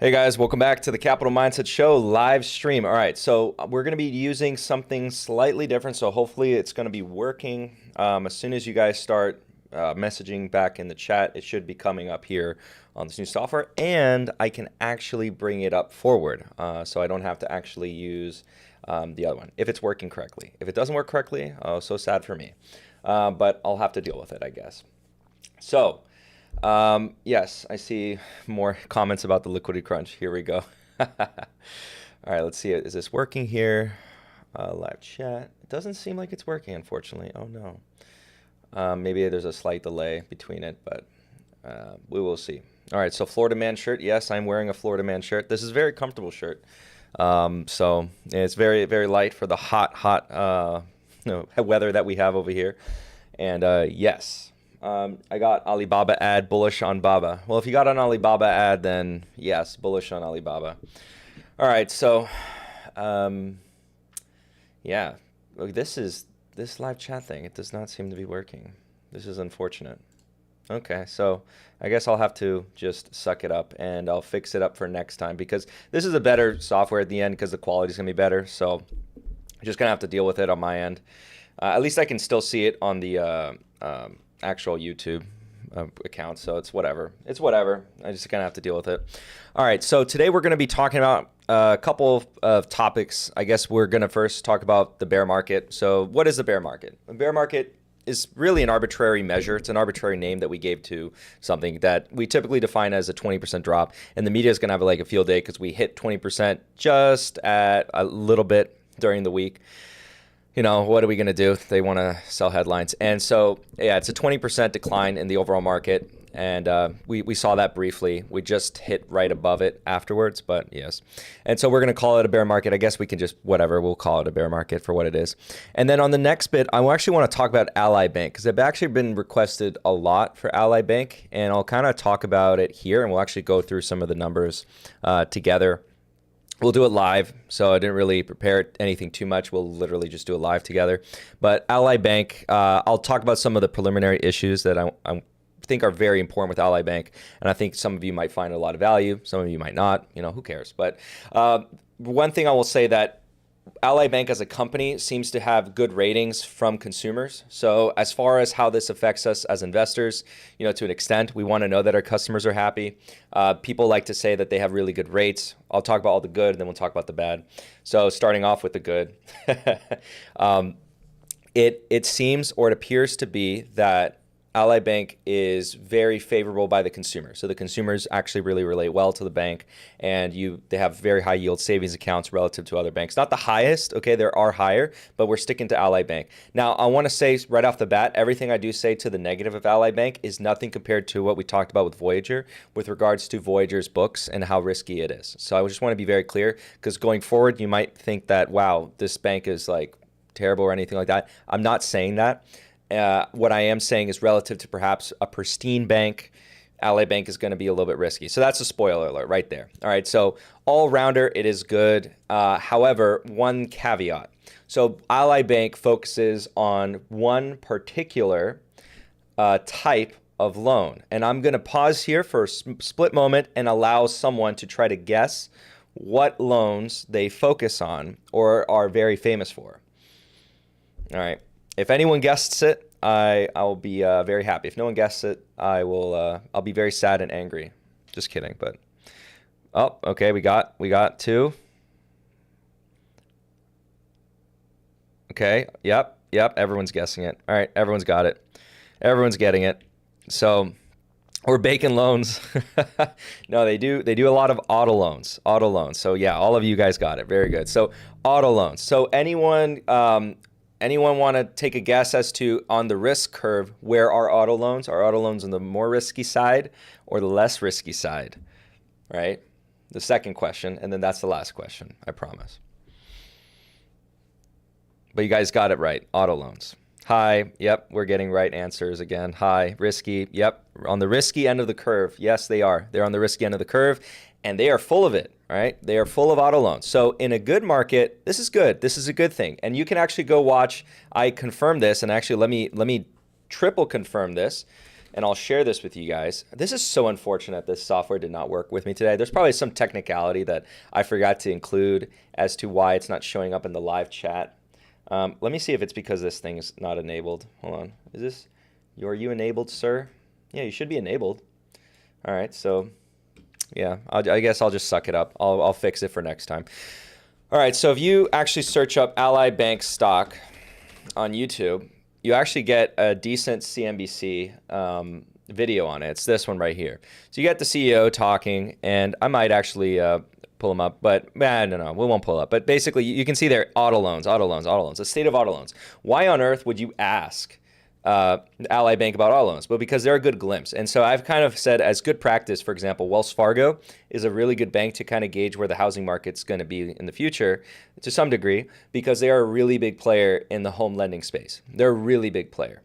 Hey guys, welcome back to the Capital Mindset Show live stream. All right, so we're going to be using something slightly different, so hopefully it's going to be working. As soon as you guys start messaging back in the chat, it should be coming up here on this new software, and I can actually bring it up forward, so I don't have to actually use the other one, if it's working correctly. If it doesn't work correctly, oh, so sad for me, but I'll have to deal with it, I guess. So, yes, I see more comments about the liquidity crunch. Here we go. All right, let's see. Is this working here? Live chat. It doesn't seem like it's working, unfortunately. Oh, no. Maybe there's a slight delay between it, but we will see. All right, so Florida Man shirt. Yes, I'm wearing a Florida Man shirt. This is a very comfortable shirt. So it's very, very light for the hot weather that we have over here. And yes. I got Alibaba ad bullish on Baba. Well, if you got an Alibaba ad, then yes, bullish on Alibaba. All right, so yeah, look, this live chat thing. It does not seem to be working. This is unfortunate. Okay, so I guess I'll have to just suck it up and I'll fix it up for next time because this is a better software at the end because the quality is gonna be better. So I'm just gonna have to deal with it on my end. At least I can still see it on the actual YouTube account, so it's whatever. It's whatever. I just kind of have to deal with it. All right, so today we're going to be talking about a couple of topics. I guess we're going to first talk about the bear market. So what is the bear market? The bear market is really an arbitrary measure. It's an arbitrary name that we gave to something that we typically define as a 20% drop, and the media is going to have like a field day because we hit 20% just at a little bit during the week. You know, what are we going to do? They want to sell headlines. And so, yeah, it's a 20% decline in the overall market. And we saw that briefly. We just hit right above it afterwards, but yes. And so we're going to call it a bear market. I guess we can just, whatever, we'll call it a bear market for what it is. And then on the next bit, I actually want to talk about Ally Bank because I've actually been requested a lot for Ally Bank. And I'll kind of talk about it here, and we'll actually go through some of the numbers together. We'll do it live, so I didn't really prepare anything too much. We'll literally just do it live together. But Ally Bank, I'll talk about some of the preliminary issues that I think are very important with Ally Bank, and I think some of you might find a lot of value. Some of you might not. You know, who cares? But one thing I will say that Ally Bank as a company seems to have good ratings from consumers. So as far as how this affects us as investors, you know, to an extent, we want to know that our customers are happy. People like to say that they have really good rates. I'll talk about all the good, and then we'll talk about the bad. So starting off with the good, it seems, or it appears to be, that Ally Bank is very favorable by the consumer. So the consumers actually really relate well to the bank, and they have very high yield savings accounts relative to other banks. Not the highest, okay, there are higher, but we're sticking to Ally Bank. Now, I want to say right off the bat, everything I do say to the negative of Ally Bank is nothing compared to what we talked about with Voyager with regards to Voyager's books and how risky it is. So I just want to be very clear because going forward, you might think that, wow, this bank is like terrible or anything like that. I'm not saying that. What I am saying is relative to perhaps a pristine bank, Ally Bank is going to be a little bit risky. So that's a spoiler alert right there. All right, so all-rounder, it is good. However, one caveat. So Ally Bank focuses on one particular type of loan. And I'm going to pause here for a split moment and allow someone to try to guess what loans they focus on or are very famous for. All right. If anyone guesses it, I'll be very happy. If no one guesses it, I'll be very sad and angry. Just kidding, but oh, okay, we got two. Okay, yep, everyone's guessing it. All right, everyone's got it. Everyone's getting it. So or bacon loans. No, they do a lot of auto loans. So yeah, all of you guys got it. Very good. So auto loans. So anyone want to take a guess as to, on the risk curve, where are auto loans? Are auto loans on the more risky side or the less risky side, right? The second question, and then that's the last question, I promise. But you guys got it right, auto loans. High, yep, we're getting right answers again. High, risky, yep, on the risky end of the curve. Yes, they are. They're on the risky end of the curve, and they are full of it. Right? They are full of auto loans. So in a good market, this is good. This is a good thing. And you can actually go watch, I confirm this, and actually let me triple confirm this. and I'll share this with you guys. This is so unfortunate this software did not work with me today. There's probably some technicality that I forgot to include as to why it's not showing up in the live chat. Let me see if it's because this thing is not enabled. Hold on. Are you enabled, sir? Yeah, you should be enabled. All right, so yeah, I guess I'll just suck it up. I'll fix it for next time. All right, so if you actually search up Ally Bank stock on YouTube, you actually get a decent CNBC video on it. It's this one right here. So you get the CEO talking, and I might actually pull them up, but no, we won't pull up. But basically, you can see there, auto loans, the state of auto loans. Why on earth would you ask Ally Bank about auto loans? Well, because they're a good glimpse. And so I've kind of said as good practice, for example, Wells Fargo is a really good bank to kind of gauge where the housing market's going to be in the future to some degree, because they are a really big player in the home lending space. They're a really big player.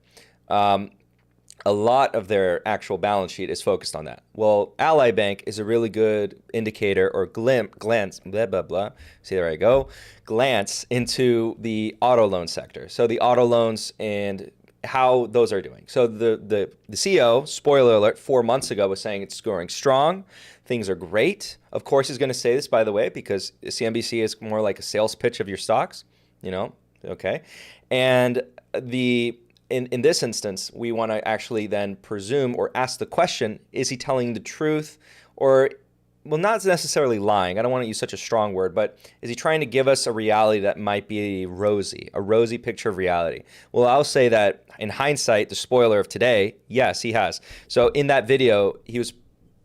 A lot of their actual balance sheet is focused on that. Well, Ally Bank is a really good indicator or glance, blah, blah, blah. See, there I go. Glance into the auto loan sector. So the auto loans and how those are doing. So the CEO, spoiler alert, 4 months ago was saying it's going strong. Things are great. Of course, he's going to say this, by the way, because CNBC is more like a sales pitch of your stocks, okay. And in this instance, we want to actually then presume or ask the question, is he telling the truth, or, well, not necessarily lying. I don't want to use such a strong word, but is he trying to give us a reality that might be a rosy picture of reality? Well, I'll say that in hindsight, the spoiler of today, yes, he has. So in that video, he was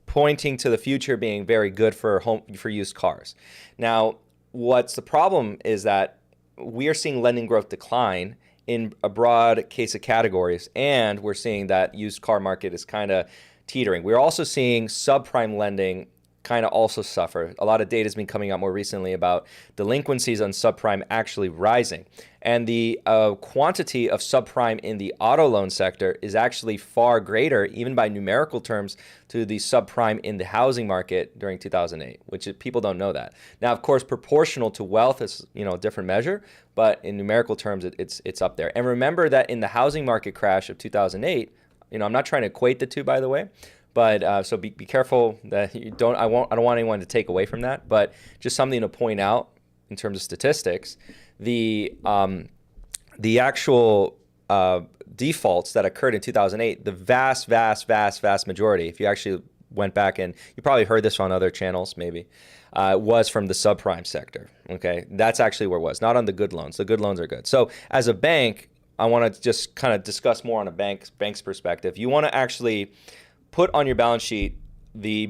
pointing to the future being very good for used cars. Now, what's the problem is that we are seeing lending growth decline in a broad case of categories, and we're seeing that used car market is kind of teetering. We're also seeing subprime lending kind of also suffer. A lot of data has been coming out more recently about delinquencies on subprime actually rising. And the quantity of subprime in the auto loan sector is actually far greater, even by numerical terms, to the subprime in the housing market during 2008, which people don't know that. Now, of course, proportional to wealth is a different measure, but in numerical terms, it's up there. And remember that in the housing market crash of 2008, I'm not trying to equate the two, by the way, but so be careful that you don't. I don't want anyone to take away from that. But just something to point out in terms of statistics, the actual defaults that occurred in 2008, the vast majority, if you actually went back and you probably heard this on other channels, maybe, was from the subprime sector. Okay, that's actually where it was, not on the good loans. The good loans are good. So as a bank, I want to just kind of discuss more on a bank's perspective. You want to actually put on your balance sheet the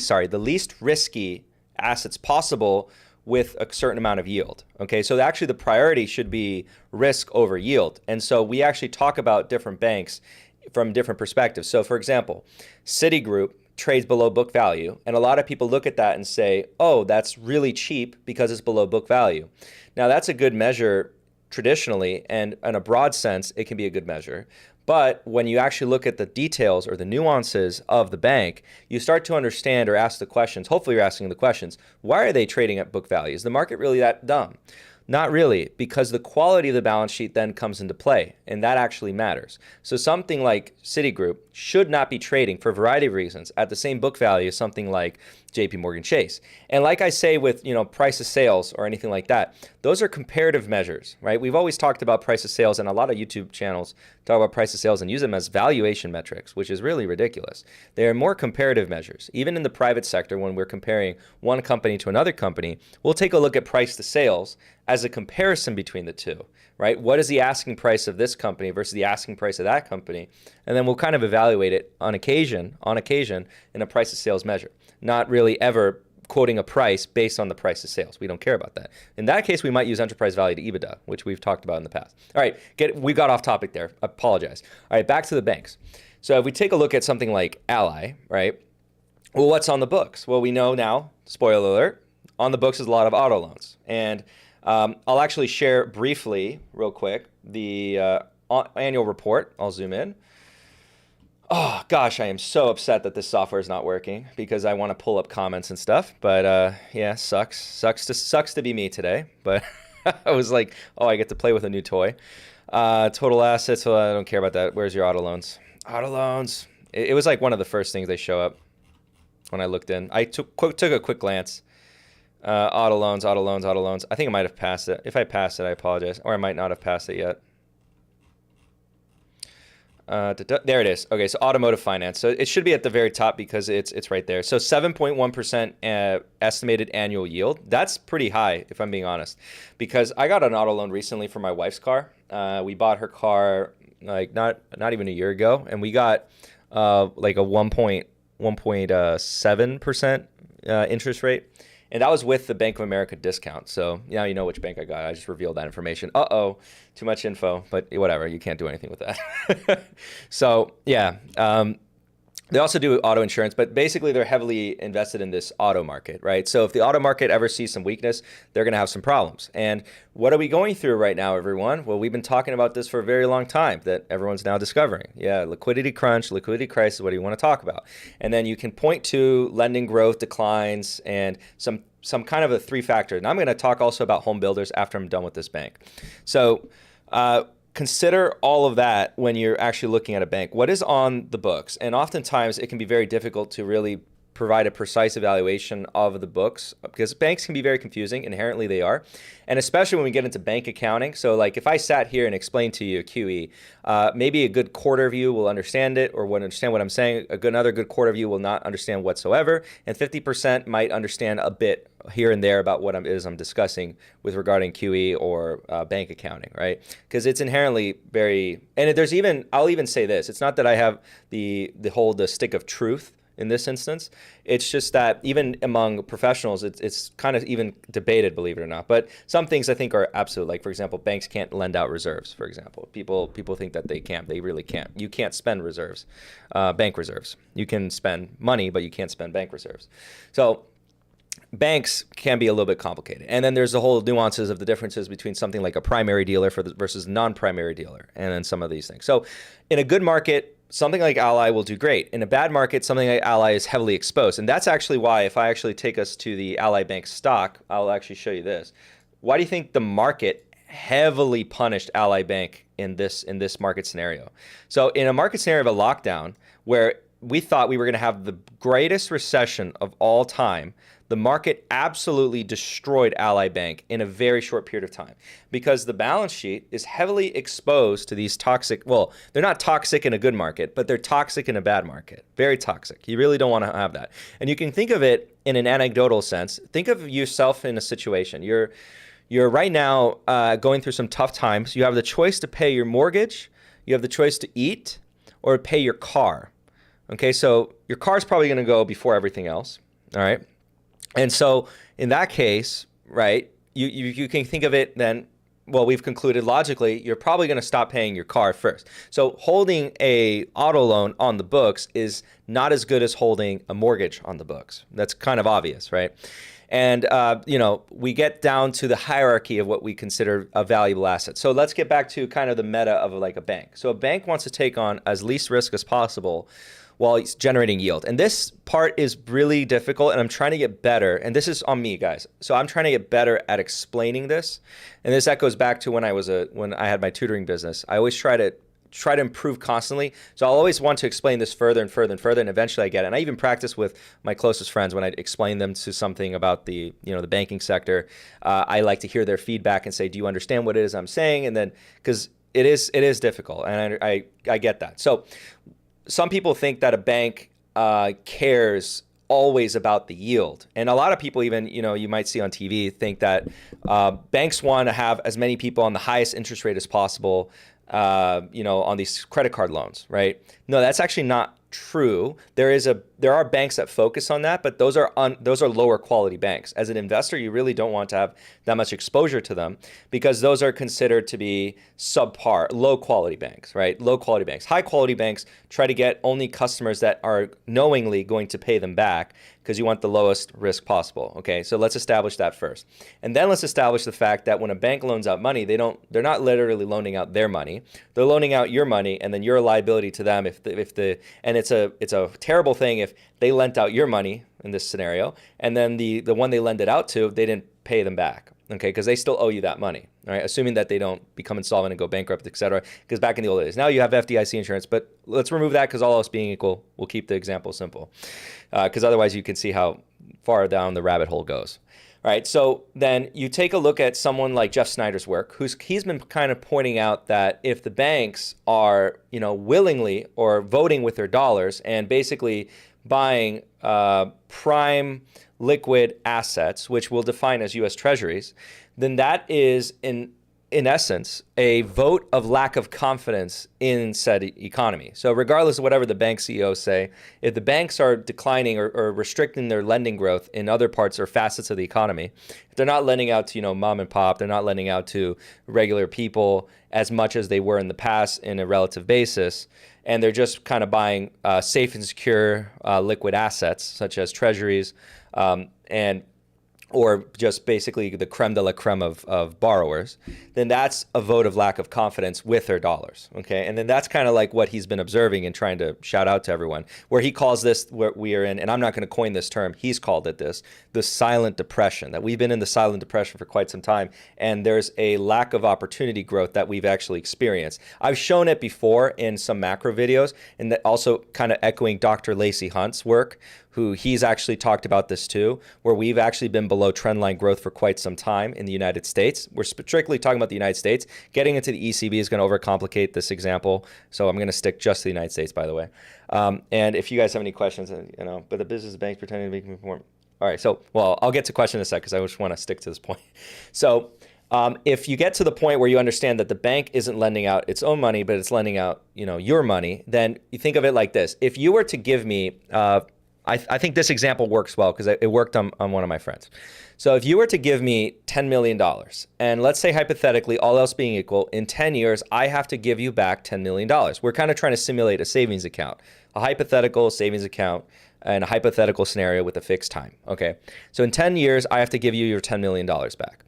least risky assets possible with a certain amount of yield. Okay, so actually the priority should be risk over yield. And so we actually talk about different banks from different perspectives. So for example, Citigroup trades below book value, and a lot of people look at that and say, oh, that's really cheap because it's below book value. Now that's a good measure traditionally, and in a broad sense, it can be a good measure. But when you actually look at the details or the nuances of the bank, you start to understand or ask the questions. Hopefully you're asking the questions. Why are they trading at book value? Is the market really that dumb? Not really, because the quality of the balance sheet then comes into play, and that actually matters. So something like Citigroup should not be trading, for a variety of reasons, at the same book value as something like JP Morgan Chase. And like I say with price of sales or anything like that, those are comparative measures, right? We've always talked about price of sales, and a lot of YouTube channels talk about price of sales and use them as valuation metrics, which is really ridiculous. They are more comparative measures. Even in the private sector, when we're comparing one company to another company, we'll take a look at price to sales as a comparison between the two, right? What is the asking price of this company versus the asking price of that company? And then we'll kind of evaluate it on occasion in a price to sales measure, not really ever quoting a price based on the price of sales. We don't care about that. In that case, we might use enterprise value to EBITDA, which we've talked about in the past. All right, we got off topic there. I apologize. All right, back to the banks. So if we take a look at something like Ally, right? Well, what's on the books? Well, we know now, spoiler alert, on the books is a lot of auto loans. And I'll actually share briefly, real quick, the annual report. I'll zoom in. Oh, gosh, I am so upset that this software is not working because I want to pull up comments and stuff. But yeah, sucks to be me today. But I was like, oh, I get to play with a new toy. Total assets, well, I don't care about that. Where's your auto loans? Auto loans. It was like one of the first things they show up when I looked in. I took a quick glance. Auto loans, auto loans, auto loans. I think I might have passed it. If I passed it, I apologize. Or I might not have passed it yet. There it is. Okay, so automotive finance. So it should be at the very top because it's right there. So 7.1% estimated annual yield. That's pretty high, if I'm being honest, because I got an auto loan recently for my wife's car. We bought her car like not even a year ago, and we got like a 1.7% interest rate. And that was with the Bank of America discount. So now you know which bank I got. I just revealed that information. Uh-oh, too much info, but whatever. You can't do anything with that. So yeah, they also do auto insurance, but basically they're heavily invested in this auto market, right? So if the auto market ever sees some weakness, they're going to have some problems. And what are we going through right now, everyone? Well, we've been talking about this for a very long time that everyone's now discovering. Yeah, liquidity crunch, liquidity crisis, what do you want to talk about? And then you can point to lending growth declines and some kind of a three-factor. And I'm going to talk also about home builders after I'm done with this bank. So consider all of that when you're actually looking at a bank. What is on the books? And oftentimes it can be very difficult to really provide a precise evaluation of the books because banks can be very confusing. Inherently they are. And especially when we get into bank accounting. So like if I sat here and explained to you QE, maybe a good quarter of you will understand it or would understand what I'm saying. Another good quarter of you will not understand whatsoever. And 50% might understand a bit here and there about what I'm discussing with regarding QE or bank accounting, right? Because it's inherently very, and there's even, I'll even say this, it's not that I have the stick of truth in this instance. It's just that even among professionals, it's kind of even debated, believe it or not. But some things I think are absolute. Like, for example, banks can't lend out reserves, for example. People think that they can't. They really can't. You can't spend reserves, bank reserves. You can spend money, but you can't spend bank reserves. So banks can be a little bit complicated. And then there's the whole nuances of the differences between something like a primary dealer versus non-primary dealer, and then some of these things. So in a good market, something like Ally will do great. In a bad market, something like Ally is heavily exposed. And that's actually why, if I actually take us to the Ally Bank stock, I'll actually show you this. Why do you think the market heavily punished Ally Bank in this market scenario? So in a market scenario of a lockdown where we thought we were going to have the greatest recession of all time, the market absolutely destroyed Ally Bank in a very short period of time because the balance sheet is heavily exposed to these toxic, well, they're not toxic in a good market, but they're toxic in a bad market. Very toxic. You really don't want to have that. And you can think of it in an anecdotal sense. Think of yourself in a situation. You're right now going through some tough times. You have the choice to pay your mortgage, you have the choice to eat, or pay your car. Okay, so your car's probably going to go before everything else, all right? And so in that case, right, you can think of it then, well, we've concluded logically, you're probably going to stop paying your car first. So holding a auto loan on the books is not as good as holding a mortgage on the books. That's kind of obvious, right? And, we get down to the hierarchy of what we consider a valuable asset. So let's get back to kind of the meta of like a bank. So a bank wants to take on as least risk as possible while it's generating yield. And this part is really difficult, and I'm trying to get better. And this is on me, guys. So I'm trying to get better at explaining this. And this echoes back to when I had my tutoring business. I always try to improve constantly. So I'll always want to explain this further and further and further, and eventually I get it. And I even practice with my closest friends when I explain them to something about the banking sector. I like to hear their feedback and say, do you understand what it is I'm saying? And then, because it is difficult, and I get that. So some people think that a bank cares always about the yield. And a lot of people even, you might see on TV, think that banks want to have as many people on the highest interest rate as possible, on these credit card loans, right? No, that's actually not true. There are banks that focus on that, but those are lower quality banks. As an investor, you really don't want to have that much exposure to them because those are considered to be subpar, low quality banks, right? Low quality banks. High quality banks try to get only customers that are knowingly going to pay them back because you want the lowest risk possible. Okay, so let's establish that first. And then let's establish the fact that when a bank loans out money, they're not literally loaning out their money. They're loaning out your money, and then you're a liability to them and it's a terrible thing if they lent out your money in this scenario, and then the one they lend it out to, they didn't pay them back. okay, because they still owe you that money, all right, assuming that they don't become insolvent and go bankrupt, et cetera, because back in the old days. Now you have FDIC insurance, but let's remove that because all else being equal, we'll keep the example simple, because otherwise you can see how far down the rabbit hole goes. All right, so then you take a look at someone like Jeff Snyder's work, he's been kind of pointing out that if the banks are, willingly or voting with their dollars and basically buying prime liquid assets, which we'll define as U.S. Treasuries, then that is in essence, a vote of lack of confidence in said economy. So regardless of whatever the bank CEOs say, if the banks are declining or restricting their lending growth in other parts or facets of the economy, if they're not lending out to, mom and pop, they're not lending out to regular people as much as they were in the past in a relative basis, and they're just kind of buying safe and secure liquid assets such as treasuries or just basically the creme de la creme of borrowers, then that's a vote of lack of confidence with their dollars, okay? And then that's kind of like what he's been observing and trying to shout out to everyone, where he calls this, what we are in, and I'm not going to coin this term, he's called it this, the silent depression, that we've been in the silent depression for quite some time, and there's a lack of opportunity growth that we've actually experienced. I've shown it before in some macro videos, and that also kind of echoing Dr. Lacey Hunt's work, who he's actually talked about this too, where we've actually been below trendline growth for quite some time in the United States. We're strictly talking about the United States. Getting into the ECB is going to overcomplicate this example, so I'm going to stick just to the United States, by the way. And if you guys have any questions, but the business banks pretending to be perform. All right, so, well, I'll get to question in a sec because I just want to stick to this point. So if you get to the point where you understand that the bank isn't lending out its own money, but it's lending out, your money, then you think of it like this. If you were to give me I think this example works well because it worked on one of my friends. So if you were to give me $10 million, and let's say hypothetically, all else being equal, in 10 years, I have to give you back $10 million. We're kind of trying to simulate a savings account, a hypothetical savings account, and a hypothetical scenario with a fixed time. Okay, so in 10 years, I have to give you your $10 million back.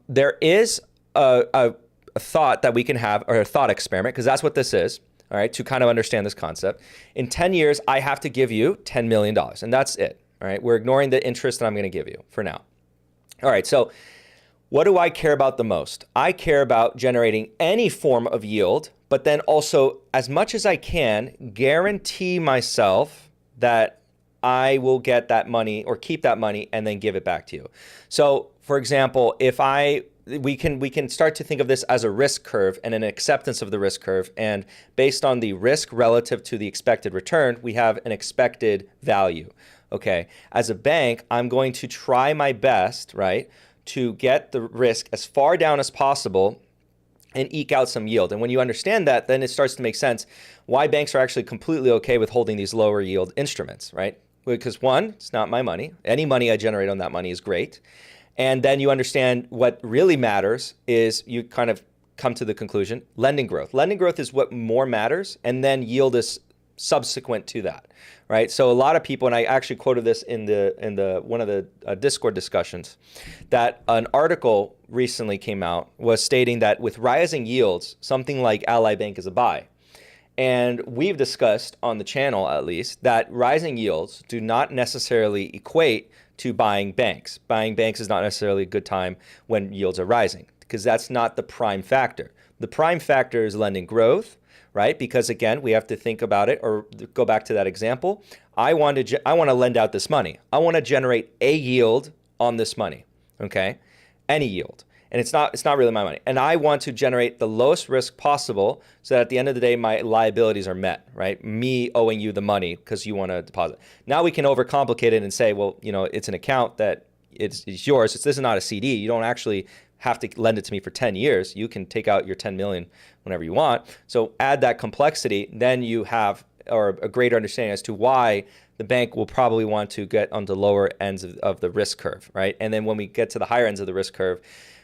There is a thought that we can have, or a thought experiment, because that's what this is. All right, to kind of understand this concept. In 10 years, I have to give you $10 million, and that's it. All right, we're ignoring the interest that I'm going to give you for now. All right, so what do I care about the most? I care about generating any form of yield, but then also, as much as I can, guarantee myself that I will get that money or keep that money and then give it back to you. So, for example, if we can start to think of this as a risk curve and an acceptance of the risk curve. And based on the risk relative to the expected return, we have an expected value. Okay. As a bank, I'm going to try my best, right, to get the risk as far down as possible and eke out some yield. And when you understand that, then it starts to make sense why banks are actually completely okay with holding these lower yield instruments, right? Because one, it's not my money. Any money I generate on that money is great. And then you understand what really matters is you kind of come to the conclusion, lending growth. Lending growth is what more matters, and then yield is subsequent to that, right? So a lot of people, and I actually quoted this in the one of the Discord discussions, that an article recently came out was stating that with rising yields, something like Ally Bank is a buy. And we've discussed on the channel, at least, that rising yields do not necessarily equate to buying banks. Buying banks is not necessarily a good time when yields are rising because that's not the prime factor. The prime factor is lending growth, right? Because again, we have to think about it or go back to that example. I want to lend out this money. I want to generate a yield on this money, okay? Any yield. And it's not really my money. And I want to generate the lowest risk possible so that at the end of the day, my liabilities are met, right? Me owing you the money because you want to deposit. Now we can overcomplicate it and say, well, it's an account that it's yours. This is not a CD. You don't actually have to lend it to me for 10 years. You can take out your 10 million whenever you want. So add that complexity, then you have a greater understanding as to why the bank will probably want to get on the lower ends of the risk curve, right? And then when we get to the higher ends of the risk curve,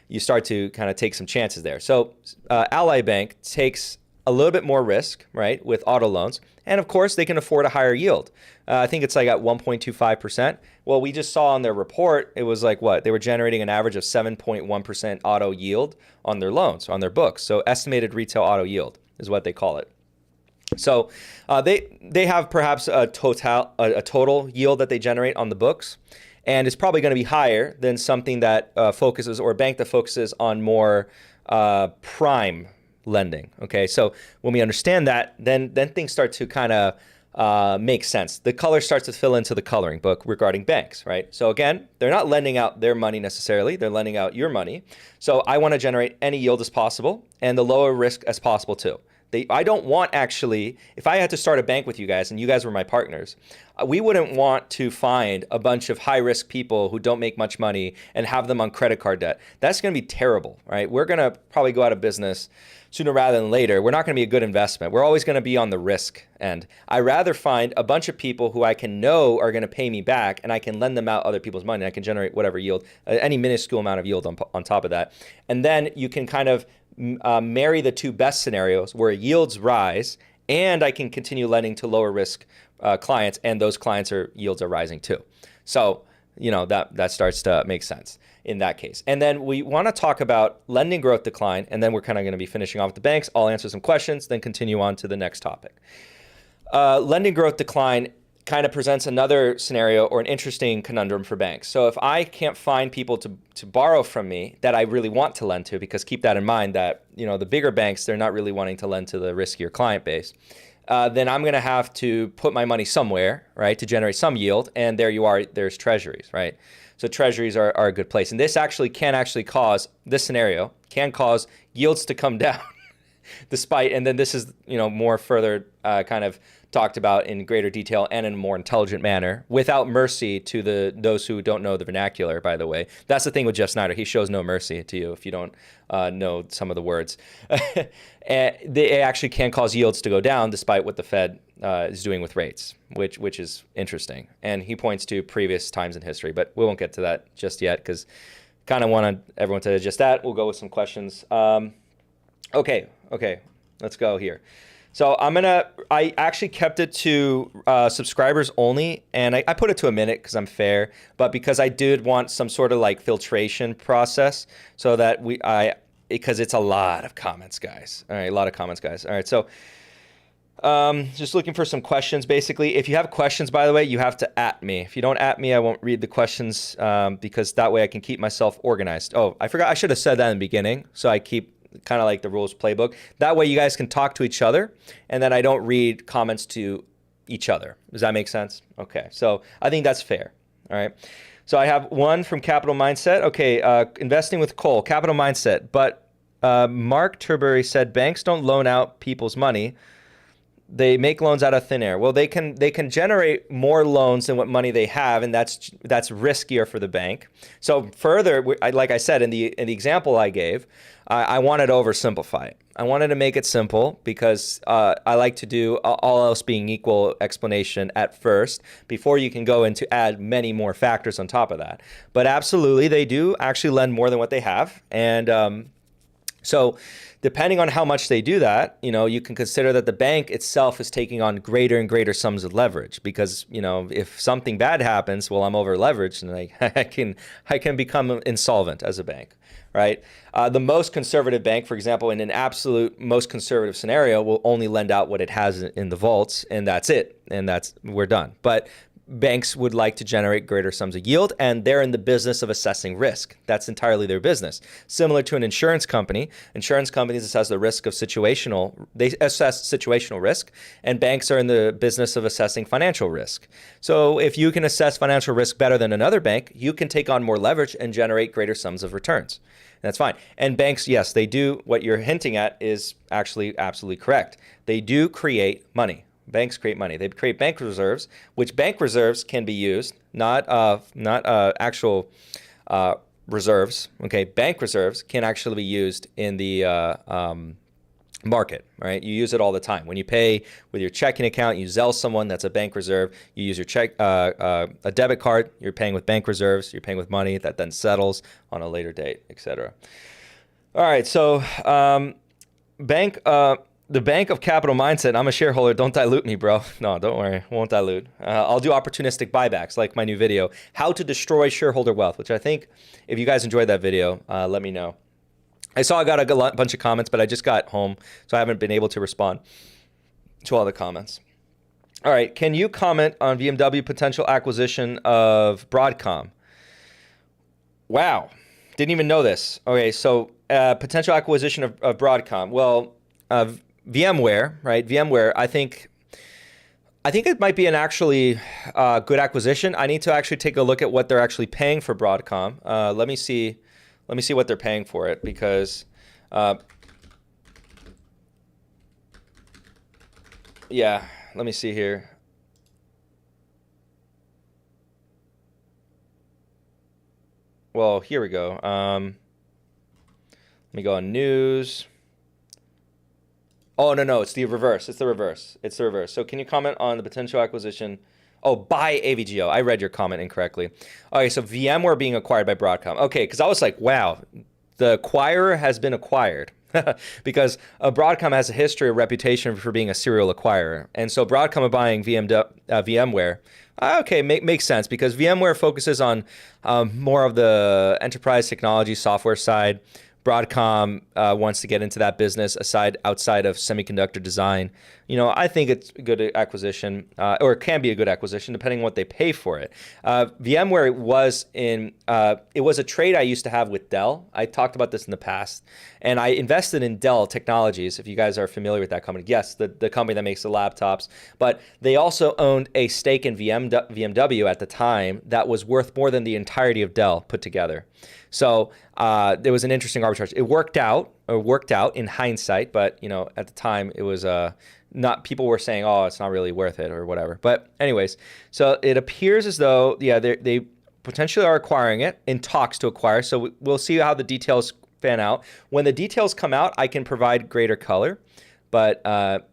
you start to kind of take some chances there. So Ally Bank takes a little bit more risk, right, with auto loans. And of course, they can afford a higher yield. I think it's like at 1.25%. Well, we just saw on their report, it was like what? They were generating an average of 7.1% auto yield on their loans, on their books. So estimated retail auto yield is what they call it. So they have perhaps a total yield that they generate on the books. and it's probably going to be higher than something that focuses, or a bank that focuses on more prime lending. Okay, so when we understand that, then things start to kind of make sense. The color starts to fill into the coloring book regarding banks, right? So again, they're not lending out their money necessarily, they're lending out your money. So I want to generate any yield as possible and the lower risk as possible too. I don't want, actually, if I had to start a bank with you guys and you guys were my partners, we wouldn't want to find a bunch of high-risk people who don't make much money and have them on credit card debt. That's going to be terrible, right? We're going to probably go out of business sooner rather than later. We're not going to be a good investment. We're always going to be on the risk end. I'd rather find a bunch of people who I can know are going to pay me back, and I can lend them out other people's money. I can generate whatever yield, any minuscule amount of yield on top of that. And then you can kind of marry the two best scenarios where yields rise and I can continue lending to lower risk clients, and those clients yields are rising too. So, that starts to make sense in that case. And then we want to talk about lending growth decline, and then we're kind of going to be finishing off with the banks. I'll answer some questions, then continue on to the next topic. Lending growth decline kind of presents another scenario or an interesting conundrum for banks. So if I can't find people to borrow from me that I really want to lend to, because keep that in mind that, the bigger banks, they're not really wanting to lend to the riskier client base, then I'm going to have to put my money somewhere, right, to generate some yield. And there you are, there's treasuries, right? So treasuries are a good place. And this this scenario can cause yields to come down despite, and then this is, more further kind of talked about in greater detail and in a more intelligent manner, without mercy to those who don't know the vernacular, by the way. That's the thing with Jeff Snyder. He shows no mercy to you if you don't know some of the words. And they actually can cause yields to go down despite what the Fed is doing with rates, which is interesting. And he points to previous times in history, but we won't get to that just yet because kind of wanted everyone to digest that. We'll go with some questions. Okay, let's go here. So I actually kept it to subscribers only, and I put it to a minute because I'm fair, but because I did want some sort of like filtration process so that because it's a lot of comments, guys. All right, a lot of comments, guys. All right, so just looking for some questions, basically. If you have questions, by the way, you have to @ me. If you don't @ me, I won't read the questions because that way I can keep myself organized. Oh, I forgot. I should have said that in the beginning, so I keep kind of like the rules playbook. That way you guys can talk to each other, and then I don't read comments to each other. Does that make sense? Okay, so I think that's fair. All right. So I have one from Capital Mindset. Okay, investing with Cole, Capital Mindset. But Mark Turbury said banks don't loan out people's money. They make loans out of thin air. Well, they can generate more loans than what money they have, and that's riskier for the bank. So further, like I said in the example I gave, I wanted to oversimplify it. I wanted to make it simple because I like to do all else being equal explanation at first before you can go into add many more factors on top of that. But absolutely, they do actually lend more than what they have, and so depending on how much they do that, you can consider that the bank itself is taking on greater and greater sums of leverage because, if something bad happens, well, I'm over leveraged and I can become insolvent as a bank, right? The most conservative bank, for example, in an absolute most conservative scenario, will only lend out what it has in the vaults, and that's it. And we're done. But banks would like to generate greater sums of yield, and they're in the business of assessing risk. That's entirely their business. Similar to an insurance company, insurance companies assess the risk of they assess situational risk, and banks are in the business of assessing financial risk. So if you can assess financial risk better than another bank, you can take on more leverage and generate greater sums of returns. And that's fine. And banks, yes, they do. What you're hinting at is actually absolutely correct. They do create money. Banks create money. They create bank reserves, which bank reserves can be used, not actual reserves. Okay, bank reserves can actually be used in the market, right? You use it all the time. When you pay with your checking account, you Zelle someone, that's a bank reserve. You use your a debit card, you're paying with bank reserves. You're paying with money that then settles on a later date, etc. All right, so the Bank of Capital Mindset, I'm a shareholder. Don't dilute me, bro. No, don't worry. Won't dilute. I'll do opportunistic buybacks like my new video, How to Destroy Shareholder Wealth, which I think if you guys enjoyed that video, let me know. I got a bunch of comments, but I just got home, so I haven't been able to respond to all the comments. All right. Can you comment on BMW potential acquisition of Broadcom? Wow. Didn't even know this. Okay. So potential acquisition of Broadcom. Well, VMware, right? VMware, I think it might be an actually good acquisition. I need to actually take a look at what they're actually paying for Broadcom. Let me see what they're paying for it, because yeah, let me see here. Well, here we go. Let me go on news. Oh, no, it's the reverse. It's the reverse. So can you comment on the potential acquisition? Oh, by AVGO. I read your comment incorrectly. Okay, so VMware being acquired by Broadcom. Okay, because I was like, wow, the acquirer has been acquired. Because Broadcom has a history, a reputation for being a serial acquirer. And so Broadcom buying VMware, okay, makes sense, because VMware focuses on more of the enterprise technology software side. Broadcom wants to get into that business outside of semiconductor design. I think it's a good acquisition, or it can be a good acquisition depending on what they pay for it. VMware it was a trade I used to have with Dell. I talked about this in the past, and I invested in Dell Technologies. If you guys are familiar with that company, yes, the company that makes the laptops, but they also owned a stake in BMW at the time that was worth more than the entirety of Dell put together. So there was an interesting arbitrage. It worked out in hindsight, but at the time it was not. People were saying, "Oh, it's not really worth it," or whatever. But anyways, so it appears as though they potentially are acquiring it, in talks to acquire. So we'll see how the details fan out. When the details come out, I can provide greater color. But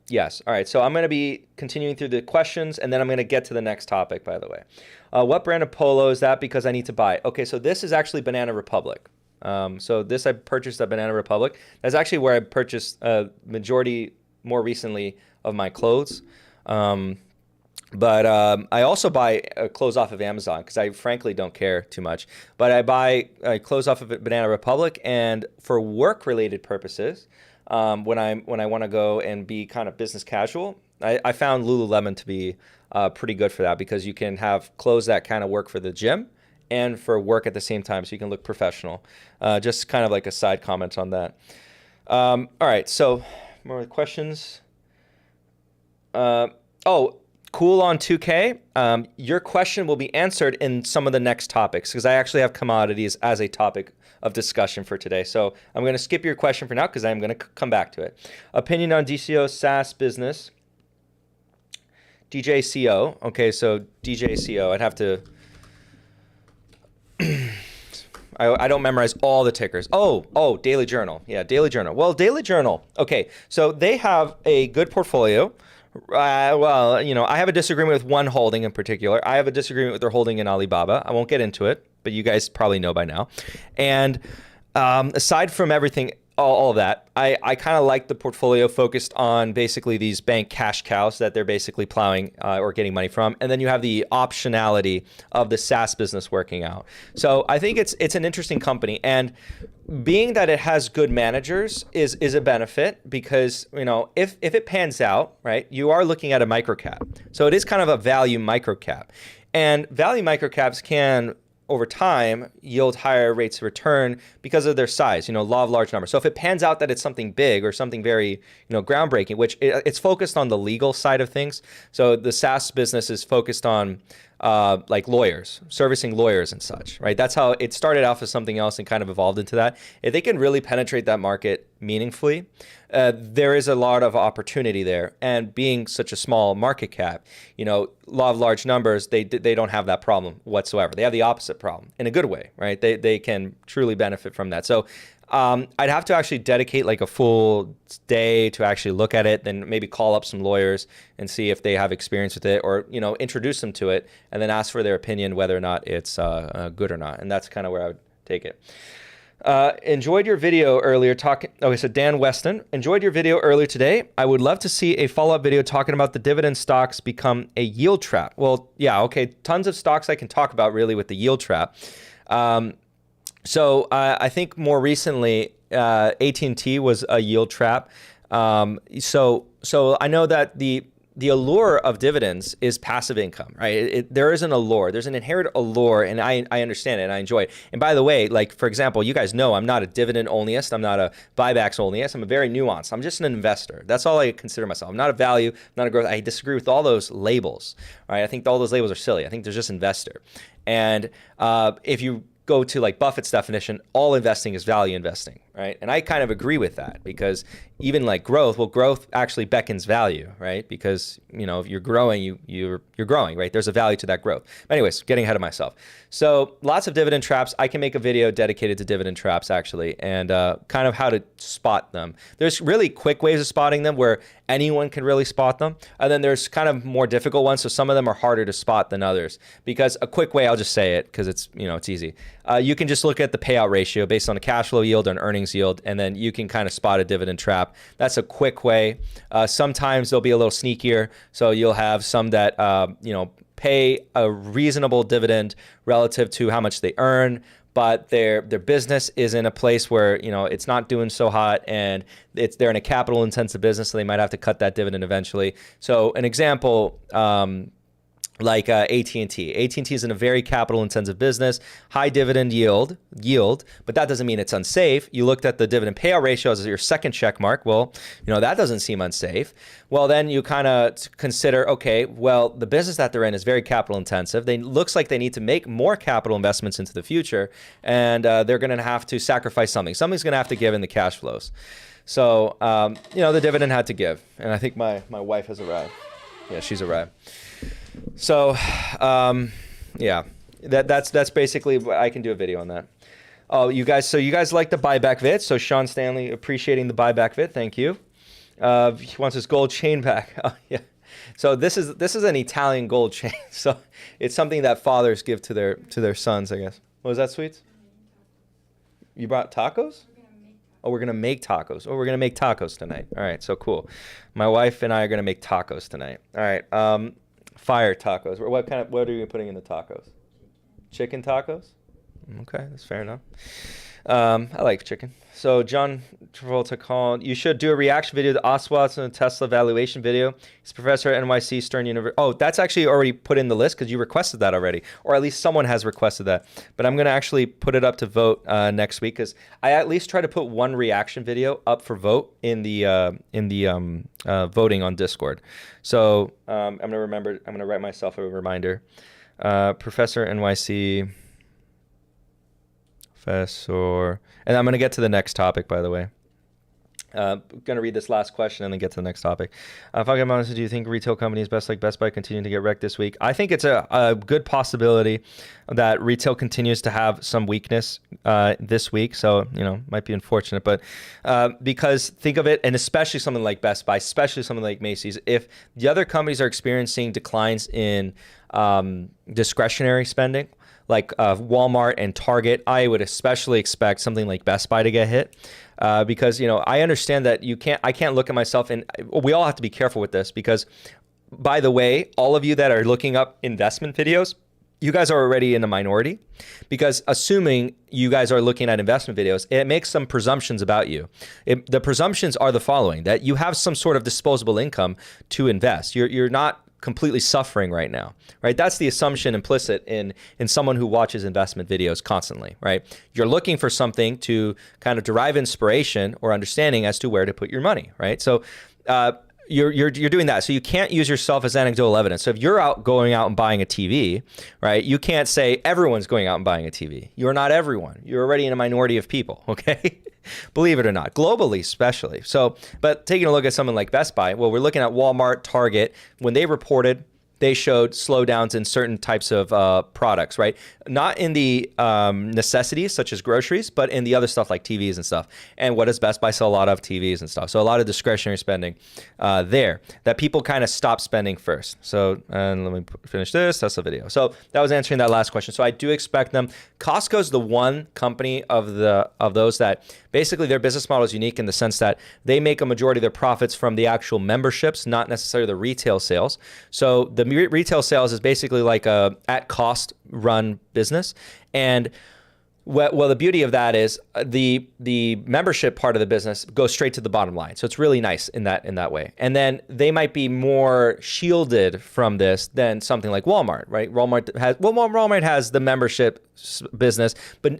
yes, all right. So I'm going to be continuing through the questions, and then I'm going to get to the next topic, by the way. What brand of polo is that? Because I need to buy it. Okay, so this is actually Banana Republic. So this I purchased at Banana Republic. That's actually where I purchased majority more recently of my clothes. But I also buy clothes off of Amazon, because I frankly don't care too much. But I buy clothes off of Banana Republic, and for work-related purposes, when I want to go and be kind of business casual, I found Lululemon to be pretty good for that, because you can have clothes that kind of work for the gym and for work at the same time, so you can look professional. Just kind of like a side comment on that. All right, so more questions. Cool on 2K. Your question will be answered in some of the next topics, because I actually have commodities as a topic of discussion for today. So I'm going to skip your question for now, because I'm going to come back to it. Opinion on DCO SaaS business. DJCO. Okay, so DJCO. I'd have to... I don't memorize all the tickers. Oh, Daily Journal. Yeah, Daily Journal. Well, Daily Journal. Okay, so they have a good portfolio. I have a disagreement with one holding in particular. I have a disagreement with their holding in Alibaba. I won't get into it, but you guys probably know by now. And aside from everything, all of that, I kind of like the portfolio focused on basically these bank cash cows that they're basically plowing or getting money from. And then you have the optionality of the SaaS business working out. So I think it's an interesting company. And being that it has good managers is a benefit, because if it pans out, right, you are looking at a microcap. So it is kind of a value microcap. And value microcaps can, over time, yield higher rates of return because of their size, law of large numbers. So if it pans out that it's something big or something very, groundbreaking, which it's focused on the legal side of things. So the SaaS business is focused on like lawyers, servicing lawyers and such, right? That's how it started off as something else and kind of evolved into that. If they can really penetrate that market meaningfully, there is a lot of opportunity there. And being such a small market cap, law of large numbers, they don't have that problem whatsoever. They have the opposite problem in a good way, right? They can truly benefit from that. So I'd have to actually dedicate like a full day to actually look at it, then maybe call up some lawyers and see if they have experience with it, or introduce them to it, and then ask for their opinion whether or not it's good or not. And that's kind of where I would take it. Enjoyed your video earlier talking. Okay, so Dan Weston, enjoyed your video earlier today. I would love to see a follow-up video talking about the dividend stocks become a yield trap. Well, yeah, okay, tons of stocks I can talk about really with the yield trap. So I think more recently, AT&T was a yield trap. So I know that the allure of dividends is passive income, right? There is an allure. There's an inherent allure, and I understand it, and I enjoy it. And by the way, like, for example, you guys know I'm not a dividend onlyist. I'm not a buybacks onlyist. I'm a very nuanced. I'm just an investor. That's all I consider myself. I'm not a value, I'm not a growth. I disagree with all those labels, right? I think all those labels are silly. I think they're just investor. And if you go to like Buffett's definition, all investing is value investing, right? And I kind of agree with that, because even like growth, well, growth actually beckons value, right? Because, you know, if you're growing, you're growing, right? There's a value to that growth. Anyways, getting ahead of myself. So lots of dividend traps. I can make a video dedicated to dividend traps, actually, and kind of how to spot them. There's really quick ways of spotting them where anyone can really spot them. And then there's kind of more difficult ones. So some of them are harder to spot than others, because a quick way, I'll just say it because it's, you know, it's easy. You can just look at the payout ratio based on a cash flow yield or an earnings yield, and then you can kind of spot a dividend trap. That's a quick way. Sometimes they'll be a little sneakier. So you'll have some that, you know, pay a reasonable dividend relative to how much they earn, but their business is in a place where, you know, it's not doing so hot, and they're in a capital intensive business, so they might have to cut that dividend eventually. So an example, like AT&T. AT&T is in a very capital intensive business, high dividend yield, but that doesn't mean it's unsafe. You looked at the dividend payout ratio as your second check mark. Well, you know, that doesn't seem unsafe. Well, then you kind of consider, okay, well, the business that they're in is very capital intensive. Looks like they need to make more capital investments into the future, and they're going to have to sacrifice something. Something's going to have to give in the cash flows. So, you know, the dividend had to give, and I think my wife has arrived. Yeah, she's arrived. So, yeah, that's basically what I can do a video on that. Oh, you guys like the buyback vid. So Sean Stanley appreciating the buyback vid. Thank you. He wants his gold chain back. Oh, yeah. So this is an Italian gold chain. So it's something that fathers give to their sons, I guess. What was that, Sweets? You brought tacos? Oh, we're gonna make tacos. Oh, we're gonna make tacos tonight. All right, so cool. My wife and I are gonna make tacos tonight. All right. Fire tacos. What are you putting in the tacos? Chicken tacos? Okay, that's fair enough. I like chicken. So John Travolta called, you should do a reaction video to Oswald's and Tesla valuation video. He's a professor at NYC Stern University. Oh, that's actually already put in the list because you requested that already, or at least someone has requested that. But I'm going to actually put it up to vote next week, because I at least try to put one reaction video up for vote in the voting on Discord. So I'm going to write myself a reminder. Professor NYC. Professor, and I'm going to get to the next topic, by the way. Going to read this last question and then get to the next topic. If I get honest, do you think retail companies, best like Best Buy, continue to get wrecked this week? I think it's a good possibility that retail continues to have some weakness this week. So, you know, might be unfortunate, but because think of it, and especially something like Best Buy, especially something like Macy's, if the other companies are experiencing declines in discretionary spending, like Walmart and Target, I would especially expect something like Best Buy to get hit, because, you know, I understand that I can't look at myself, and we all have to be careful with this, because, by the way, all of you that are looking up investment videos, you guys are already in a minority, because assuming you guys are looking at investment videos, it makes some presumptions about you. The presumptions are the following: that you have some sort of disposable income to invest. You're not completely suffering right now, right? That's the assumption implicit in someone who watches investment videos constantly, right? You're looking for something to kind of derive inspiration or understanding as to where to put your money, right? So you're doing that. So you can't use yourself as anecdotal evidence. So if you're going out and buying a TV, right, you can't say everyone's going out and buying a TV. You're not everyone. You're already in a minority of people, okay? Believe it or not, globally especially. So, but taking a look at something like Best Buy, well, we're looking at Walmart, Target. When they reported, they showed slowdowns in certain types of products, right? Not in the necessities such as groceries, but in the other stuff like TVs and stuff. And what does Best Buy sell? A lot of TVs and stuff. So a lot of discretionary spending there that people kind of stop spending first. So, and let me finish this. That's the video. So that was answering that last question. So I do expect them. Costco's the one company of those that basically their business model is unique in the sense that they make a majority of their profits from the actual memberships, not necessarily the retail sales. So the retail sales is basically like a at cost run business. And Well, the beauty of that is the membership part of the business goes straight to the bottom line. So it's really nice in that way. And then they might be more shielded from this than something like Walmart, right? Walmart has the membership business,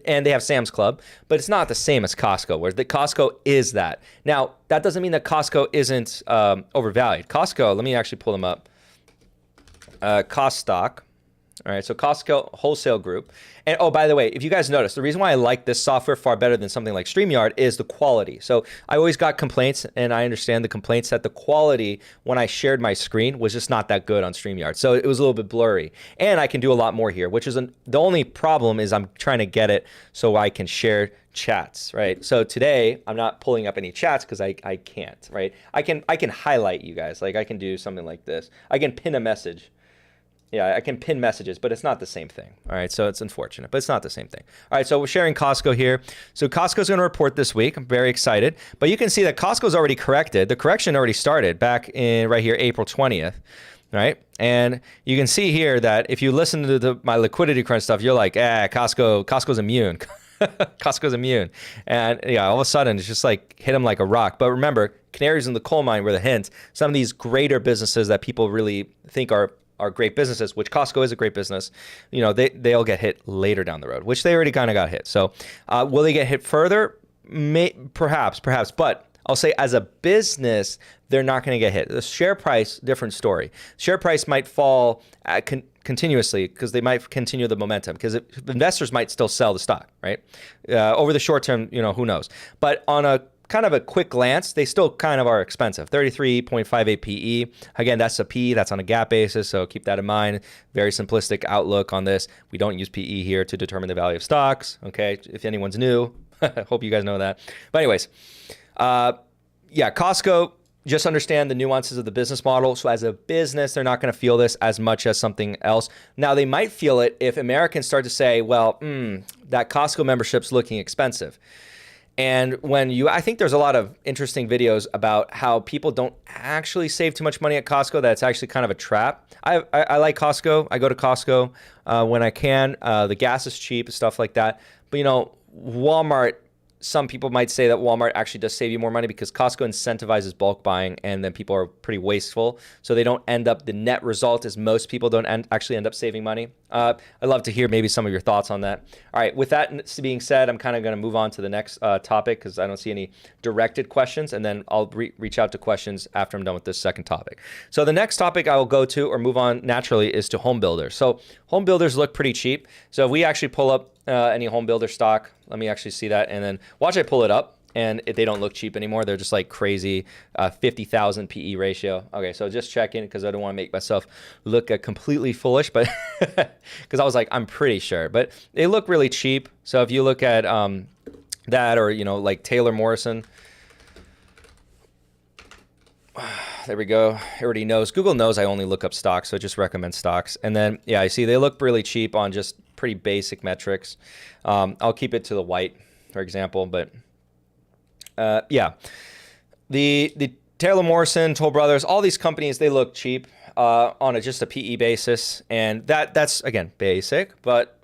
and they have Sam's Club, but it's not the same as Costco, where the Costco is that. Now, that doesn't mean that Costco isn't overvalued. Costco, let me actually pull them up. Stock. All right, so Costco Wholesale Group. And oh, by the way, if you guys notice, the reason why I like this software far better than something like StreamYard is the quality. So I always got complaints, and I understand the complaints that the quality when I shared my screen was just not that good on StreamYard. So it was a little bit blurry. And I can do a lot more here, which is the only problem is I'm trying to get it so I can share chats, right? So today I'm not pulling up any chats because I can't, right? I can highlight you guys. Like I can do something like this. I can pin a message. Yeah, I can pin messages, but it's not the same thing. All right, so it's unfortunate, but it's not the same thing. All right, so we're sharing Costco here. So Costco's going to report this week. I'm very excited. But you can see that Costco's already corrected. The correction already started back in right here, April 20th. Right? And you can see here that if you listen to my liquidity crunch stuff, you're like, Costco's immune. Costco's immune. And yeah, all of a sudden it's just like hit them like a rock. But remember, canaries in the coal mine were the hint. Some of these greater businesses that people really think are great businesses, which Costco is a great business, they'll get hit later down the road, which they already kind of got hit. So will they get hit further? Perhaps, but I'll say as a business, they're not going to get hit. The share price, different story. Share price might fall continuously because they might continue the momentum because investors might still sell the stock, right? Over the short term, who knows? But on a kind of a quick glance, they still kind of are expensive. 33.58 PE. Again, that's a PE. That's on a GAAP basis, so keep that in mind. Very simplistic outlook on this. We don't use PE here to determine the value of stocks, okay? If anyone's new, hope you guys know that. But anyways, Costco, just understand the nuances of the business model. So as a business, they're not going to feel this as much as something else. Now, they might feel it if Americans start to say, well, that Costco membership's looking expensive. And I think there's a lot of interesting videos about how people don't actually save too much money at Costco, that it's actually kind of a trap. I like Costco. I go to Costco when I can. The gas is cheap, stuff like that. But, Walmart, some people might say that Walmart actually does save you more money because Costco incentivizes bulk buying, and then people are pretty wasteful. So they don't end up, the net result is most people don't actually end up saving money. I'd love to hear maybe some of your thoughts on that. All right, with that being said, I'm kind of going to move on to the next topic because I don't see any directed questions, and then I'll reach out to questions after I'm done with this second topic. So the next topic I will go to or move on naturally is to home builders. So home builders look pretty cheap. So if we actually pull up any home builder stock, let me actually see that, and then watch I pull it up, and they don't look cheap anymore. They're just like crazy, 50,000 PE ratio. Okay, so just checking because I don't want to make myself look completely foolish, but because I was like, I'm pretty sure, but they look really cheap. So if you look at that, or like Taylor Morrison, there we go. Everybody knows. Google knows I only look up stocks, so it just recommends stocks. And then, I see they look really cheap on just pretty basic metrics. I'll keep it to the white, for example. But the Taylor Morrison, Toll Brothers, all these companies, they look cheap on just a PE basis. And that's, again, basic, but,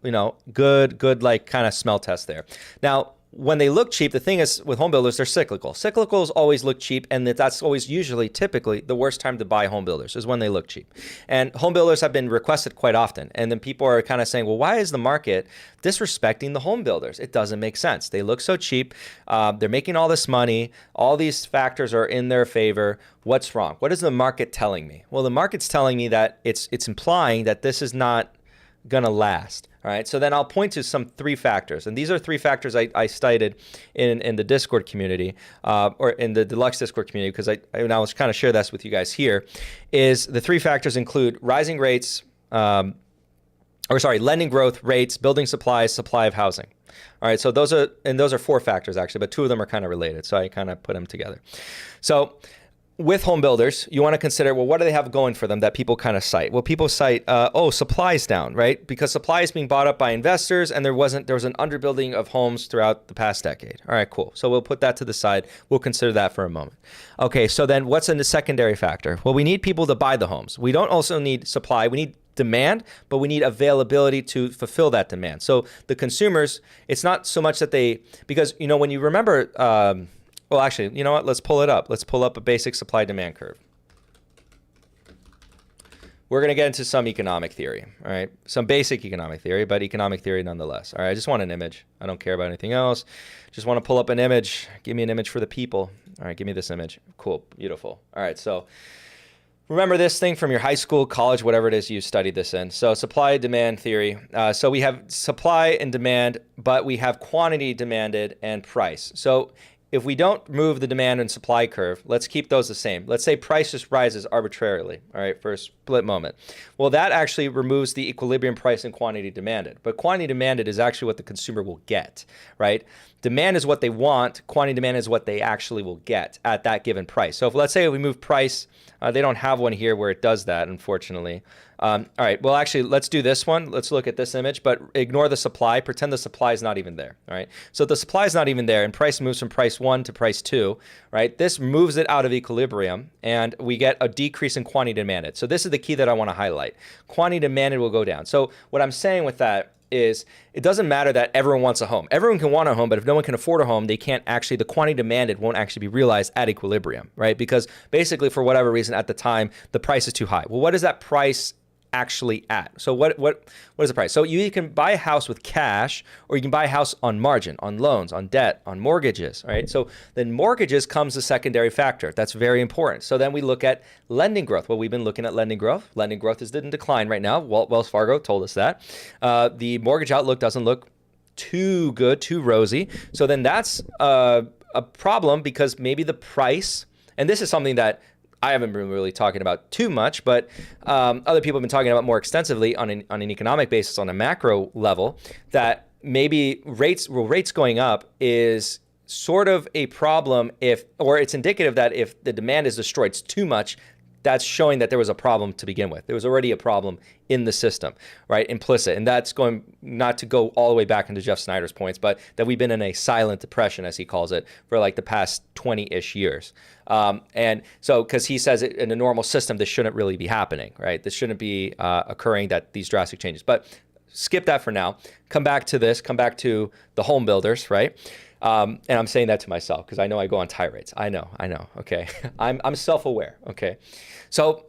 good like kind of smell test there. Now, when they look cheap, the thing is with home builders, they're cyclical. Cyclicals always look cheap, and that's always typically the worst time to buy home builders is when they look cheap. And home builders have been requested quite often. And then people are kind of saying, well, why is the market disrespecting the home builders? It doesn't make sense. They look so cheap. They're making all this money. All these factors are in their favor. What's wrong? What is the market telling me? Well, the market's telling me that it's implying that this is not going to last. All right, so then I'll point to some three factors. And these are three factors I cited in the Discord community, or in the Deluxe Discord community, because I was kind of share this with you guys here, is the three factors include rising rates, lending growth, rates, building supplies, supply of housing. All right, so those are four factors actually, but two of them are kind of related. So I kind of put them together. So with home builders, you want to consider, well, what do they have going for them that people kind of cite? Well, people cite, supply's down, right? Because supply is being bought up by investors, and there was an underbuilding of homes throughout the past decade. All right, cool. So we'll put that to the side. We'll consider that for a moment. Okay, so then what's in the secondary factor? Well, we need people to buy the homes. We don't also need supply. We need demand, but we need availability to fulfill that demand. So the consumers, it's not so much that because, when you remember, well, actually, you know what? Let's pull it up. Let's pull up a basic supply demand curve. We're going to get into some economic theory, all right? Some basic economic theory, but economic theory nonetheless. All right, I just want an image. I don't care about anything else. Just want to pull up an image. Give me an image for the people. All right, give me this image. Cool, beautiful. All right, so remember this thing from your high school, college, whatever it is you studied this in. So supply demand theory. So we have supply and demand, but we have quantity demanded and price. So if we don't move the demand and supply curve, let's keep those the same. Let's say price just rises arbitrarily, all right, for a split moment. Well, that actually removes the equilibrium price and quantity demanded. But quantity demanded is actually what the consumer will get, right? Demand is what they want. Quantity demand is what they actually will get at that given price. So if let's say we move price, they don't have one here where it does that, unfortunately. All right, well, actually, let's do this one. Let's look at this image, but ignore the supply. Pretend the supply is not even there, all right? So the supply is not even there, and price moves from price 1 to price 2, right? This moves it out of equilibrium, and we get a decrease in quantity demanded. So this is the key that I want to highlight. Quantity demanded will go down. So what I'm saying with that is it doesn't matter that everyone wants a home. Everyone can want a home, but if no one can afford a home, they can't actually, the quantity demanded won't actually be realized at equilibrium, right? Because basically, for whatever reason at the time, the price is too high. Well, what is that price actually at? So what is the price? So you can buy a house with cash, or you can buy a house on margin, on loans, on debt, on mortgages, right? So then mortgages comes a secondary factor. That's very important. So then we look at lending growth. Well, we've been looking at lending growth. Lending growth is in decline right now. Wells Fargo told us that. The mortgage outlook doesn't look too good, too rosy. So then that's a problem, because maybe the price, and this is something that I haven't been really talking about too much, but other people have been talking about more extensively on an economic basis, on a macro level, that maybe rates going up is sort of a problem or it's indicative that if the demand is destroyed too much, that's showing that there was a problem to begin with. There was already a problem in the system, right? Implicit. And that's going not to go all the way back into Jeff Snyder's points, but that we've been in a silent depression, as he calls it, for like the past 20-ish years. And so, because he says in a normal system, this shouldn't really be happening, right? This shouldn't be occurring, that these drastic changes. But skip that for now. Come back to this. Come back to the home builders, right? And I'm saying that to myself because I know I go on tirades. I know. Okay, I'm self-aware. Okay, so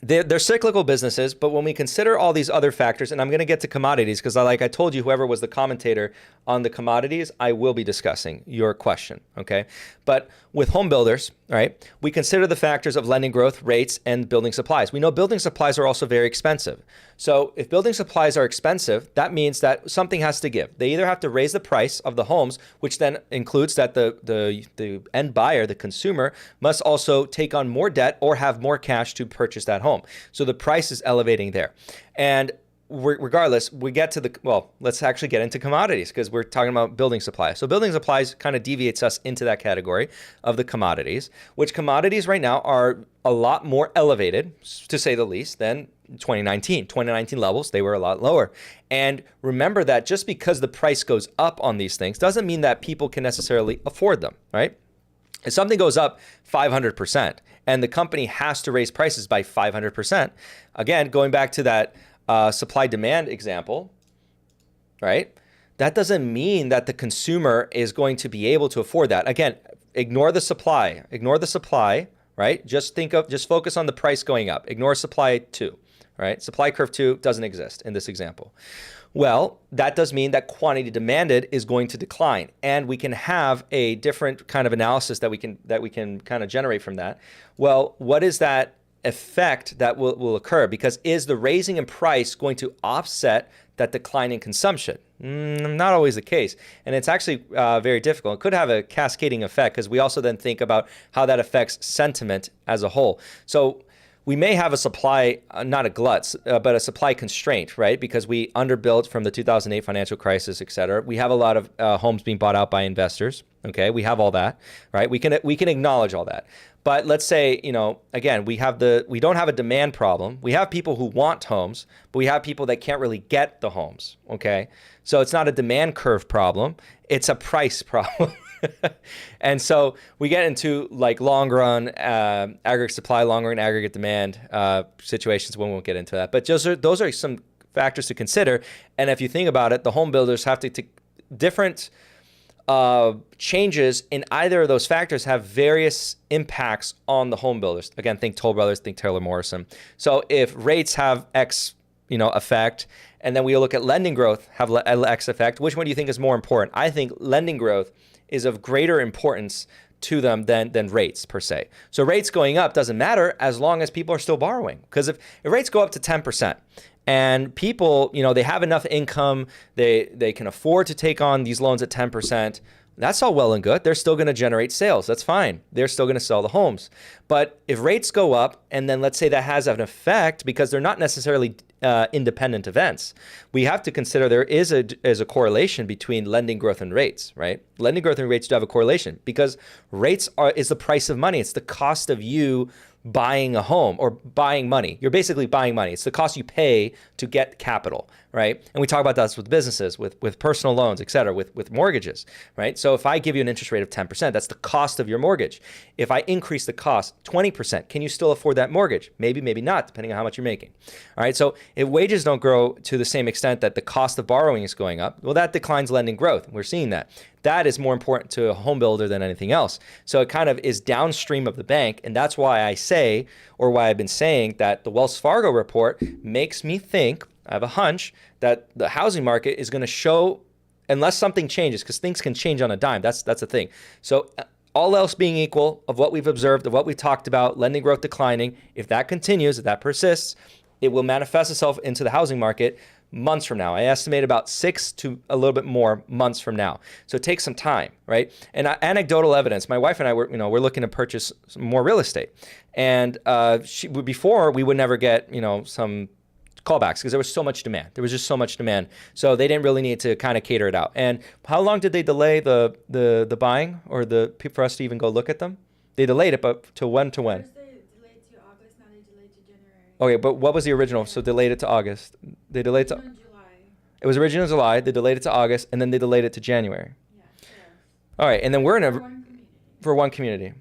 they're cyclical businesses, but when we consider all these other factors, and I'm going to get to commodities because, like I told you, whoever was the commentator on the commodities, I will be discussing your question. Okay, but with home builders, right, we consider the factors of lending growth, rates, and building supplies. We know building supplies are also very expensive. So if building supplies are expensive, that means that something has to give. They either have to raise the price of the homes, which then includes that the end buyer, the consumer, must also take on more debt or have more cash to purchase that home. So the price is elevating there. And regardless, we get to let's actually get into commodities because we're talking about building supplies. So building supplies kind of deviates us into that category of the commodities, which commodities right now are a lot more elevated, to say the least, than 2019. 2019 levels, they were a lot lower. And remember that just because the price goes up on these things doesn't mean that people can necessarily afford them, right? If something goes up 500% and the company has to raise prices by 500%, again, going back to that supply-demand example, right? That doesn't mean that the consumer is going to be able to afford that. Again, ignore the supply, right? Just focus on the price going up. Ignore supply 2, right? Supply curve 2 doesn't exist in this example. Well, that does mean that quantity demanded is going to decline, and we can have a different kind of analysis that we can kind of generate from that. Well, what is that effect that will occur? Because is the raising in price going to offset that decline in consumption? Not always the case. And it's actually very difficult. It could have a cascading effect because we also then think about how that affects sentiment as a whole. So we may have a supply, not a glut, but a supply constraint, right? Because we underbuilt from the 2008 financial crisis, et cetera. We have a lot of homes being bought out by investors. Okay, we have all that, right? We can acknowledge all that. But let's say, again, we don't have a demand problem. We have people who want homes, but we have people that can't really get the homes. Okay. So it's not a demand curve problem. It's a price problem. And so we get into like long run aggregate supply, long run aggregate demand situations. We won't get into that. But those are some factors to consider. And if you think about it, the home builders have to take different changes in either of those factors have various impacts on the home builders. Again, think Toll Brothers, think Taylor Morrison. So if rates have X, effect, and then we look at lending growth have X effect, which one do you think is more important? I think lending growth is of greater importance to them than rates per se. So rates going up doesn't matter as long as people are still borrowing. Because if rates go up to 10%, and people, they have enough income, they can afford to take on these loans at 10%. That's all well and good. They're still going to generate sales. That's fine. They're still going to sell the homes. But if rates go up, and then let's say that has an effect because they're not necessarily independent events, we have to consider there is a correlation between lending growth and rates, right? Lending growth and rates do have a correlation because rates is the price of money. It's the cost of you buying a home or buying money. You're basically buying money. It's the cost you pay to get capital, right? And we talk about this with businesses, with personal loans, et cetera, with mortgages, right? So if I give you an interest rate of 10%, that's the cost of your mortgage. If I increase the cost 20%, can you still afford that mortgage? Maybe, maybe not, depending on how much you're making. All right. So if wages don't grow to the same extent that the cost of borrowing is going up, well, that declines lending growth. We're seeing that. That is more important to a home builder than anything else. So it kind of is downstream of the bank. And that's why I say, or why I've been saying that the Wells Fargo report makes me think, I have a hunch that the housing market is going to show, unless something changes, because things can change on a dime. That's the thing. So all else being equal of what we've observed, of what we talked about, lending growth declining, if that continues, if that persists, it will manifest itself into the housing market months from now. I estimate about 6 to a little bit more months from now. So it takes some time, right? And anecdotal evidence. My wife and I we're looking to purchase some more real estate, and before we would never get some callbacks because there was so much demand. There was just so much demand, so they didn't really need to kind of cater it out. And how long did they delay the buying or for us to even go look at them? They delayed it, but to when? First they delayed to August, now they delayed to January. Okay, but what was the original? So delayed it to August. They delayed to July. It was originally July. They delayed it to August, and then they delayed it to January. Yeah, sure. All right, and then we're in For one community. for one community.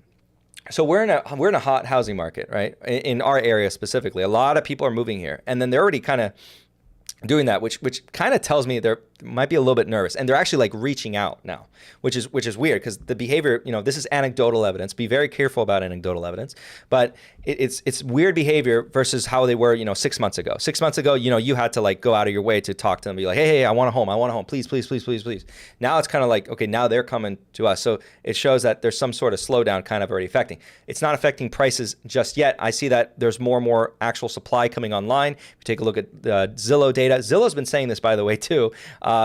So we're in a hot housing market, right? In our area specifically, a lot of people are moving here, and then they're already kind of doing that, which kind of tells me they might be a little bit nervous, and they're actually like reaching out now, which is weird because the behavior, this is anecdotal evidence. Be very careful about anecdotal evidence, but it's weird behavior versus how they were, 6 months ago. 6 months ago, you had to like go out of your way to talk to them, be like, hey, I want a home, please, please, please, please, please. Now it's kind of like, okay, now they're coming to us, so it shows that there's some sort of slowdown kind of already affecting. It's not affecting prices just yet. I see that there's more and more actual supply coming online. If you take a look at the Zillow data, Zillow's been saying this, by the way, too.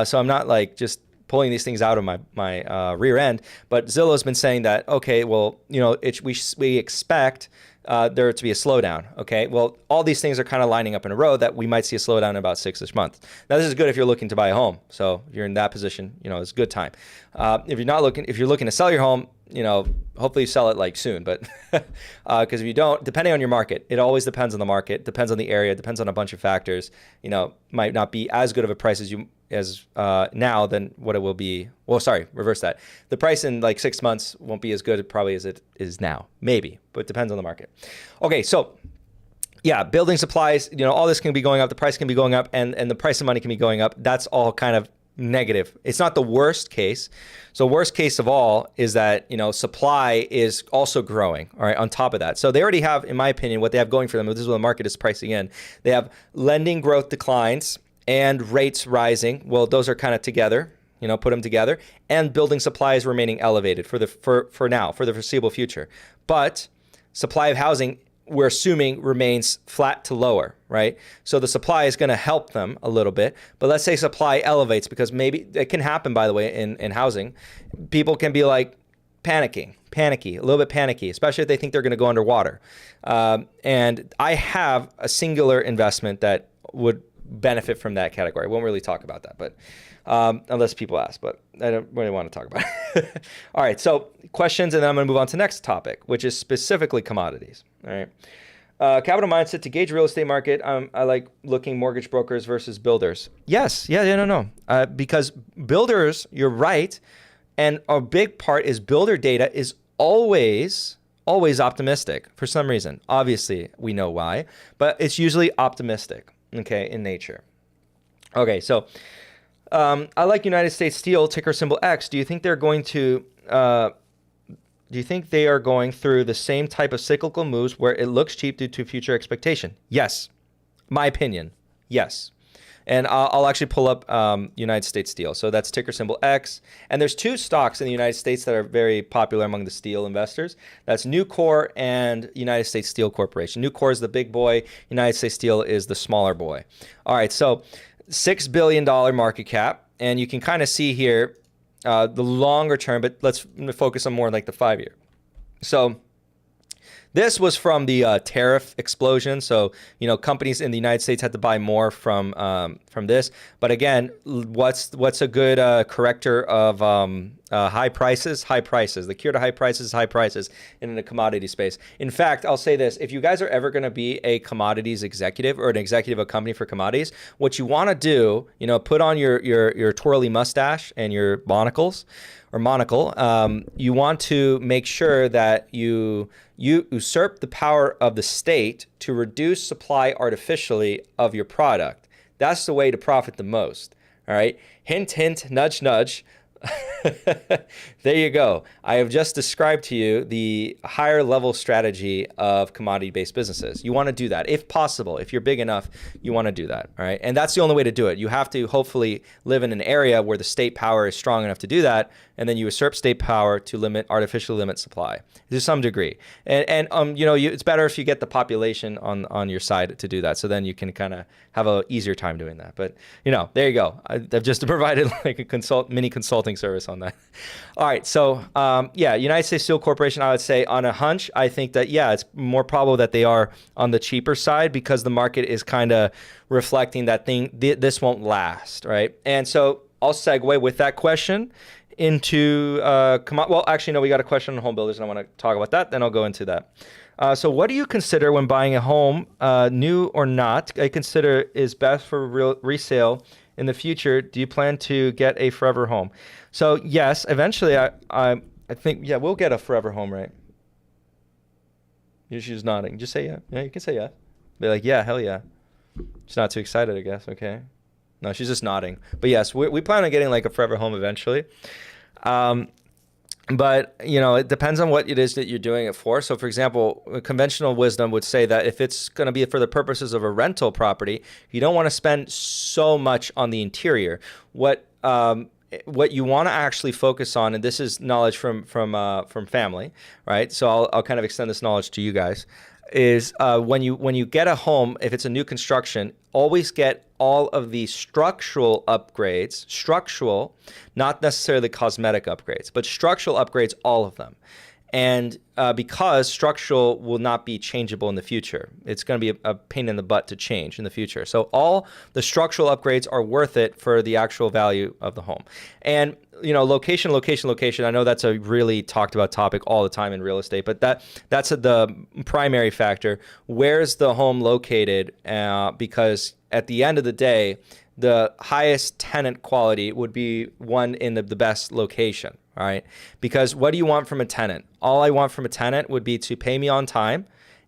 So I'm not like just pulling these things out of my rear end, but Zillow's been saying that, okay, well, we expect there to be a slowdown. Okay, well, all these things are kind of lining up in a row that we might see a slowdown in about 6-ish months. Now, this is good if you're looking to buy a home. So if you're in that position, it's a good time. If you're looking to sell your home, hopefully you sell it like soon, but because if you don't, depending on your market, it always depends on the market, depends on the area, depends on a bunch of factors, might not be as good of a price as now than what it will be. Well, sorry, reverse that. The price in like 6 months won't be as good probably as it is now, maybe, but it depends on the market. Okay, so yeah, building supplies, all this can be going up, the price can be going up, and the price of money can be going up. That's all kind of negative. It's not the worst case. So worst case of all is that, supply is also growing, all right, on top of that. So they already have, in my opinion, what they have going for them, this is what the market is pricing in. They have lending growth declines and rates rising. Well, those are kind of together, put them together, and building supply is remaining elevated for now, for the foreseeable future. But supply of housing, we're assuming, remains flat to lower, right? So the supply is going to help them a little bit. But let's say supply elevates, because maybe it can happen, by the way, in housing. People can be like panicky, a little bit panicky, especially if they think they're going to go underwater. And I have a singular investment that would benefit from that category. I won't really talk about that, but unless people ask, but I don't really want to talk about it. All right, so questions, and then I'm going to move on to the next topic, which is specifically commodities. All right. Capital mindset to gauge real estate market. I like looking mortgage brokers versus builders. Yes. No. Because builders, you're right. And a big part is builder data is always optimistic for some reason. Obviously, we know why, but it's usually optimistic, okay, in nature. Okay, so I like United States Steel, ticker symbol X. Do you think they're going to... Do you think they are going through the same type of cyclical moves where it looks cheap due to future expectation? Yes. My opinion. Yes. And I'll actually pull up United States Steel. So that's ticker symbol X. And there's two stocks in the United States that are very popular among the steel investors. That's Nucor and United States Steel Corporation. Nucor is the big boy. United States Steel is the smaller boy. All right. So $6 billion market cap. And you can kind of see here the longer term, but let's focus on more like the 5-year. So this was from the tariff explosion. So, companies in the United States had to buy more from this. But again, what's a good corrector of high prices? High prices. The cure to high prices is high prices in the commodity space. In fact, I'll say this. If you guys are ever going to be a commodities executive or an executive of a company for commodities, what you want to do, put on your twirly mustache and your monocles or monocle. You want to make sure that you usurp the power of the state to reduce supply artificially of your product. That's the way to profit the most. All right. Hint, hint, nudge, nudge. There you go. I have just described to you the higher level strategy of commodity-based businesses. You want to do that. If possible, if you're big enough, you want to do that. All right. And that's the only way to do it. You have to hopefully live in an area where the state power is strong enough to do that. And then you usurp state power to artificially limit supply to some degree. And it's better if you get the population on your side to do that. So then you can kind of have a easier time doing that. But there you go. I've just provided like a mini consulting service on that. All right. So United States Steel Corporation, I would say on a hunch, I think that, it's more probable that they are on the cheaper side because the market is kind of reflecting that this won't last. Right. And so I'll segue with that question into we got a question on home builders and I want to talk about that. Then I'll go into that. So what do you consider when buying a home, new or not, I consider is best for resale in the future? Do you plan to get a forever home? So yes, eventually I think, we'll get a forever home, right? She's nodding. Just say yeah. Yeah, you can say yeah. Be like, yeah, hell yeah. She's not too excited, I guess. Okay. No, she's just nodding. But yes, we plan on getting like a forever home eventually. But, it depends on what it is that you're doing it for. So, for example, conventional wisdom would say that if it's going to be for the purposes of a rental property, you don't want to spend so much on the interior. What you want to actually focus on, and this is knowledge from family, right? So I'll kind of extend this knowledge to you guys, is when you get a home, if it's a new construction, always get all of the structural upgrades, not necessarily cosmetic upgrades, but structural upgrades, all of them. And because structural will not be changeable in the future, it's going to be a pain in the butt to change in the future. So all the structural upgrades are worth it for the actual value of the home. And location. I know that's a really talked about topic all the time in real estate, but that's the primary factor. Where's the home located? Because at the end of the day, the highest tenant quality would be one in the best location. All right. Because what do you want from a tenant? All I want from a tenant would be to pay me on time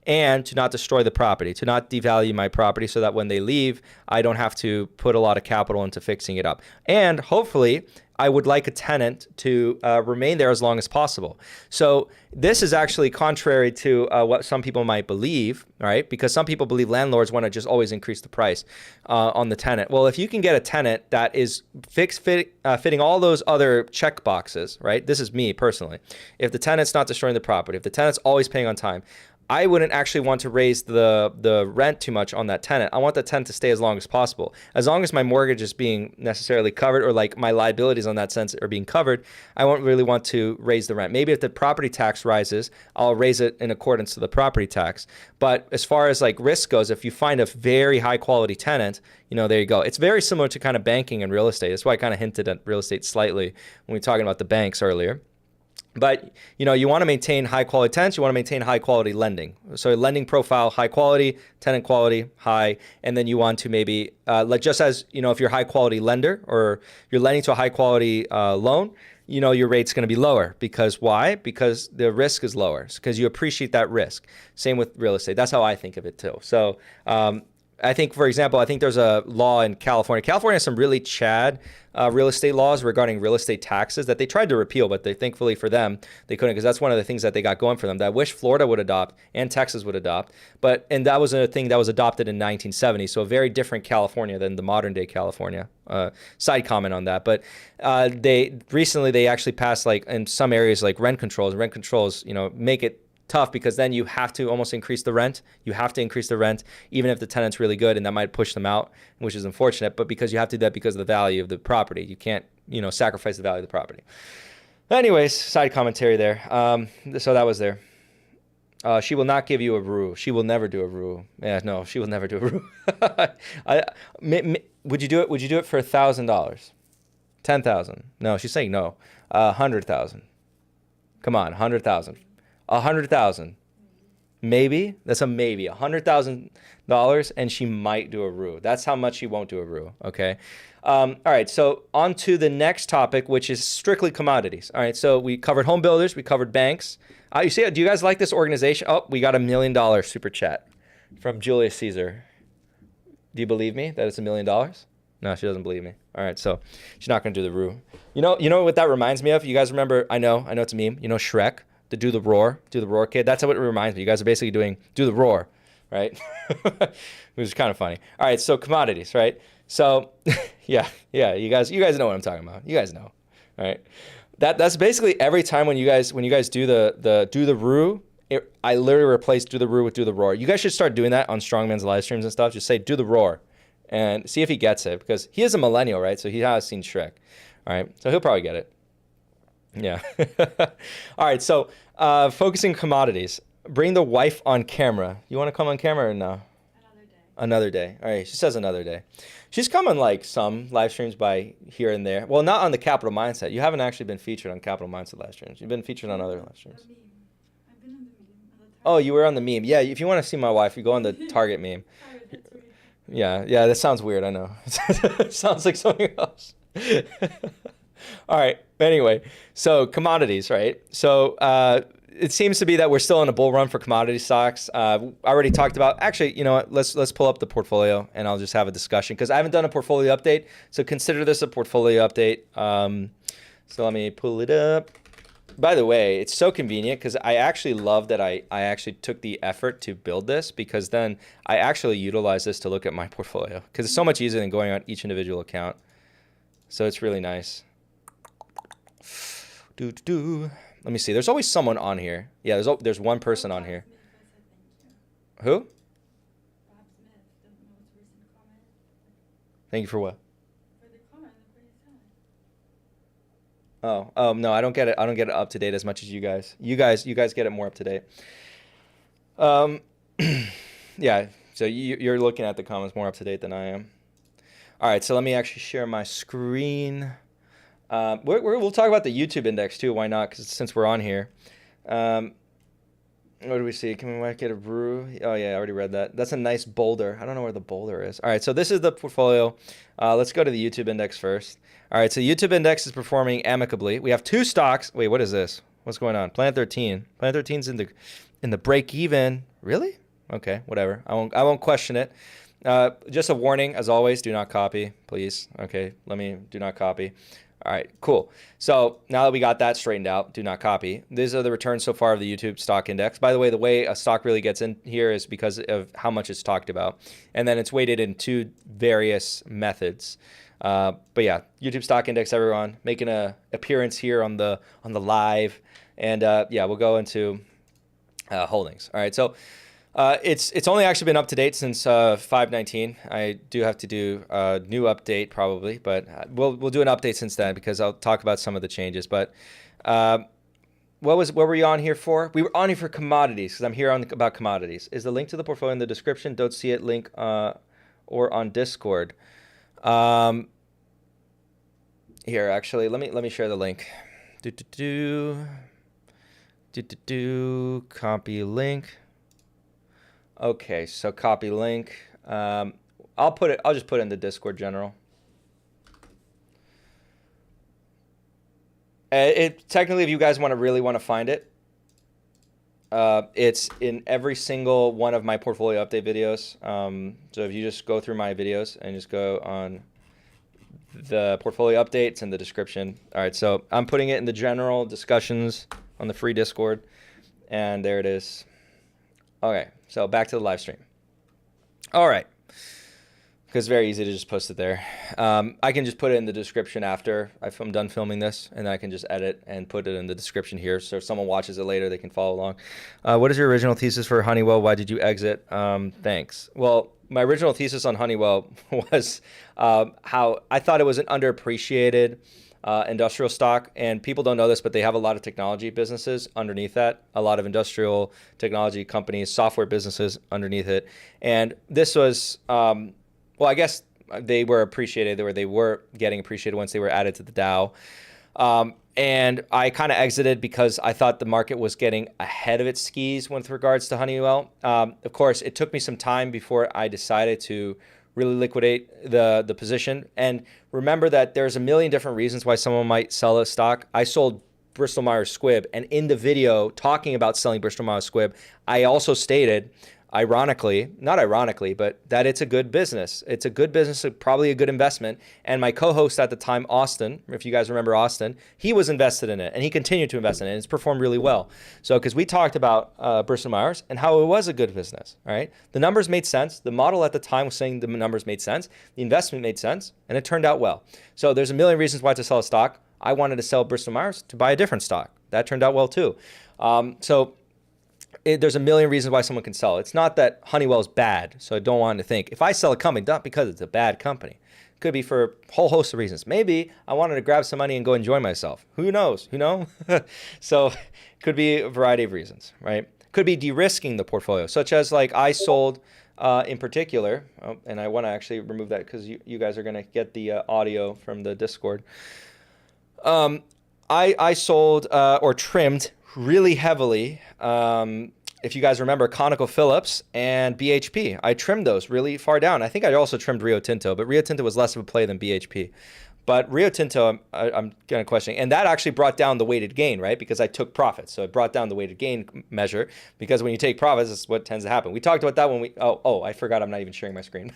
and to not destroy the property, to not devalue my property so that when they leave, I don't have to put a lot of capital into fixing it up. And hopefully, I would like a tenant to remain there as long as possible. So this is actually contrary to what some people might believe, right? Because some people believe landlords want to just always increase the price on the tenant. Well, if you can get a tenant that is fitting all those other check boxes, right? This is me personally. If the tenant's not destroying the property, if the tenant's always paying on time, I wouldn't actually want to raise the rent too much on that tenant. I want the tenant to stay as long as possible. As long as my mortgage is being necessarily covered, or like my liabilities on that sense are being covered, I won't really want to raise the rent. Maybe if the property tax rises, I'll raise it in accordance to the property tax. But as far as like risk goes, if you find a very high quality tenant, there you go. It's very similar to kind of banking and real estate. That's why I kind of hinted at real estate slightly when we were talking about the banks earlier. But, you want to maintain high quality tenants. You want to maintain high quality lending. So lending profile, high quality, tenant quality, high. And then you want to maybe, like just as, if you're a high quality lender or you're lending to a high quality loan, your rate's going to be lower. Because why? Because the risk is lower. Because you appreciate that risk. Same with real estate. That's how I think of it too. So I think, for example, there's a law in California. California has some really Chad real estate laws regarding real estate taxes that they tried to repeal, but thankfully for them, they couldn't, because that's one of the things that they got going for them that I wish Florida would adopt and Texas would adopt. And that was a thing that was adopted in 1970, so a very different California than the modern day California. Side comment on that. But they actually passed, like in some areas, like rent controls. Rent controls, make it tough, because then you have to almost increase the rent. You have to increase the rent even if the tenant's really good, and that might push them out, which is unfortunate. But because you have to do that because of the value of the property, you can't sacrifice the value of the property. Anyways, side commentary there. So that was there. She will not give you a rule. She will never do a rule. Yeah, no, she will never do a rule. Would you do it? Would you do it for $1,000? 10,000? No, she's saying no. 100,000. Come on, 100,000. 100,000, maybe. That's a maybe. $100,000, and she might do a RU. That's how much she won't do a RU. Okay. All right. So on to the next topic, which is strictly commodities. All right. So we covered home builders. We covered banks. You see? Do you guys like this organization? Oh, we got $1 million super chat from Julius Caesar. Do you believe me that it's $1 million? No, she doesn't believe me. All right. So she's not going to do the RU. You know what that reminds me of? You guys remember? I know it's a meme. Shrek. To do the roar kid. That's what it reminds me. You guys are basically doing do the roar, right? Which is kind of funny. All right, so commodities, right? So yeah, you guys know what I'm talking about. You guys know, all right? That's basically every time when you guys do the do the roo, I literally replace do the roo with do the roar. You guys should start doing that on Strongman's live streams and stuff. Just say do the roar, and see if he gets it, because he is a millennial, right? So he has seen Shrek, all right? So he'll probably get it. Yeah. All right. So focusing commodities. Bring the wife on camera. You want to come on camera or no? Another day. All right. She says another day. She's come on like some live streams by here and there. Well, not on the Capital Mindset. You haven't actually been featured on Capital Mindset live streams. You've been featured on other live streams. I've been on the meme. Oh, you were on the meme. Yeah. If you want to see my wife, you go on the Target meme. Yeah. That sounds weird. I know. It sounds like something else. All right. Anyway, so commodities, right? So it seems to be that we're still in a bull run for commodity stocks. I already talked about. Actually, you know what? Let's pull up the portfolio and I'll just have a discussion, because I haven't done a portfolio update. So consider this a portfolio update. So let me pull it up. By the way, it's so convenient, because I actually love that I actually took the effort to build this, because then I actually utilize this to look at my portfolio, because it's so much easier than going on each individual account. So it's really nice. Let me see. There's always someone on here. Yeah, there's one person on here. Who? Thank you for what? Oh no, I don't get it. I don't get it up to date as much as you guys. You guys get it more up to date. Yeah. So you're looking at the comments more up to date than I am. All right. So let me actually share my screen. We'll talk about the YouTube index too. Why not? Because since we're on here, what do we see? Can we get a brew? Oh yeah, I already read that. That's a nice boulder. I don't know where the boulder is. All right, so this is the portfolio. Let's go to the YouTube index first. All right, so YouTube index is performing amicably. We have two stocks. Wait, what is this? What's going on? Planet 13. Planet 13's in the break even. Really? Okay, whatever. I won't question it. Just a warning, as always, do not copy, please. Okay, do not copy. All right, cool. So now that we got that straightened out, do not copy. These are the returns so far of the YouTube stock index. By the way a stock really gets in here is because of how much it's talked about. And then it's weighted in two various methods. But yeah, YouTube stock index, everyone, making an appearance here on the live. And yeah, we'll go into holdings. All right, so it's only actually been up to date since 5/19. I do have to do a new update probably, but we'll do an update since then because I'll talk about some of the changes. But what were you on here for? We were on here for commodities because I'm here about commodities. Is the link to the portfolio in the description? Don't see it link or on Discord. Here, actually, let me share the link. Copy link. Okay, so copy link. I'll just put it in the Discord general. Technically, if you guys really want to find it, it's in every single one of my portfolio update videos. So if you just go through my videos and just go on the portfolio updates in the description. All right, so I'm putting it in the general discussions on the free Discord, and there it is. Okay, so back to the live stream. All right, because it's very easy to just post it there. I can just put it in the description after I'm done filming this, and then I can just edit and put it in the description here. So if someone watches it later, they can follow along. What is your original thesis for Honeywell? Why did you exit? Thanks. Well, my original thesis on Honeywell was how I thought it was an underappreciated industrial stock, and people don't know this, but they have a lot of technology businesses underneath that, a lot of industrial technology companies, software businesses underneath it. And this was, well, I guess they were appreciated, they were getting appreciated once they were added to the Dow. And I kind of exited because I thought the market was getting ahead of its skis with regards to Honeywell. Of course, it took me some time before I decided to really liquidate the position. And remember that there's a million different reasons why someone might sell a stock. I sold Bristol Myers Squibb, and in the video talking about selling Bristol Myers Squibb, I also stated, not ironically, but that it's a good business. It's a good business, probably a good investment. And my co-host at the time, Austin, if you guys remember Austin, he was invested in it, and he continued to invest in it, and it's performed really well. So because we talked about Bristol Myers and how it was a good business, all right? The numbers made sense. The model at the time was saying the numbers made sense. The investment made sense, and it turned out well. So there's a million reasons why to sell a stock. I wanted to sell Bristol Myers to buy a different stock. That turned out well too. There's a million reasons why someone can sell. It's not that Honeywell is bad, so I don't want to think. If I sell a company, not because it's a bad company. It could be for a whole host of reasons. Maybe I wanted to grab some money and go enjoy myself. Who knows? So it could be a variety of reasons, right? Could be de-risking the portfolio, such as like I sold in particular, and I want to actually remove that because you guys are going to get the audio from the Discord. I sold or trimmed really heavily, if you guys remember, ConocoPhillips and BHP. I trimmed those really far down. I think I also trimmed Rio Tinto, but Rio Tinto was less of a play than BHP. But Rio Tinto, I'm kind of questioning. And that actually brought down the weighted gain, right? Because I took profits. So it brought down the weighted gain measure. Because when you take profits, that's what tends to happen. We talked about that when I forgot I'm not even sharing my screen.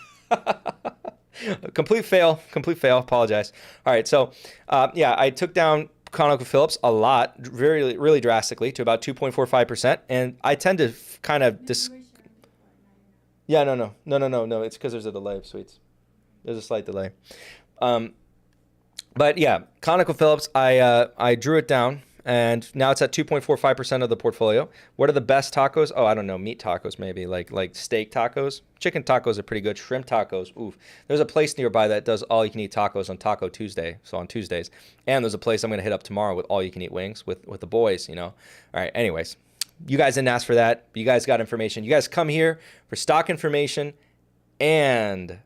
Complete fail, apologize. All right, so I took down ConocoPhillips a lot, really drastically, to about 2.45%, and I tend to kind of no. It's because there's a delay, sweets. There's a slight delay. But yeah, ConocoPhillips, I drew it down, and now it's at 2.45% of the portfolio. What are the best tacos? Oh, I don't know, meat tacos maybe, like steak tacos. Chicken tacos are pretty good. Shrimp tacos, oof. There's a place nearby that does all-you-can-eat tacos on Taco Tuesday, so on Tuesdays. And there's a place I'm going to hit up tomorrow with all-you-can-eat wings with the boys, All right, anyways, you guys didn't ask for that. You guys got information. You guys come here for stock information and...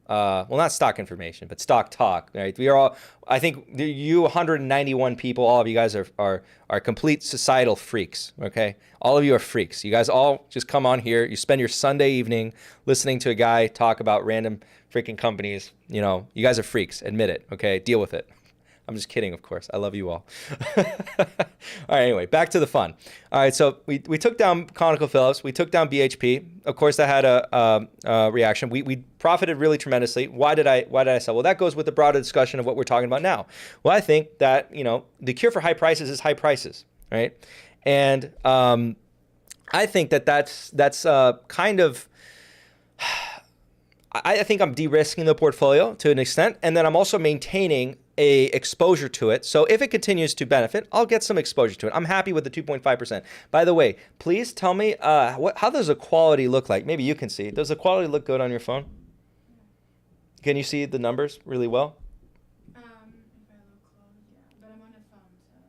not stock information, but stock talk, right? We are all, I think you 191 people, all of you guys are complete societal freaks, okay? All of you are freaks. You guys all just come on here. You spend your Sunday evening listening to a guy talk about random freaking companies. You guys are freaks. Admit it, okay? Deal with it. I'm just kidding, of course. I love you all. All right, anyway, back to the fun. All right, so we took down ConocoPhillips. We took down BHP. Of course, that had a reaction. We profited really tremendously. Why did I sell? Well, that goes with the broader discussion of what we're talking about now. Well, I think that, the cure for high prices is high prices, right? And I think that's kind of... I think I'm de-risking the portfolio to an extent, and then I'm also maintaining a exposure to it. So if it continues to benefit, I'll get some exposure to it. I'm happy with the 2.5%. By the way, please tell me how does the quality look like? Maybe you can see. Does the quality look good on your phone? Can you see the numbers really well? If I look close, yeah. But I'm on the phone,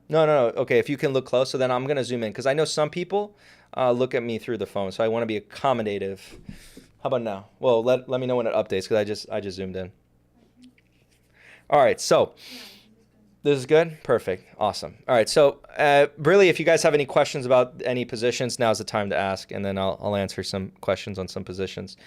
so. No. Okay, if you can look close, so then I'm going to zoom in because I know some people look at me through the phone, so I want to be accommodative. How about now? Well, let me know when it updates because I just zoomed in. All right, so this is good? Perfect. Awesome. All right, so really, if you guys have any questions about any positions, now's the time to ask, and then I'll answer some questions on some positions.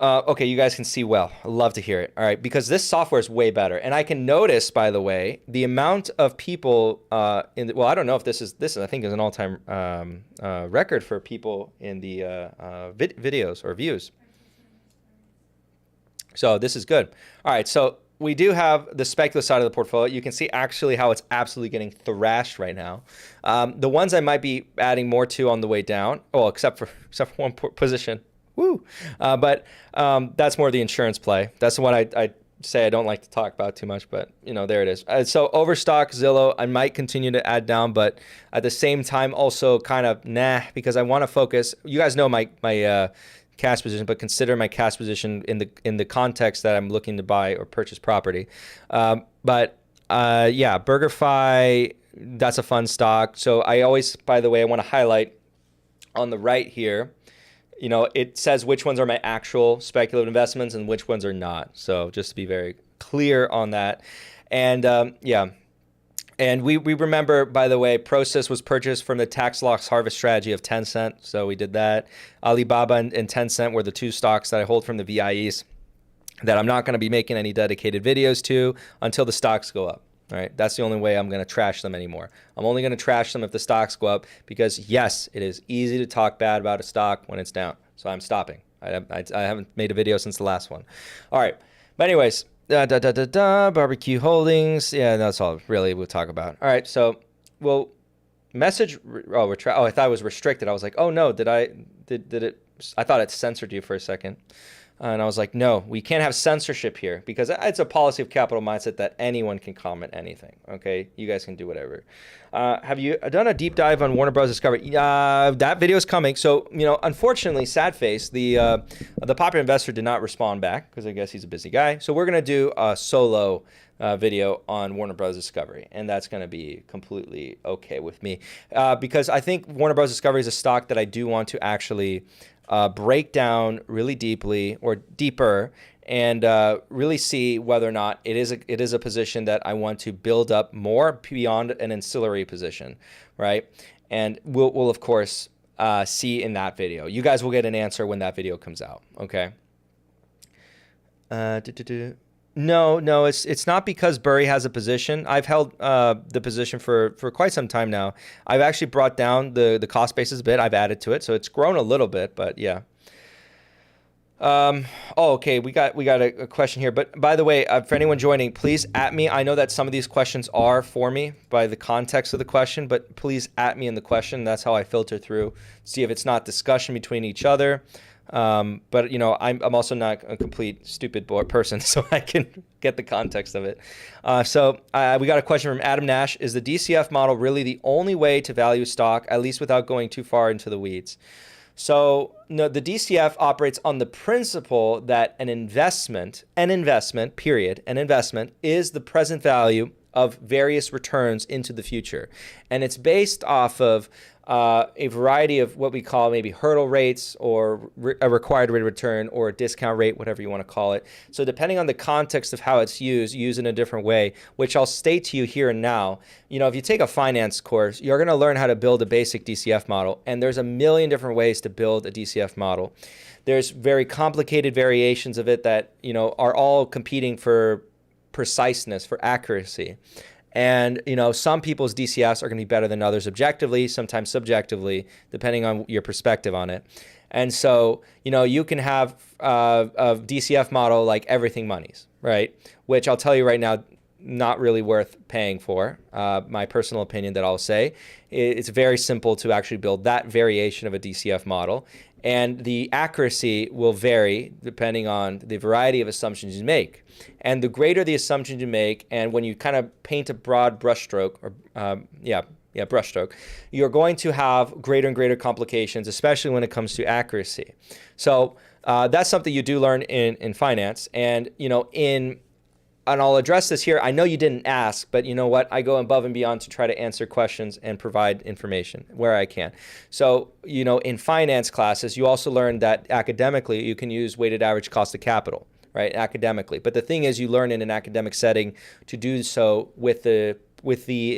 Okay, you guys can see well. I love to hear it. All right, because this software is way better, and I can notice, by the way, the amount of people well, I don't know if this is I think is an all-time record for people in the videos or views. So this is good. All right, so we do have the speculative side of the portfolio. You can see actually how it's absolutely getting thrashed right now. The ones I might be adding more to on the way down, well, except for one position. Woo! But that's more the insurance play. That's the one I say I don't like to talk about too much, but there it is. So Overstock, Zillow, I might continue to add down, but at the same time also kind of because I want to focus. You guys know my cash position, but consider my cash position in the context that I'm looking to buy or purchase property. But BurgerFi, that's a fun stock. So I always, by the way, I want to highlight on the right here. It says which ones are my actual speculative investments and which ones are not. So just to be very clear on that. And And we remember, by the way, Prosus was purchased from the tax loss harvest strategy of Tencent. So we did that. Alibaba and Tencent were the two stocks that I hold from the VIEs that I'm not going to be making any dedicated videos to until the stocks go up. All right, that's the only way I'm going to trash them anymore. I'm only going to trash them if the stocks go up because, yes, it is easy to talk bad about a stock when it's down. So I'm stopping. I haven't made a video since the last one. All right, but anyways, barbecue holdings. Yeah, that's all really we'll talk about. All right, so we'll message. I thought it was restricted. I was like, oh no, did it? I thought it censored you for a second. And I was like, no, we can't have censorship here because it's a policy of capital mindset that anyone can comment anything. Okay, you guys can do whatever. Have you done a deep dive on Warner Bros. Discovery? That video is coming. So unfortunately, sad face, the popular investor did not respond back because I guess he's a busy guy. So we're gonna do a solo video on Warner Bros. Discovery, and that's gonna be completely okay with me because I think Warner Bros. Discovery is a stock that I do want to actually break down really deeply or deeper and really see whether or not it is a position that I want to build up more beyond an ancillary position, right? And we'll of course see in that video. You guys will get an answer when that video comes out, okay? No, it's not because Burry has a position. I've held the position for quite some time now. I've actually brought down the cost basis a bit. I've added to it, so it's grown a little bit, but yeah. Okay, we got a question here. But by the way, for anyone joining, please at me. I know that some of these questions are for me by the context of the question, but please at me in the question. That's how I filter through, see if it's not discussion between each other. But I'm also not a complete stupid person, so I can get the context of it. So we got a question from Adam Nash. Is the DCF model really the only way to value stock, at least without going too far into the weeds? So no, the DCF operates on the principle that an investment is the present value of various returns into the future. And it's based off of a variety of what we call maybe hurdle rates or a required rate of return or a discount rate, whatever you want to call it. So depending on the context of how it's used in a different way, which I'll state to you here and now, if you take a finance course, you're going to learn how to build a basic DCF model. And there's a million different ways to build a DCF model. There's very complicated variations of it that, are all competing for preciseness, for accuracy. And, some people's DCFs are going to be better than others objectively, sometimes subjectively, depending on your perspective on it. And so, you can have a DCF model like everything monies, right? Which I'll tell you right now, not really worth paying for. My personal opinion that I'll say, it's very simple to actually build that variation of a DCF model. And the accuracy will vary depending on the variety of assumptions you make. And the greater the assumptions you make, and when you kind of paint a broad brushstroke, or brushstroke, you're going to have greater and greater complications, especially when it comes to accuracy. So that's something you do learn in finance. And, and I'll address this here. I know you didn't ask, but you know what? I go above and beyond to try to answer questions and provide information where I can. So, in finance classes, you also learn that academically, you can use weighted average cost of capital, right? Academically. But the thing is, you learn in an academic setting to do so with the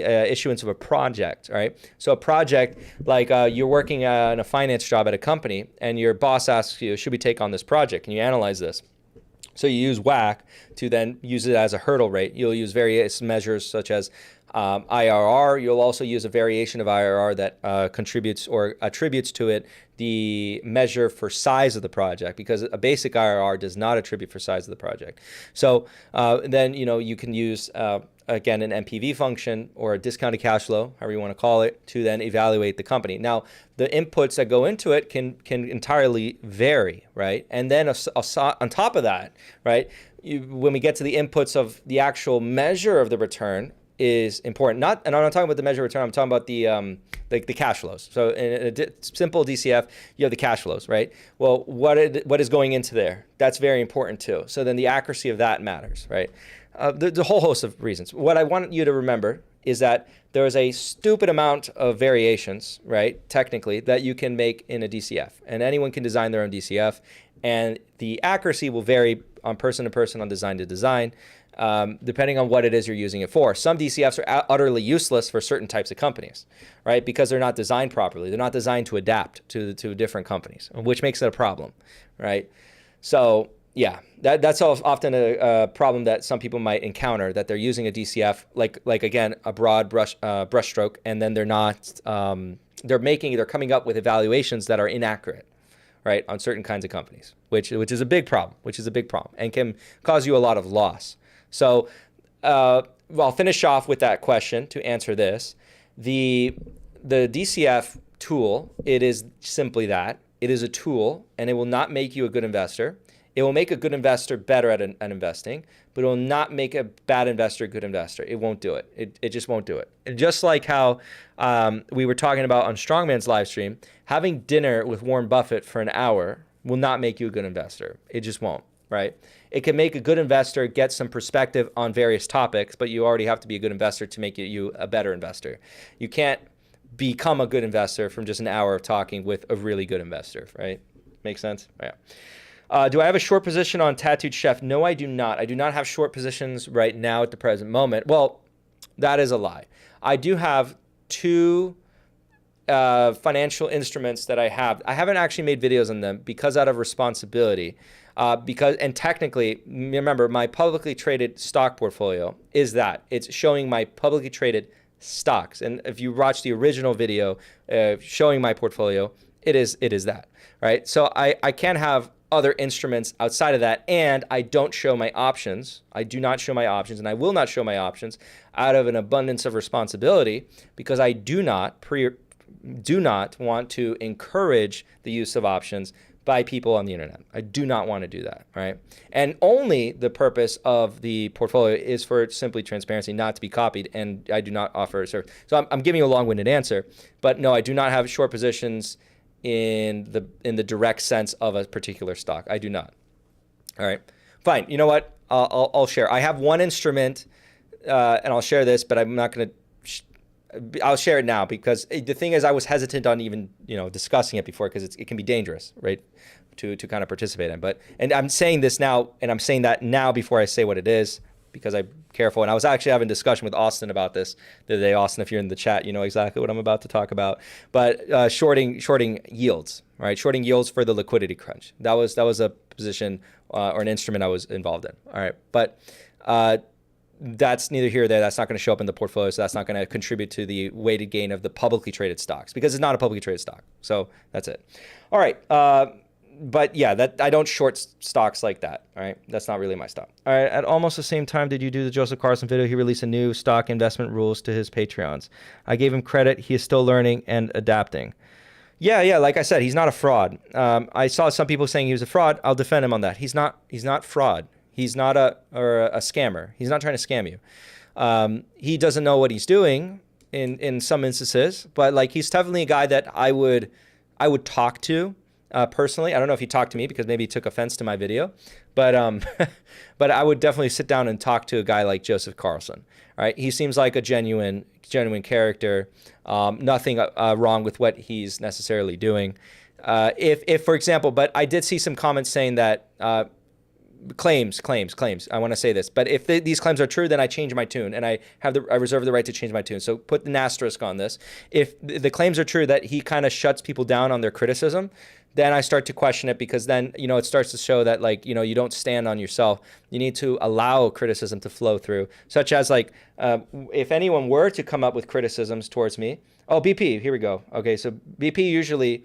issuance of a project, right? So a project, like you're working in a finance job at a company and your boss asks you, should we take on this project? And you analyze this. So you use WACC to then use it as a hurdle rate. You'll use various measures such as IRR. You'll also use a variation of IRR that contributes or attributes to it the measure for size of the project, because a basic IRR does not attribute for size of the project. So then you can use again an NPV function or a discounted cash flow, however you want to call it, to then evaluate the company. Now the inputs that go into it can entirely vary, right? And then on top of that, right, when we get to the inputs of the actual measure of the return is important. And I'm not talking about the measure of return. I'm talking about the cash flows. So in a simple DCF, you have the cash flows, right? Well, what is going into there? That's very important too. So then the accuracy of that matters, right? The whole host of reasons. What I want you to remember is that there is a stupid amount of variations, right, technically, that you can make in a DCF. And anyone can design their own DCF. And the accuracy will vary on person to person, on design to design, depending on what it is you're using it for. Some DCFs are utterly useless for certain types of companies, right, because they're not designed properly. They're not designed to adapt to different companies, which makes it a problem, right? So yeah, that's often a problem that some people might encounter, that they're using a DCF like again a broad brushstroke, and then they're coming up with evaluations that are inaccurate, right, on certain kinds of companies, which is a big problem, and can cause you a lot of loss. So I'll finish off with that question to answer this. The DCF tool, it is simply that. It is a tool, and it will not make you a good investor. It will make a good investor better at investing, but it will not make a bad investor a good investor. It won't do it. It just won't do it. And just like how we were talking about on Strongman's live stream, having dinner with Warren Buffett for an hour will not make you a good investor. It just won't, right? It can make a good investor get some perspective on various topics, but you already have to be a good investor to make you a better investor. You can't become a good investor from just an hour of talking with a really good investor, right? Make sense? Yeah. Do I have a short position on Tattooed Chef? No, I do not. I do not have short positions right now at the present moment. Well, that is a lie. I do have two financial instruments that I have. I haven't actually made videos on them because out of responsibility. And technically, remember, my publicly traded stock portfolio is that. It's showing my publicly traded stocks. And if you watch the original video showing my portfolio, it is that, right? So I can have other instruments outside of that, and I don't show my options. I do not show my options, and I will not show my options out of an abundance of responsibility, because I do not want to encourage the use of options by people on the internet. I do not want to do that, right? And only the purpose of the portfolio is for simply transparency, not to be copied, and I do not offer a service. So I'm giving you a long-winded answer, but no, I do not have short positions in the direct sense of a particular stock. I do not. All right, fine. You know what? I'll share. I have one instrument, and I'll share this, but I'm not going to. I'll share it now, because the thing is, I was hesitant on even discussing it before, because it can be dangerous, right, to kind of participate in. And I'm saying this now, and I'm saying that now before I say what it is, because I'm careful. And I was actually having a discussion with Austin about this the other day. Austin, if you're in the chat, you know exactly what I'm about to talk about. But shorting yields, right? Shorting yields for the liquidity crunch. That was a position or an instrument I was involved in. All right, but that's neither here nor there. That's not going to show up in the portfolio, so that's not going to contribute to the weighted gain of the publicly traded stocks, because it's not a publicly traded stock. So that's it. All right. but yeah, that I don't short stocks like that. All right, that's not really my stock. All right, at almost the same time did you do the Joseph Carlson video, he released a new stock investment rules to his Patreons. I gave him credit. He is still learning and adapting. Yeah. Like I said, he's not a fraud. I saw some people saying he was a fraud. I'll defend him on that. He's not fraud. He's not a scammer. He's not trying to scam you. He doesn't know what he's doing in some instances, but like he's definitely a guy that I would talk to personally. I don't know if he talked to me because maybe he took offense to my video, but but I would definitely sit down and talk to a guy like Joseph Carlson. All right, he seems like a genuine character. Nothing wrong with what he's necessarily doing. If for example, but I did see some comments saying that claims. I want to say this, but if these claims are true, then I change my tune, and I reserve the right to change my tune. So put an asterisk on this. If the claims are true that he kind of shuts people down on their criticism, then I start to question it, because then, it starts to show that, like, you don't stand on yourself. You need to allow criticism to flow through, such as like, if anyone were to come up with criticisms towards me. Oh, BP, here we go. Okay, so BP usually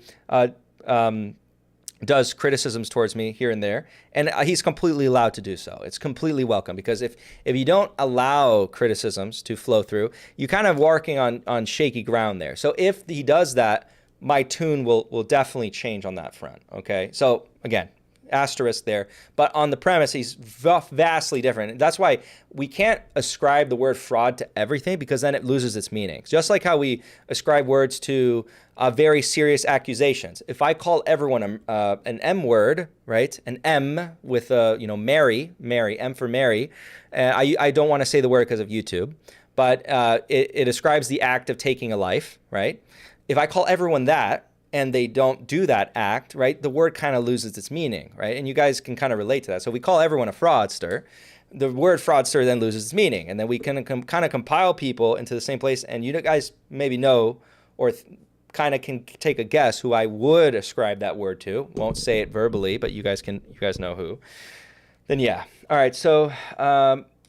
does criticisms towards me here and there, and he's completely allowed to do so. It's completely welcome, because if you don't allow criticisms to flow through, you're kind of walking on shaky ground there. So if he does that, my tune will definitely change on that front. Okay, so again, asterisk there, but on the premise, he's vastly different. That's why we can't ascribe the word fraud to everything, because then it loses its meaning. Just like how we ascribe words to very serious accusations. If I call everyone an M word, right? An M with Mary, M for Mary. I don't want to say the word because of YouTube, but it ascribes the act of taking a life, right? If I call everyone that, and they don't do that act, right, the word kind of loses its meaning, right? And you guys can kind of relate to that. So we call everyone a fraudster. The word fraudster then loses its meaning. And then we can kind of compile people into the same place. And you guys maybe know, or kind of can take a guess who I would ascribe that word to. Won't say it verbally, but you guys know who. Then yeah. All right, so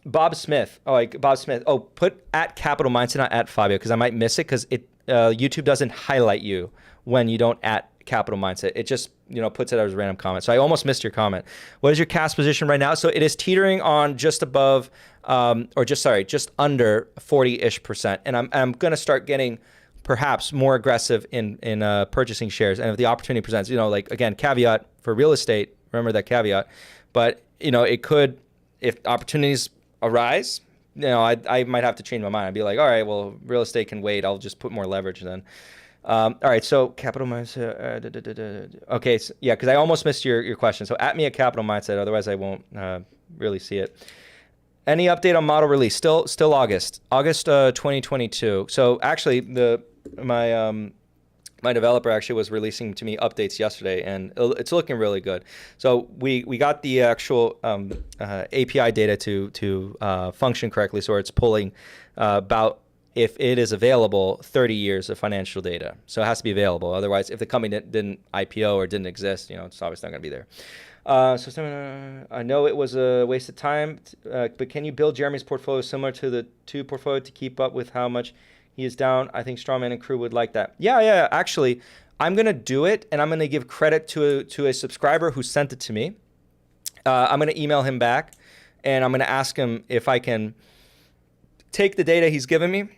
Bob Smith. Bob Smith. Oh, put at Capital Mindset, not at Fabio, because I might miss it, because YouTube doesn't highlight you when you don't at Capital Mindset. It just, puts it as a random comment. So I almost missed your comment. What is your cash position right now? So it is teetering on just above, just under 40-ish%. And I'm going to start getting perhaps more aggressive in purchasing shares. And if the opportunity presents, like, again, caveat for real estate, remember that caveat. But, it could, if opportunities arise, I might have to change my mind. I'd be like, all right, well, real estate can wait. I'll just put more leverage then. All right, so Capital Mindset. Okay, so, yeah, because I almost missed your question. So at me at Capital Mindset, otherwise I won't really see it. Any update on model release? Still August 2022. So actually, my developer actually was releasing to me updates yesterday, and it's looking really good. So we got the actual API data to function correctly, so it's pulling about, if it is available, 30 years of financial data. So it has to be available. Otherwise, if the company didn't IPO or didn't exist, it's obviously not going to be there. I know it was a waste of time, but can you build Jeremy's portfolio similar to the two portfolio to keep up with how much he is down? I think Strongman and crew would like that. Yeah. Actually, I'm going to do it, and I'm going to give credit to a subscriber who sent it to me. I'm going to email him back, and I'm going to ask him if I can take the data he's given me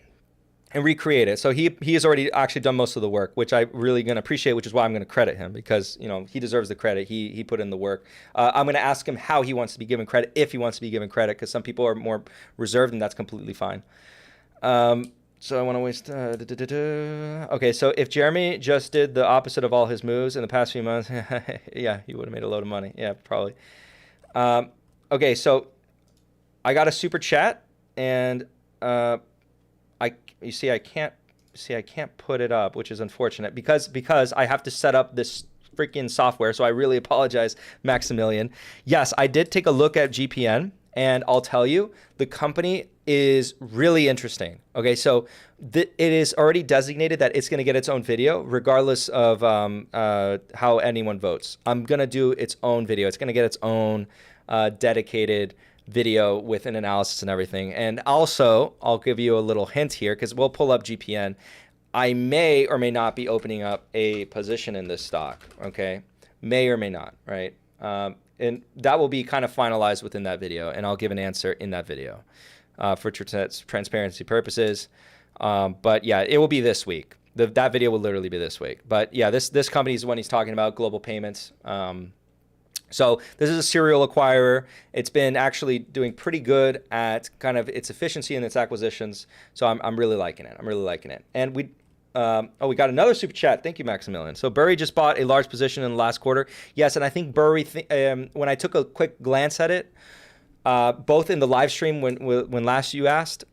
and recreate it. So he has already actually done most of the work, which I really going to appreciate, which is why I'm going to credit him, because he deserves the credit. He put in the work. I'm going to ask him how he wants to be given credit, if he wants to be given credit, because some people are more reserved, and that's completely fine. So I want to waste. Okay, so if Jeremy just did the opposite of all his moves in the past few months, yeah, he would have made a load of money. Yeah, probably. Okay, so I got a super chat, and I can't put it up, which is unfortunate, because I have to set up this freaking software. So I really apologize, Maximilian. Yes, I did take a look at GPN, and I'll tell you, the company is really interesting. Okay, so it is already designated that it's going to get its own video, regardless of how anyone votes. I'm going to do its own video. It's going to get its own dedicated video with an analysis and everything. And also, I'll give you a little hint here, because we'll pull up GPN. I may or may not be opening up a position in this stock, okay? may or may not, right? And that will be kind of finalized within that video, and I'll give an answer in that video for transparency purposes. But yeah, it will be this week. That video will literally be this week. But yeah, this company is the one he's talking about, Global Payments. So this is a serial acquirer. It's been actually doing pretty good at kind of its efficiency and its acquisitions. So I'm really liking it. I'm really liking it. And we got another super chat. Thank you, Maximilian. So Burry just bought a large position in the last quarter. Yes, and I think Burry, when I took a quick glance at it, both in the live stream when last you asked,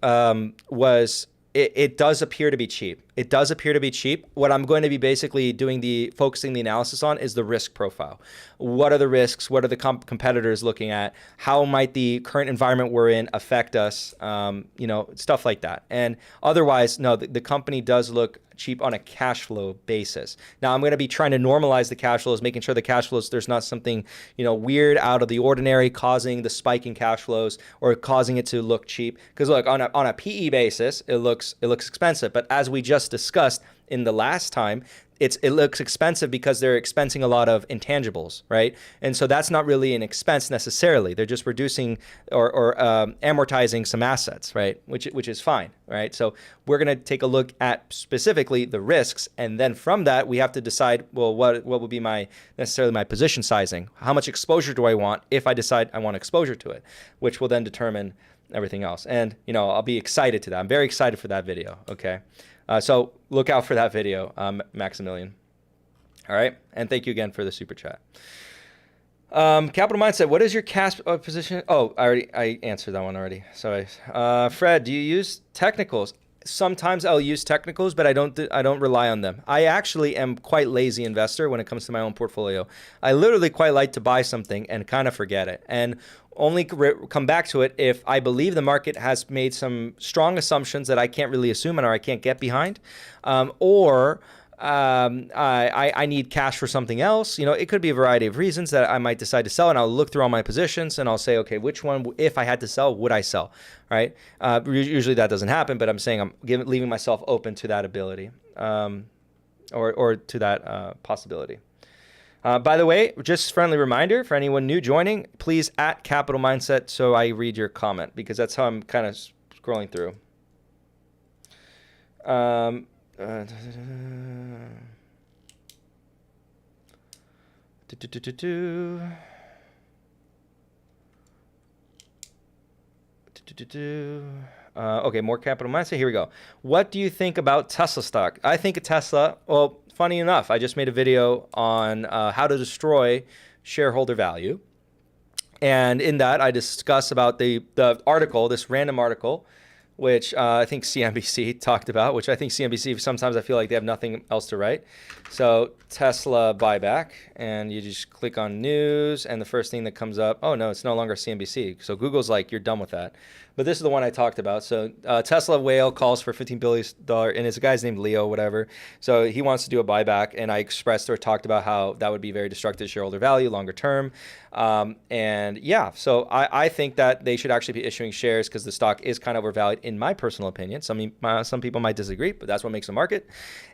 was it does appear to be cheap. It does appear to be cheap. What I'm going to be basically focusing the analysis on is the risk profile. What are the risks? What are the competitors looking at? How might the current environment we're in affect us? Stuff like that. And otherwise, no, the company does look cheap on a cash flow basis. Now I'm going to be trying to normalize the cash flows, making sure the cash flows, there's not something, weird out of the ordinary causing the spike in cash flows or causing it to look cheap. Because look, on a PE basis, it looks expensive. But as we just discussed in the last time, it looks expensive because they're expensing a lot of intangibles, right? And so that's not really an expense necessarily. They're just reducing or amortizing some assets, right? Which is fine, right? So we're going to take a look at specifically the risks, and then from that we have to decide, well, what would be my position sizing? How much exposure do I want if I decide I want exposure to it, which will then determine everything else. And I'll be excited to that. I'm very excited for that video. Okay. So look out for that video, Maximilian. All right. And thank you again for the super chat. Capital Mindset, what is your cash position? Oh, I answered that one already. Sorry. Fred, do you use technicals? Sometimes I'll use technicals, but I don't rely on them. I actually am quite lazy investor when it comes to my own portfolio. I literally quite like to buy something and kind of forget it, and only come back to it if I believe the market has made some strong assumptions that I can't really assume or I can't get behind, or I need cash for something else. It could be a variety of reasons that I might decide to sell, and I'll look through all my positions and I'll say, okay, which one, if I had to sell, would I sell? Right? Usually that doesn't happen, but I'm saying I'm leaving myself open to that ability, or to that possibility. By the way, just friendly reminder for anyone new joining, please @ Capital Mindset so I read your comment, because that's how I'm kind of scrolling through. Okay, more Capital Mindset. Here we go. What do you think about Tesla stock? I think of Tesla, well, funny enough, I just made a video on how to destroy shareholder value. And in that, I discuss about the article, this random article, which I think CNBC talked about, which I think CNBC, sometimes I feel like they have nothing else to write. So Tesla buyback, and you just click on news, and the first thing that comes up, oh no, it's no longer CNBC. So Google's like, you're done with that. But this is the one I talked about. So Tesla whale calls for $15 billion, and it's a guy's named Leo, whatever. So he wants to do a buyback, and I expressed or talked about how that would be very destructive to shareholder value longer term. And yeah, so I think that they should actually be issuing shares because the stock is kind of overvalued, in my personal opinion. Some people might disagree, but that's what makes a market.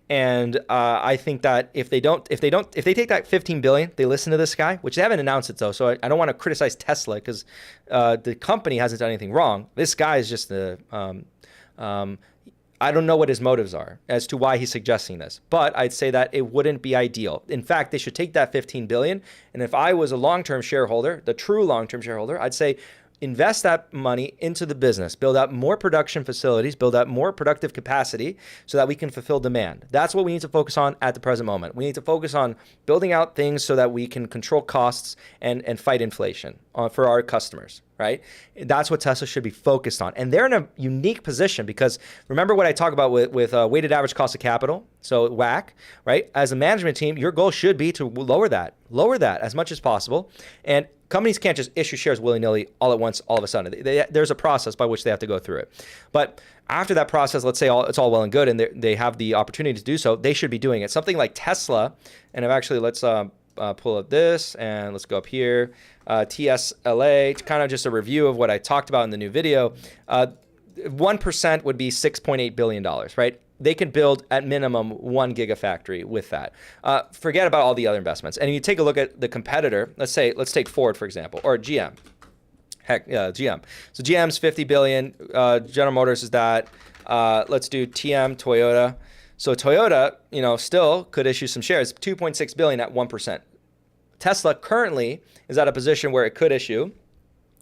And I think that if they take that 15 billion, they listen to this guy, which they haven't announced it though. So I don't want to criticize Tesla because the company hasn't done anything wrong. This guy is just I don't know what his motives are as to why he's suggesting this, but I'd say that it wouldn't be ideal. In fact, they should take that 15 billion. And if I was a long-term shareholder, the true long-term shareholder, I'd say invest that money into the business, build out more production facilities, build out more productive capacity so that we can fulfill demand. That's what we need to focus on at the present moment. We need to focus on building out things so that we can control costs and fight inflation for our customers, right? That's what Tesla should be focused on. And they're in a unique position because remember what I talk about with weighted average cost of capital, so WACC, right? As a management team, your goal should be to lower that as much as possible. And companies can't just issue shares willy-nilly all at once, all of a sudden. There's a process by which they have to go through it. But after that process, let's say it's all well and good and they have the opportunity to do so, they should be doing it. Something like Tesla, and I've actually, let's pull up this and let's go up here. TSLA, kind of just a review of what I talked about in the new video. 1% would be $6.8 billion, right? they can build at minimum 1 gigafactory with that. Forget about all the other investments. And you take a look at the competitor. Let's take Ford, for example, or GM. Heck, GM. So GM's 50 billion. General Motors is that. Let's do TM, Toyota. So Toyota, still could issue some shares, 2.6 billion at 1%. Tesla currently is at a position where it could issue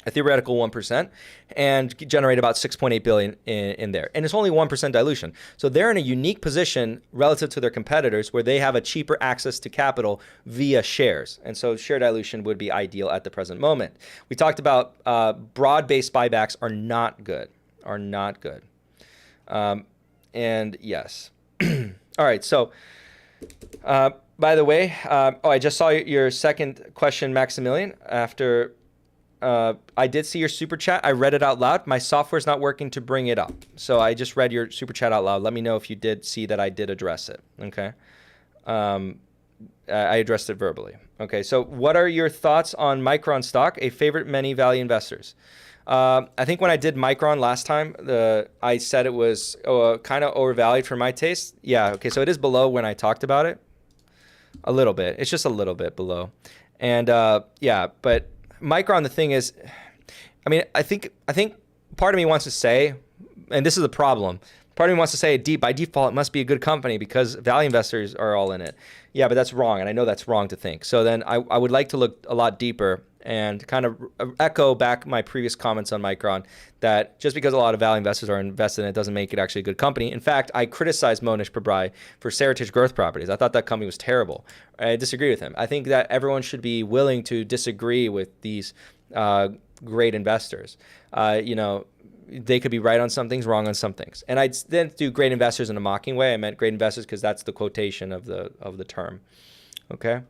a theoretical 1% and generate about 6.8 billion in there. And it's only 1% dilution. So they're in a unique position relative to their competitors where they have a cheaper access to capital via shares. And so share dilution would be ideal at the present moment. We talked about broad-based buybacks are not good. And yes. All right. So by the way, I just saw your second question, Maximilian, after I did see your super chat. I read it out loud. My software's not working to bring it up. So I just read your super chat out loud. Let me know if you did see that I did address it. Okay. I addressed it verbally. Okay. So what are your thoughts on Micron stock, a favorite many value investors? I think when I did Micron last time, I said it was kind of overvalued for my taste. Yeah. Okay. So it is below when I talked about it. A little bit. It's just a little bit below. And yeah, but Micron, the thing is, I mean, I think part of me wants to say, and this is the problem, part of me wants to say by default, it must be a good company because value investors are all in it. Yeah, but that's wrong. And I know that's wrong to think. So then I would like to look a lot deeper and kind of echo back my previous comments on Micron that just because a lot of value investors are invested in it doesn't make it actually a good company. In fact, I criticized Monish Pabrai for Seritage Growth Properties. I thought that company was terrible. I disagree with him. I think that everyone should be willing to disagree with these great investors. They could be right on some things, wrong on some things. And I didn't do great investors in a mocking way. I meant great investors because that's the quotation of the term. Okay.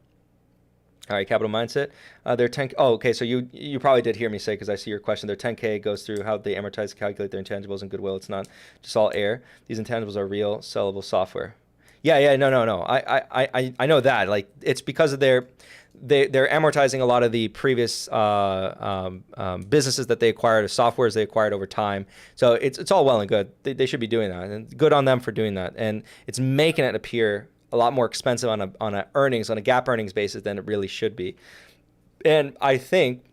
All right, capital mindset. Their 10. Oh, okay. So you probably did hear me say, because I see your question. Their 10K goes through how they amortize, calculate their intangibles and goodwill. It's not just all air. These intangibles are real, sellable software. Yeah. No. I know that. Like it's because of they're amortizing a lot of the previous businesses that they acquired, or softwares they acquired over time. So it's all well and good. They should be doing that, and good on them for doing that. And it's making it appear a lot more expensive on a GAAP earnings basis than it really should be. And I think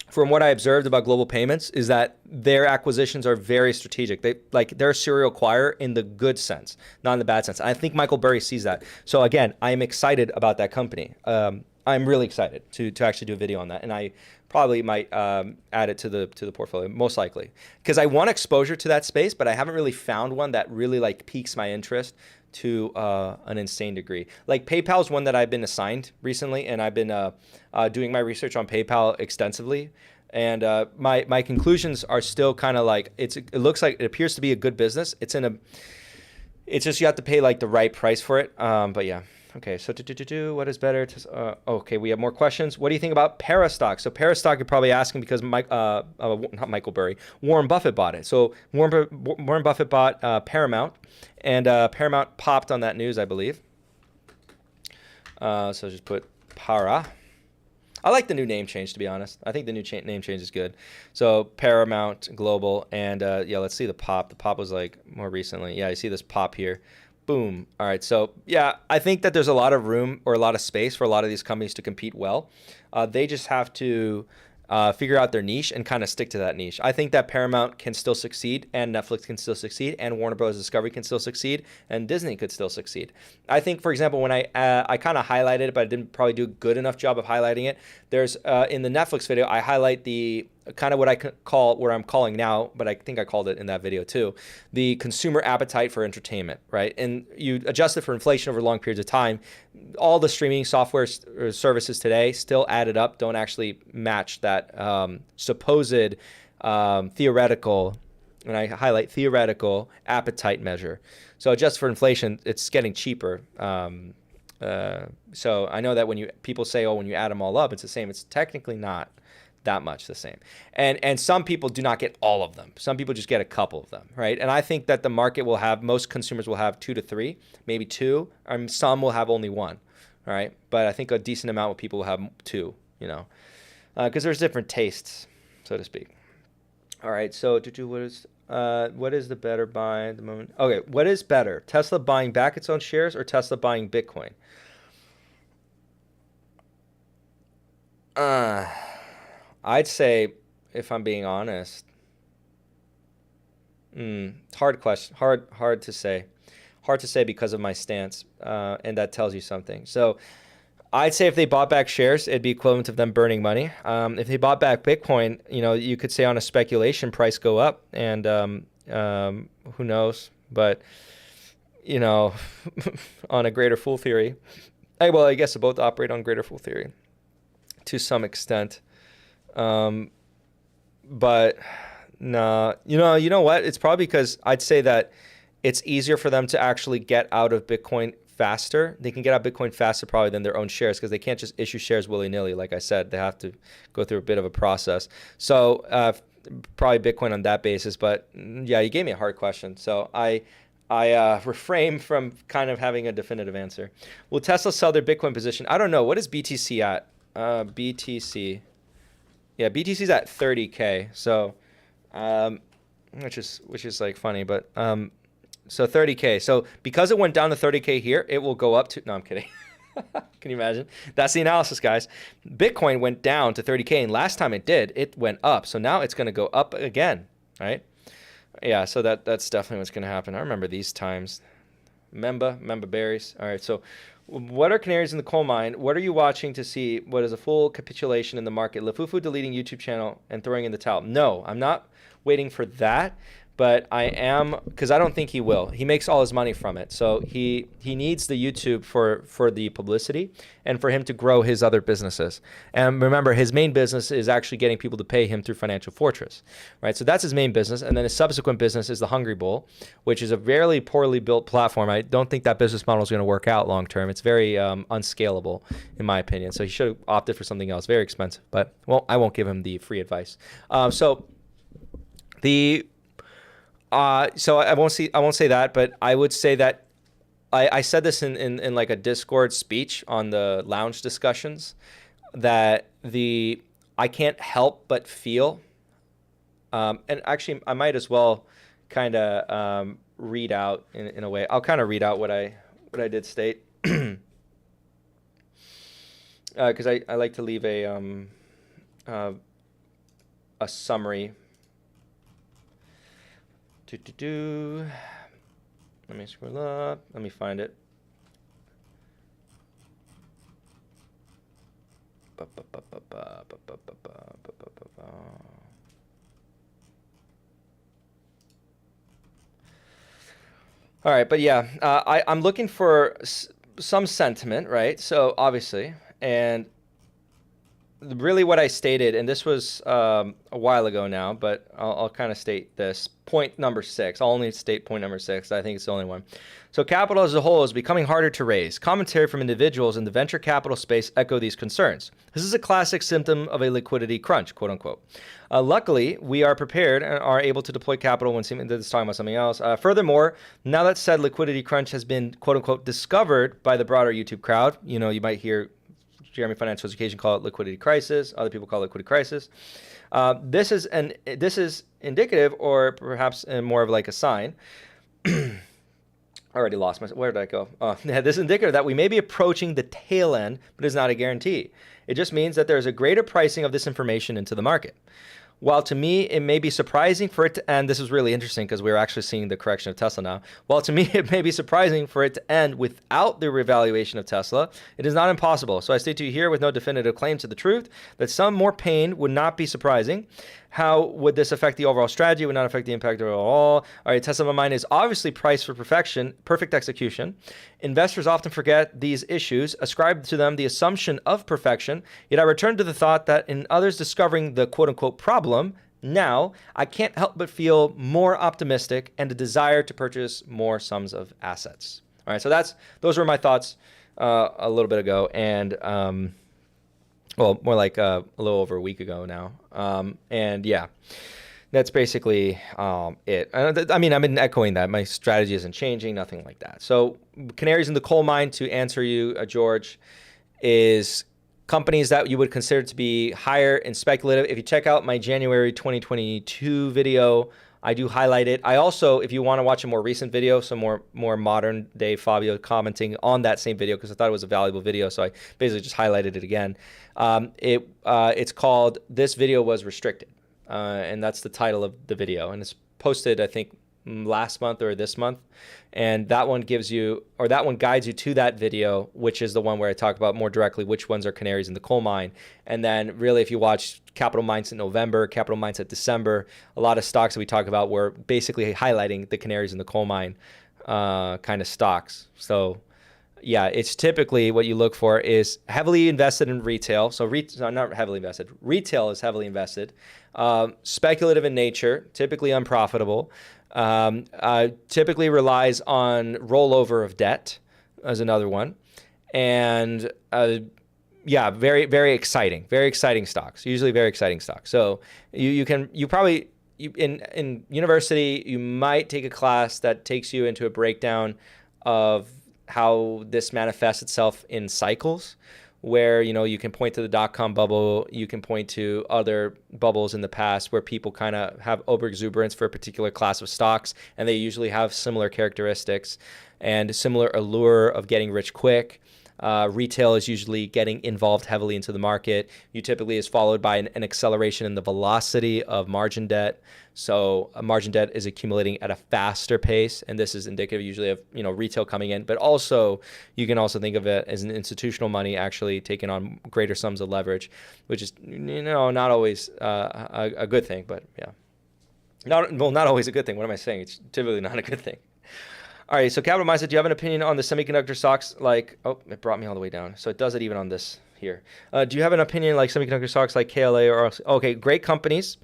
from what I observed about Global Payments is that their acquisitions are very strategic. They're a serial acquirer in the good sense, not in the bad sense. I think Michael Burry sees that. So again, I am excited about that company. I'm really excited to actually do a video on that, and I probably might add it to the portfolio, most likely, because I want exposure to that space, but I haven't really found one that really piques my interest to an insane degree. Like PayPal is one that I've been assigned recently, and I've been doing my research on PayPal extensively. And my conclusions are still kind of it appears to be a good business. It's just you have to pay the right price for it. But yeah. Okay, so what is better? Okay, we have more questions. What do you think about Para stock? So Para stock, you're probably asking because not Michael Burry, Warren Buffett bought it. So Warren Buffett bought Paramount, and Paramount popped on that news, I believe. So just put Para. I like the new name change, to be honest. I think the new name change is good. So Paramount Global, and yeah, let's see the pop. The pop was more recently. Yeah, you see this pop here. Boom. All right. So yeah, I think that there's a lot of room or a lot of space for a lot of these companies to compete well. They just have to figure out their niche and kind of stick to that niche. I think that Paramount can still succeed, and Netflix can still succeed, and Warner Bros. Discovery can still succeed, and Disney could still succeed. I think, for example, when I kind of highlighted it, but I didn't probably do a good enough job of highlighting it. There's in the Netflix video, I highlight the kind of what I call, where I'm calling now, but I think I called it in that video too, the consumer appetite for entertainment, right? And you adjust it for inflation over long periods of time. All the streaming software services today still added up don't actually match that supposed theoretical, and I highlight theoretical appetite measure. So adjust for inflation, it's getting cheaper. So I know that when people say, oh, when you add them all up, it's the same. It's technically not that much the same. And some people do not get all of them. Some people just get a couple of them, right? And I think that the market will have, most consumers will have 2 to 3, maybe 2, and some will have only 1, all right? But I think a decent amount of people will have 2, because there's different tastes, so to speak. All right, so what is, What is the better buy at the moment? Okay, what is better? Tesla buying back its own shares or Tesla buying Bitcoin? I'd say, if I'm being honest, hard question, hard to say, because of my stance, and that tells you something. So I'd say if they bought back shares, it'd be equivalent of them burning money. If they bought back Bitcoin, you could say on a speculation price go up, and who knows? But on a greater fool theory, I guess they both operate on greater fool theory to some extent. But no, you know what? It's probably because I'd say that it's easier for them to actually get out of Bitcoin faster. They can get out of Bitcoin faster probably than their own shares because they can't just issue shares willy-nilly. Like I said, they have to go through a bit of a process. So probably Bitcoin on that basis. But yeah, you gave me a hard question. So I refrain from kind of having a definitive answer. Will Tesla sell their Bitcoin position? I don't know. What is BTC at? BTC. Yeah, BTC's at 30K. So, which is like funny, but so 30K. So because it went down to 30K here, it will go up to. No, I'm kidding. Can you imagine? That's the analysis, guys. Bitcoin went down to 30K, and last time it did, it went up. So now it's going to go up again, right? Yeah. So that's definitely what's going to happen. I remember these times. Member berries. All right. So, what are canaries in the coal mine? What are you watching to see what is a full capitulation in the market? Lafufu deleting YouTube channel and throwing in the towel. No, I'm not waiting for that, but I am, because I don't think he will. He makes all his money from it. So he needs the YouTube for the publicity and for him to grow his other businesses. And remember, his main business is actually getting people to pay him through Financial Fortress, right? So that's his main business. And then his subsequent business is the Hungry Bowl, which is a very poorly built platform. I don't think that business model is going to work out long term. It's very unscalable, in my opinion. So he should have opted for something else. Very expensive. But, well, I won't give him the free advice. So I won't say that, but I would say that I said this in like a Discord speech on the lounge discussions that I can't help but feel, and actually I might as well kind of read out in a way. I'll kind of read out what I did state, because I like to leave a summary. Let me scroll up. Let me find it. All right, but yeah, I'm looking for some sentiment, right? So obviously, and really what I stated, and this was a while ago now, but I'll kind of state this. Point number 6. I'll only state point number 6. I think it's the only one. So capital as a whole is becoming harder to raise. Commentary from individuals in the venture capital space echo these concerns. This is a classic symptom of a liquidity crunch, quote unquote. Luckily, we are prepared and are able to deploy capital when this is talking about something else. Furthermore, now that said liquidity crunch has been, quote unquote, discovered by the broader YouTube crowd, you might hear Jeremy Financial Education call it liquidity crisis. Other people call it liquidity crisis. This is indicative, or perhaps more of like a sign. I already lost myself. Where did I go? This is indicative that we may be approaching the tail end, but it's not a guarantee. It just means that there's a greater pricing of this information into the market. While to me, it may be surprising for it to end, this is really interesting because we're actually seeing the correction of Tesla now. While to me, it may be surprising for it to end without the revaluation of Tesla, it is not impossible. So I state to you here with no definitive claim to the truth that some more pain would not be surprising. How would this affect the overall strategy? It would not affect the impact overall. All right, Tesla in my mind is obviously priced for perfection, perfect execution. Investors often forget these issues, ascribe to them the assumption of perfection. Yet I return to the thought that in others discovering the quote-unquote problem, now I can't help but feel more optimistic and a desire to purchase more sums of assets. All right, so those were my thoughts a little bit ago, and well, more like a little over a week ago now. And yeah, that's basically it. I mean, I've been echoing that. My strategy isn't changing, nothing like that. So canaries in the coal mine, to answer you, George, is companies that you would consider to be higher and speculative. If you check out my January 2022 video, I do highlight it. I also, if you want to watch a more recent video, some more modern day Fabio commenting on that same video, because I thought it was a valuable video, so I basically just highlighted it again. It's called "This Video Was Restricted," and that's the title of the video, and it's posted, I think, last month or this month, and that one guides you to that video, which is the one where I talk about more directly which ones are canaries in the coal mine. And then really, if you watch Capital Mindset November, Capital Mindset December, a lot of stocks that we talk about were basically highlighting the canaries in the coal mine kind of stocks. So yeah, it's typically what you look for is heavily invested in retail. So not heavily invested. Retail is heavily invested. Speculative in nature, typically unprofitable. Typically relies on rollover of debt as another one. And yeah, very exciting stocks, usually very exciting stocks. So you probably in university, you might take a class that takes you into a breakdown of how this manifests itself in cycles, where you can point to the dot-com bubble, you can point to other bubbles in the past where people kind of have overexuberance for a particular class of stocks, and they usually have similar characteristics and similar allure of getting rich quick. Retail is usually getting involved heavily into the market. You typically is followed by an acceleration in the velocity of margin debt. So margin debt is accumulating at a faster pace, and this is indicative usually of retail coming in, but also you can also think of it as an institutional money actually taking on greater sums of leverage, which is not always a good thing, but yeah, not always a good thing. What am I saying? It's typically not a good thing. All right, so Capital Mindset, do you have an opinion on the semiconductor stocks? It brought me all the way down. So it does it even on this here. Do you have an opinion like semiconductor stocks like KLA or okay, great companies.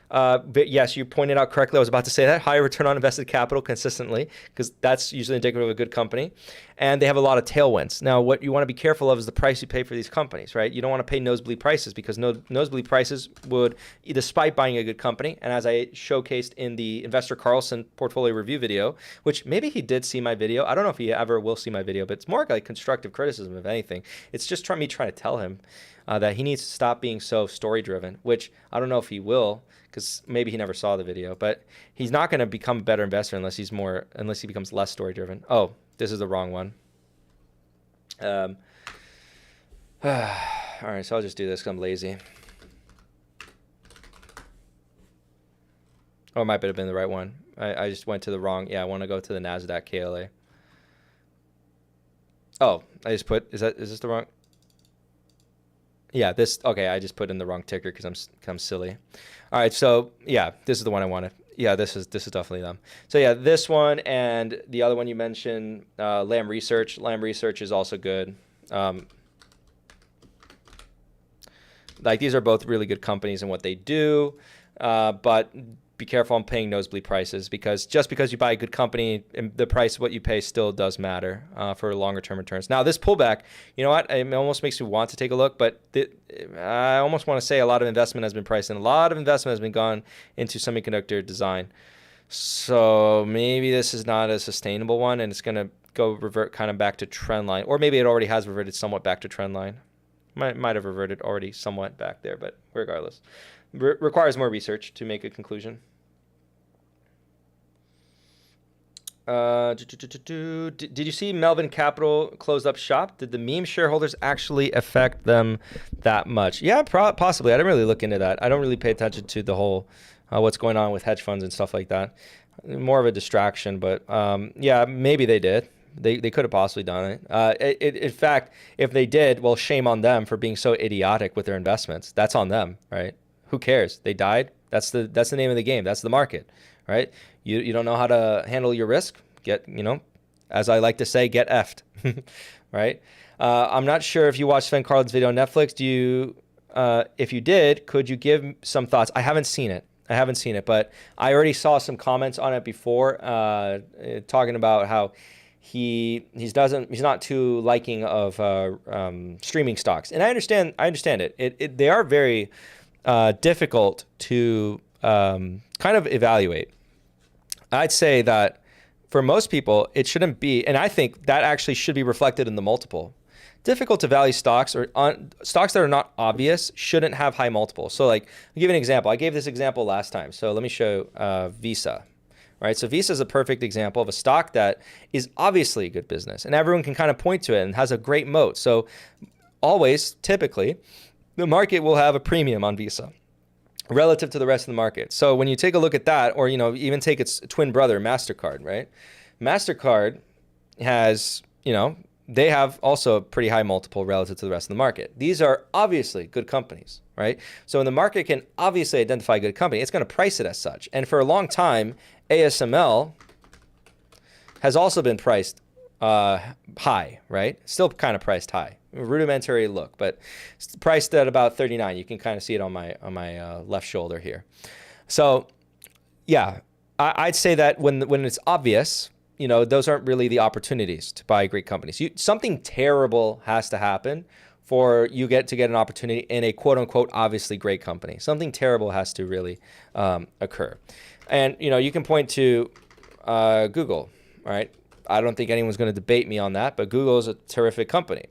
But yes, you pointed out correctly. I was about to say that higher return on invested capital consistently, because that's usually indicative of a good company, and they have a lot of tailwinds. Now, what you want to be careful of is the price you pay for these companies, right? You don't want to pay nosebleed prices, because nosebleed prices would, despite buying a good company, and as I showcased in the Investor Carlson portfolio review video, which maybe he did see my video. I don't know if he ever will see my video, but it's more like constructive criticism, if anything. It's just me trying to tell him that he needs to stop being so story driven, which I don't know if he will, because maybe he never saw the video, but he's not going to become a better investor unless he becomes less story driven. Oh, this is the wrong one. All right, so I'll just do this because I'm lazy. Or it might have been the right one. I just went to the wrong. Yeah, I want to go to the NASDAQ KLA. Oh, I just put, is this the wrong? Yeah, okay, I just put in the wrong ticker because I'm silly. All right, so yeah, this is the one I wanted. Yeah, this is definitely them. So yeah, this one and the other one you mentioned, Lam Research. Lam Research is also good. These are both really good companies in what they do, but be careful on paying nosebleed prices, because just because you buy a good company, the price of what you pay still does matter for longer term returns. Now, this pullback, you know what? It almost makes me want to take a look, but I almost want to say a lot of investment has been priced in. A lot of investment has been gone into semiconductor design. So maybe this is not a sustainable one, and it's going to revert kind of back to trend line, or maybe it already has reverted somewhat back to trend line. Might have reverted already somewhat back there, but regardless. Requires more research to make a conclusion. Did you see Melvin Capital closed up shop? Did the meme shareholders actually affect them that much? Yeah, possibly. I didn't really look into that. I don't really pay attention to the whole what's going on with hedge funds and stuff like that. More of a distraction, but yeah, maybe they did. They could have possibly done it. In fact, if they did, well, shame on them for being so idiotic with their investments. That's on them, right? Who cares? They died. That's the name of the game. That's the market, right? You don't know how to handle your risk. As I like to say, get effed, right? I'm not sure if you watched Sven Carlin's video on Netflix. If you did, could you give some thoughts? I haven't seen it, but I already saw some comments on it before, talking about how he's not too liking of streaming stocks, and I understand it. They are very difficult to kind of evaluate. I'd say that for most people, it shouldn't be, and I think that actually should be reflected in the multiple. difficult to value stocks or stocks that are not obvious shouldn't have high multiples. So like, I'll give you an example. I gave this example last time. So let me show Visa. Right, so Visa is a perfect example of a stock that is obviously a good business, and everyone can kind of point to it and has a great moat. So always, typically, the market will have a premium on Visa relative to the rest of the market. So when you take a look at that, or even take its twin brother, MasterCard, right? MasterCard has, they have also a pretty high multiple relative to the rest of the market. These are obviously good companies, right? So when the market can obviously identify a good company, it's going to price it as such. And for a long time, ASML has also been priced high, right? Still kind of priced high. Rudimentary look, but it's priced at about 39. You can kind of see it on my left shoulder here. So yeah, I'd say that when it's obvious, those aren't really the opportunities to buy great companies. Something terrible has to happen for you to get an opportunity in a quote unquote obviously great company. Something terrible has to really occur. And you can point to Google, right? I don't think anyone's going to debate me on that, but Google is a terrific company,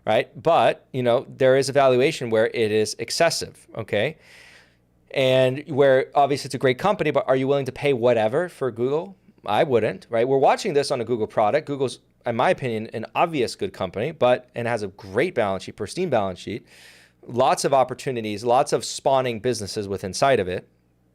right? But there is a valuation where it is excessive, okay? And where obviously it's a great company, but are you willing to pay whatever for Google? I wouldn't, right? We're watching this on a Google product. Google's, in my opinion, an obvious good company, and has a great balance sheet, pristine balance sheet, lots of opportunities, lots of spawning businesses with inside of it.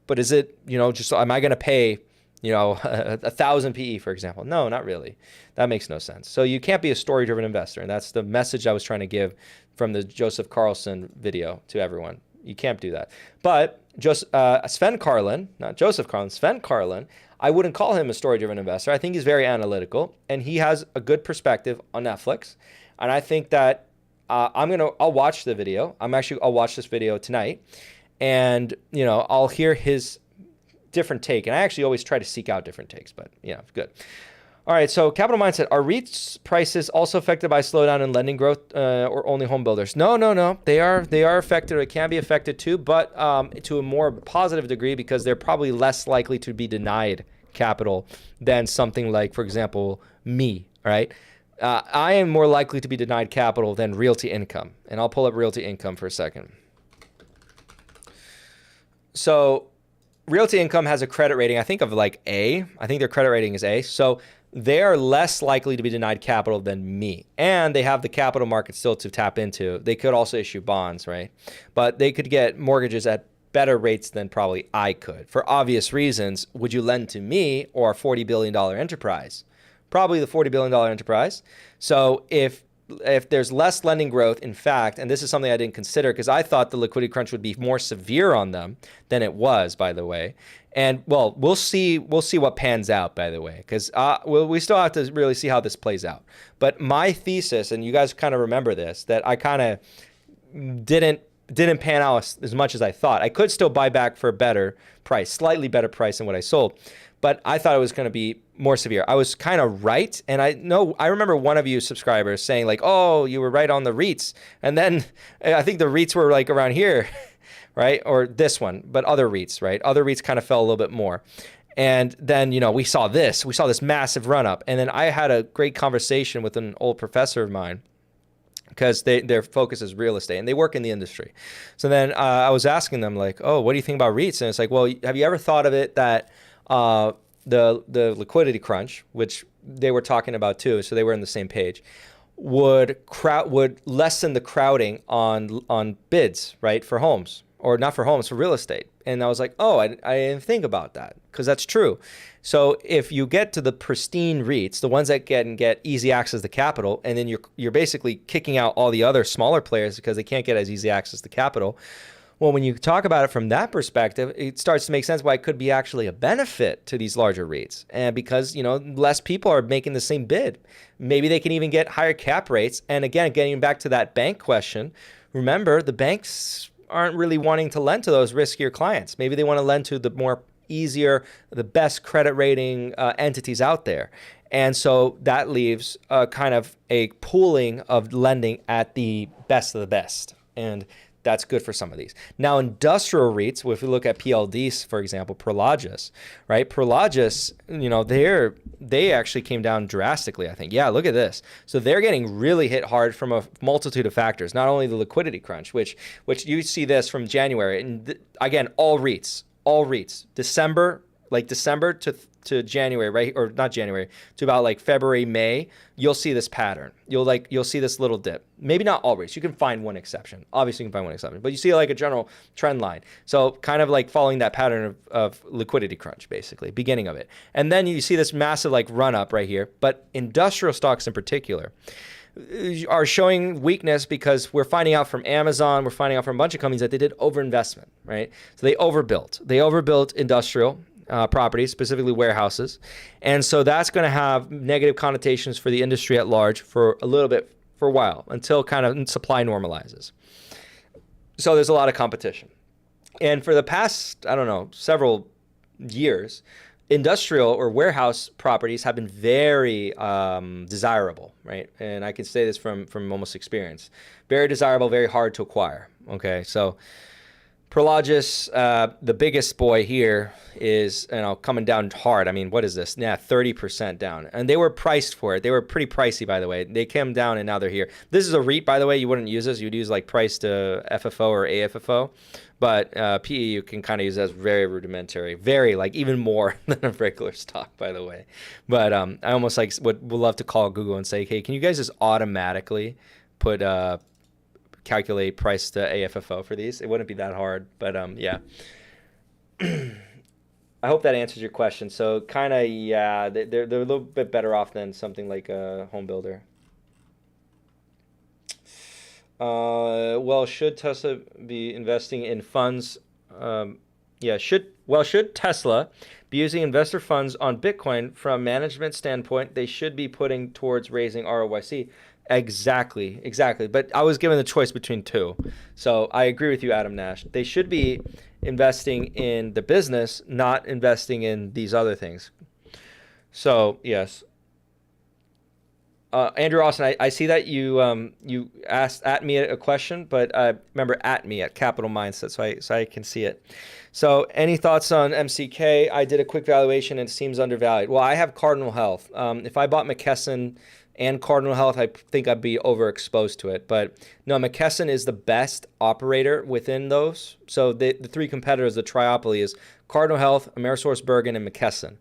But is it, just, am I going to pay, 1,000 PE, for example? No, not really. That makes no sense. So you can't be a story-driven investor. And that's the message I was trying to give from the Joseph Carlson video to everyone. You can't do that. But Sven Carlin, not Joseph Carlin, Sven Carlin, I wouldn't call him a story-driven investor. I think he's very analytical, and he has a good perspective on Netflix. And I think that I'll watch the video. I'll watch this video tonight. And, I'll hear his different take. And I actually always try to seek out different takes, but good. All right, so capital mindset. Are REITs prices also affected by slowdown in lending growth or only home builders? No. They are affected, or can be affected too, but to a more positive degree, because they're probably less likely to be denied capital than something like, for example, me, right? I am more likely to be denied capital than realty income. And I'll pull up realty income for a second. So realty income has a credit rating, I think, of like A. I think their credit rating is A. So they are less likely to be denied capital than me. And they have the capital market still to tap into. They could also issue bonds, right? But they could get mortgages at better rates than probably I could. For obvious reasons, would you lend to me or a $40 billion enterprise? Probably the $40 billion enterprise. So if there's less lending growth, in fact, and this is something I didn't consider because I thought the liquidity crunch would be more severe on them than it was, by the way. And well, we'll see what pans out, by the way, because we still have to really see how this plays out. But my thesis, and you guys kind of remember this, that I kind of didn't pan out as much as I thought. I could still buy back for a better price, slightly better price than what I sold, but I thought it was going to be more severe. I was kind of right. And I remember one of you subscribers saying like, oh, you were right on the REITs. And then I think the REITs were like around here, right? Or this one, but other REITs, right? Other REITs kind of fell a little bit more. And then, we saw this massive run up. And then I had a great conversation with an old professor of mine, because their focus is real estate and they work in the industry. So then I was asking them like, oh, what do you think about REITs? And it's like, well, have you ever thought of it that the liquidity crunch, which they were talking about too, so they were on the same page, would lessen the crowding on bids, right, for homes, or not for homes, for real estate. And I was like, oh, I didn't think about that, because that's true. So if you get to the pristine REITs, the ones that can get easy access to capital, and then you're basically kicking out all the other smaller players because they can't get as easy access to capital. Well, when you talk about it from that perspective, it starts to make sense why it could be actually a benefit to these larger REITs. And because, less people are making the same bid. Maybe they can even get higher cap rates. And again, getting back to that bank question, remember, the banks aren't really wanting to lend to those riskier clients. Maybe they want to lend to the more easier, the best credit rating entities out there. And so that leaves kind of a pooling of lending at the best of the best. And that's good for some of these. Now, industrial REITs, if we look at PLDs, for example, Prologis, right? Prologis, they actually came down drastically, I think. Yeah, look at this. So they're getting really hit hard from a multitude of factors, not only the liquidity crunch, which you see this from January. And again, all REITs, December to January, right? Or not January, to about like February, May, you'll see this pattern. You'll see this little dip. Maybe not all REITs. You can find one exception. Obviously, you can find one exception, but you see like a general trend line. So kind of like following that pattern of liquidity crunch, basically, beginning of it. And then you see this massive like run up right here. But industrial stocks in particular are showing weakness because we're finding out from Amazon, we're finding out from a bunch of companies that they did overinvestment, right? So they overbuilt industrial properties, specifically warehouses. And so that's going to have negative connotations for the industry at large for a while, until kind of supply normalizes. So there's a lot of competition. And for the past, I don't know, several years, industrial or warehouse properties have been very desirable, right? And I can say this from almost experience. Very desirable, very hard to acquire, okay? So Prologis, the biggest boy here is, coming down hard. I mean, what is this? Yeah, 30% down. And they were priced for it. They were pretty pricey, by the way. They came down and now they're here. This is a REIT, by the way. You wouldn't use this. You'd use like price to FFO or AFFO. But PE, you can kind of use as very rudimentary, very like even more than a regular stock, by the way. But I almost like would love to call Google and say, hey, can you guys just automatically put calculate price to AFFO for these? It wouldn't be that hard, but yeah. I hope that answers your question. So kind of, yeah, they're a little bit better off than something like a home builder. Well, should Tesla be investing in funds? Should Tesla be using investor funds on Bitcoin from management standpoint? They should be putting towards raising ROIC. Exactly. But I was given the choice between two. So I agree with you, Adam Nash. They should be investing in the business, not investing in these other things. So, yes. Andrew Austin, I see that you asked at me a question, but remember at me at Capital Mindset, so I can see it. So any thoughts on MCK? I did a quick valuation and it seems undervalued. Well, I have Cardinal Health. If I bought McKesson and Cardinal Health, I think I'd be overexposed to it. But no, McKesson is the best operator within those. So the three competitors, the triopoly is Cardinal Health, AmerisourceBergen, and McKesson.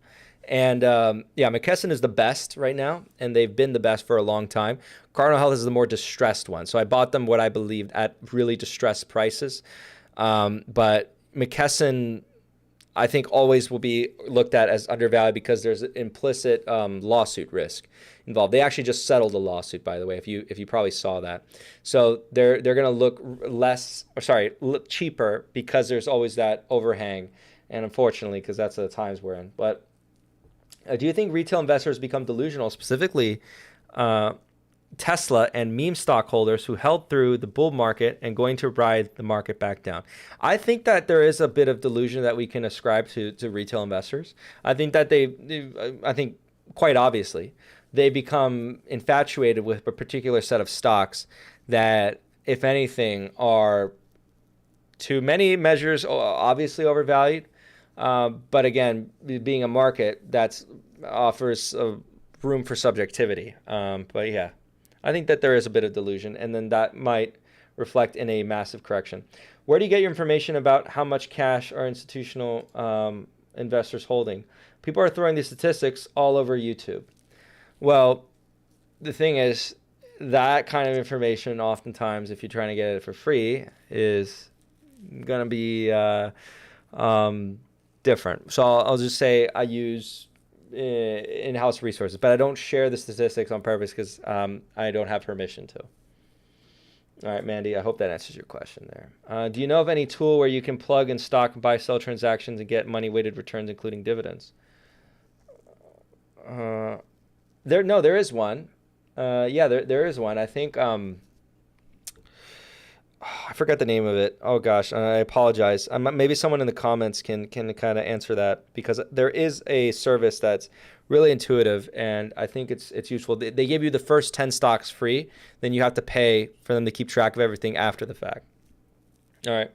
And McKesson is the best right now, and they've been the best for a long time. Cardinal Health is the more distressed one. So I bought them what I believed at really distressed prices. But McKesson, I think, always will be looked at as undervalued because there's an implicit lawsuit risk involved. They actually just settled a lawsuit, by the way, if you probably saw that. So they're going to look cheaper because there's always that overhang, and unfortunately, because that's the times we're in. But do you think retail investors become delusional, specifically Tesla and meme stockholders who held through the bull market and going to ride the market back down? I think that there is a bit of delusion that we can ascribe to retail investors. I think that I think quite obviously, they become infatuated with a particular set of stocks that, if anything, are to many measures obviously overvalued. But again, being a market that offers room for subjectivity. But yeah, I think that there is a bit of delusion, and then that might reflect in a massive correction. Where do you get your information about how much cash are institutional investors holding? People are throwing these statistics all over YouTube. Well, the thing is, that kind of information, oftentimes, if you're trying to get it for free, is going to be different. So I'll just say I use in-house resources, but I don't share the statistics on purpose because I don't have permission to. All right, Mandy, I hope that answers your question there. Do you know of any tool where you can plug in stock and buy-sell transactions and get money-weighted returns, including dividends? There is one. There is one. I think I forgot the name of it. Oh gosh, I apologize. Maybe someone in the comments can kind of answer that, because there is a service that's really intuitive, and I think it's useful. They give you the first 10 stocks free, then you have to pay for them to keep track of everything after the fact. All right.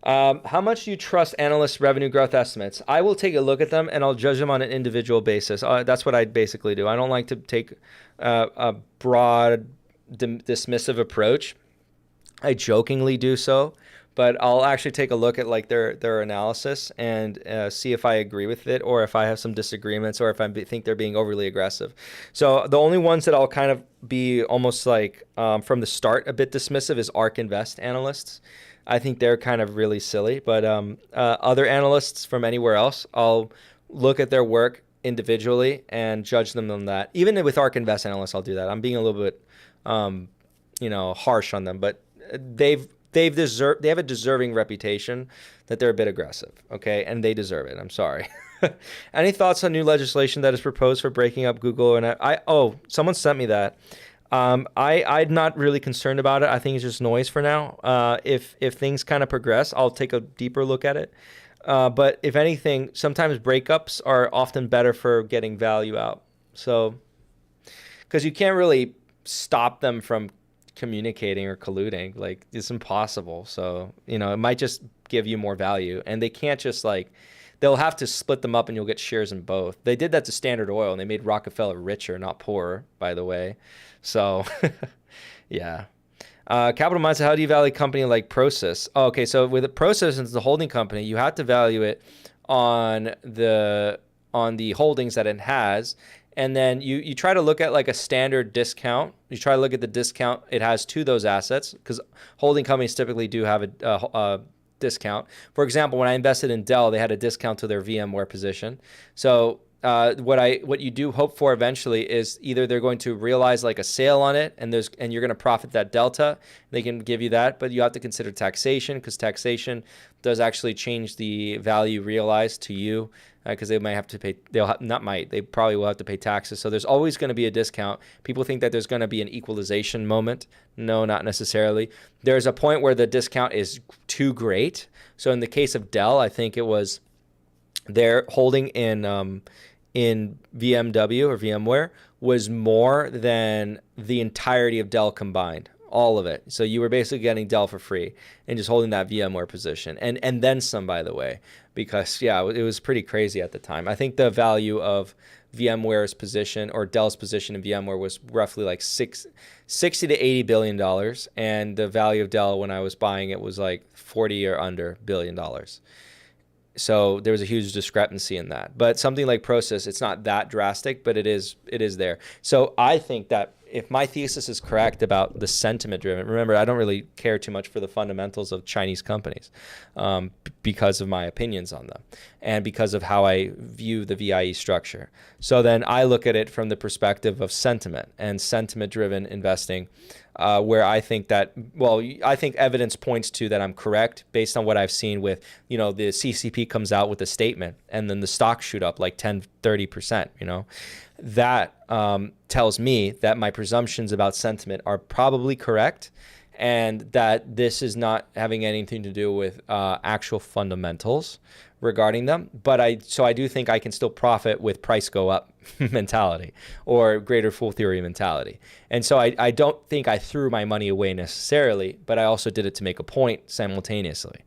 How much do you trust analysts' revenue growth estimates? I will take a look at them and I'll judge them on an individual basis. That's what I basically do. I don't like to take a broad, dismissive approach. I jokingly do so, but I'll actually take a look at like their analysis and see if I agree with it or if I have some disagreements or if I think they're being overly aggressive. So the only ones that I'll kind of be almost like from the start a bit dismissive is ARK Invest analysts. I think they're kind of really silly, but other analysts from anywhere else, I'll look at their work individually and judge them on that. Even with ARK Invest analysts, I'll do that. I'm being a little bit, harsh on them, but they have a deserving reputation that they're a bit aggressive, okay, and they deserve it. I'm sorry. Any thoughts on new legislation that is proposed for breaking up Google? And someone sent me that. I'm not really concerned about it. I think it's just noise for now. If things kind of progress, I'll take a deeper look at it. But if anything, sometimes breakups are often better for getting value out. So, because you can't really stop them from communicating or colluding, like it's impossible. So, it might just give you more value, and they can't just they'll have to split them up and you'll get shares in both. They did that to Standard Oil and they made Rockefeller richer, not poorer, by the way. So, yeah. Capital Mindset, how do you value a company like Prosus? Oh, okay, so with Prosus, since it's the holding company, you have to value it on the holdings that it has. And then you try to look at like a standard discount. You try to look at the discount it has to those assets because holding companies typically do have a discount. For example, when I invested in Dell, they had a discount to their VMware position. So what you do hope for eventually is either they're going to realize like a sale on it and you're going to profit that delta. They can give you that, but you have to consider taxation because taxation does actually change the value realized to you because they might have to pay. They probably will have to pay taxes. So there's always going to be a discount. People think that there's going to be an equalization moment. No, not necessarily. There's a point where the discount is too great. So in the case of Dell, I think it was their holding in VMW or VMware was more than the entirety of Dell combined, all of it. So you were basically getting Dell for free and just holding that VMware position and then some, by the way, because it was pretty crazy at the time. I think the value of VMware's position or Dell's position in VMware was roughly like $60 to $80 billion. And the value of Dell when I was buying it was like 40 or under billion dollars. So there was a huge discrepancy in that. But something like Prosus, it's not that drastic, but it is there. So I think that if my thesis is correct about the sentiment driven, remember, I don't really care too much for the fundamentals of Chinese companies because of my opinions on them and because of how I view the VIE structure. So then I look at it from the perspective of sentiment and sentiment driven investing. Where I think that, I think evidence points to that I'm correct based on what I've seen with, the CCP comes out with a statement and then the stocks shoot up like 10, 30%, that tells me that my presumptions about sentiment are probably correct and that this is not having anything to do with actual fundamentals regarding them. But I do think I can still profit with price go up mentality or greater fool theory mentality. And so I don't think I threw my money away necessarily, but I also did it to make a point simultaneously.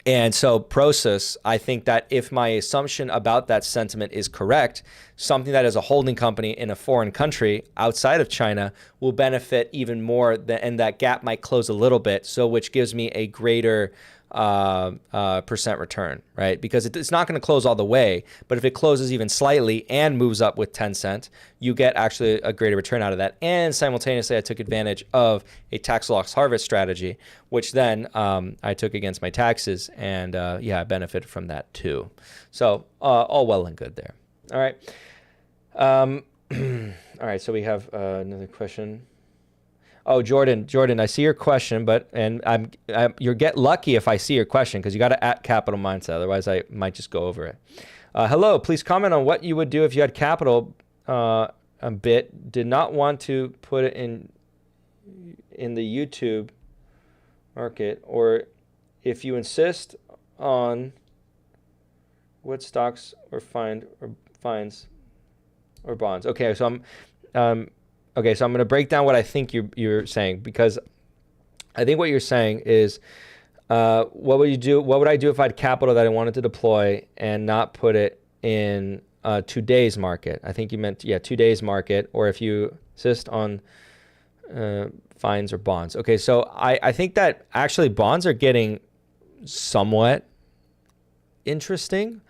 And so Prosus, I think that if my assumption about that sentiment is correct, something that is a holding company in a foreign country outside of China will benefit even more, and that gap might close a little bit, so which gives me a greater percent return, right? Because it's not going to close all the way, but if it closes even slightly and moves up with 10 cents, you get actually a greater return out of that. And simultaneously, I took advantage of a tax loss harvest strategy, which then I took against my taxes, and I benefited from that too. So all well and good there. All right. All right. So we have another question. Oh, Jordan, I see your question, you'll get lucky if I see your question because you got to @ Capital Mindset. Otherwise, I might just go over it. Hello, please comment on what you would do if you had capital a bit, did not want to put it in the YouTube market, or if you insist on what stocks or fines or bonds. Okay, so I'm going to break down what I think you're saying, because I think what you're saying is What would you do? What would I do if I had capital that I wanted to deploy and not put it in today's market? I think you meant, yeah, today's market, or if you insist on fines or bonds. Okay, so I think that actually bonds are getting somewhat interesting.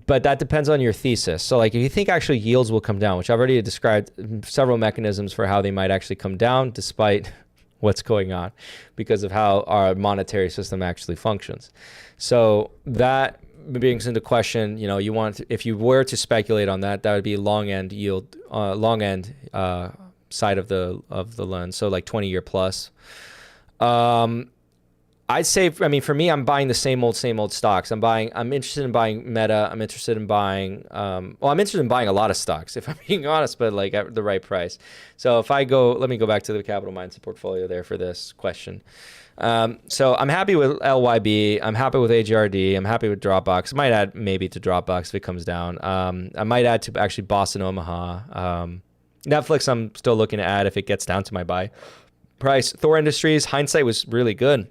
But that depends on your thesis. So like if you think actually yields will come down, which I've already described several mechanisms for how they might actually come down despite what's going on because of how our monetary system actually functions. So that brings into question, you want, if you were to speculate on that, that would be long end yield, long end side of the lens. So like 20-year plus. I'd say, for me, I'm buying the same old stocks. I'm interested in buying Meta. I'm interested in buying, I'm interested in buying a lot of stocks, if I'm being honest, but like at the right price. So if I go, let me go back to the capital mindset portfolio there for this question. So I'm happy with LYB. I'm happy with AGRD. I'm happy with Dropbox. I might add maybe to Dropbox if it comes down. I might add to actually Boston Omaha. Netflix, I'm still looking to add if it gets down to my buy price. Thor Industries, hindsight was really good.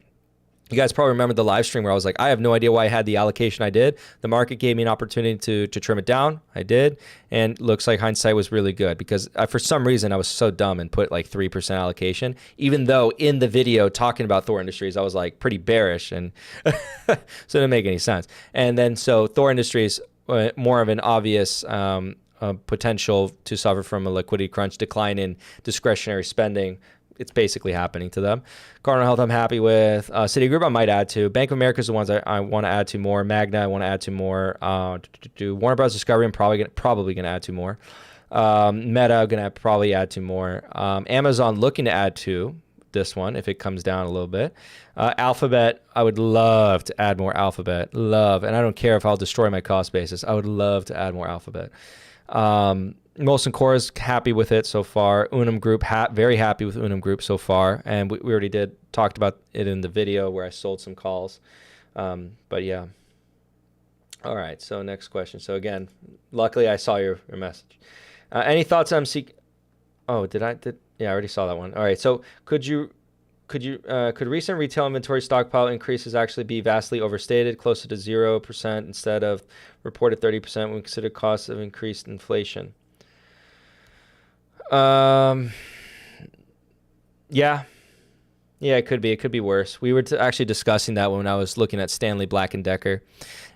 You guys probably remember the live stream where I was like, I have no idea why I had the allocation I did. The market gave me an opportunity to trim it down. I did. And looks like hindsight was really good because for some reason I was so dumb and put like 3% allocation, even though in the video talking about Thor Industries, I was like pretty bearish and so it didn't make any sense. And then so Thor Industries, more of an obvious potential to suffer from a liquidity crunch, decline in discretionary spending. It's basically happening to them. Cardinal Health, I'm happy with. Citigroup, I might add to. Bank of America is the ones I want to add to more. Magna, I want to add to more. Warner Bros. Discovery, I'm probably going to add to more. Meta, I'm going to probably add to more. Amazon, looking to add to this one if it comes down a little bit. Alphabet, I would love to add more Alphabet. Love. And I don't care if I'll destroy my cost basis. I would love to add more Alphabet. Molson Coors, happy with it so far. Unum Group, very happy with Unum Group so far. And we already talked about it in the video where I sold some calls. But yeah. All right, so next question. So again, luckily I saw your message. Any thoughts on Oh, yeah, I already saw that one. All right, so could recent retail inventory stockpile increases actually be vastly overstated, closer to 0% instead of reported 30% when considered costs of increased inflation? Yeah, it could be. It could be worse. We were actually discussing that when I was looking at Stanley Black & Decker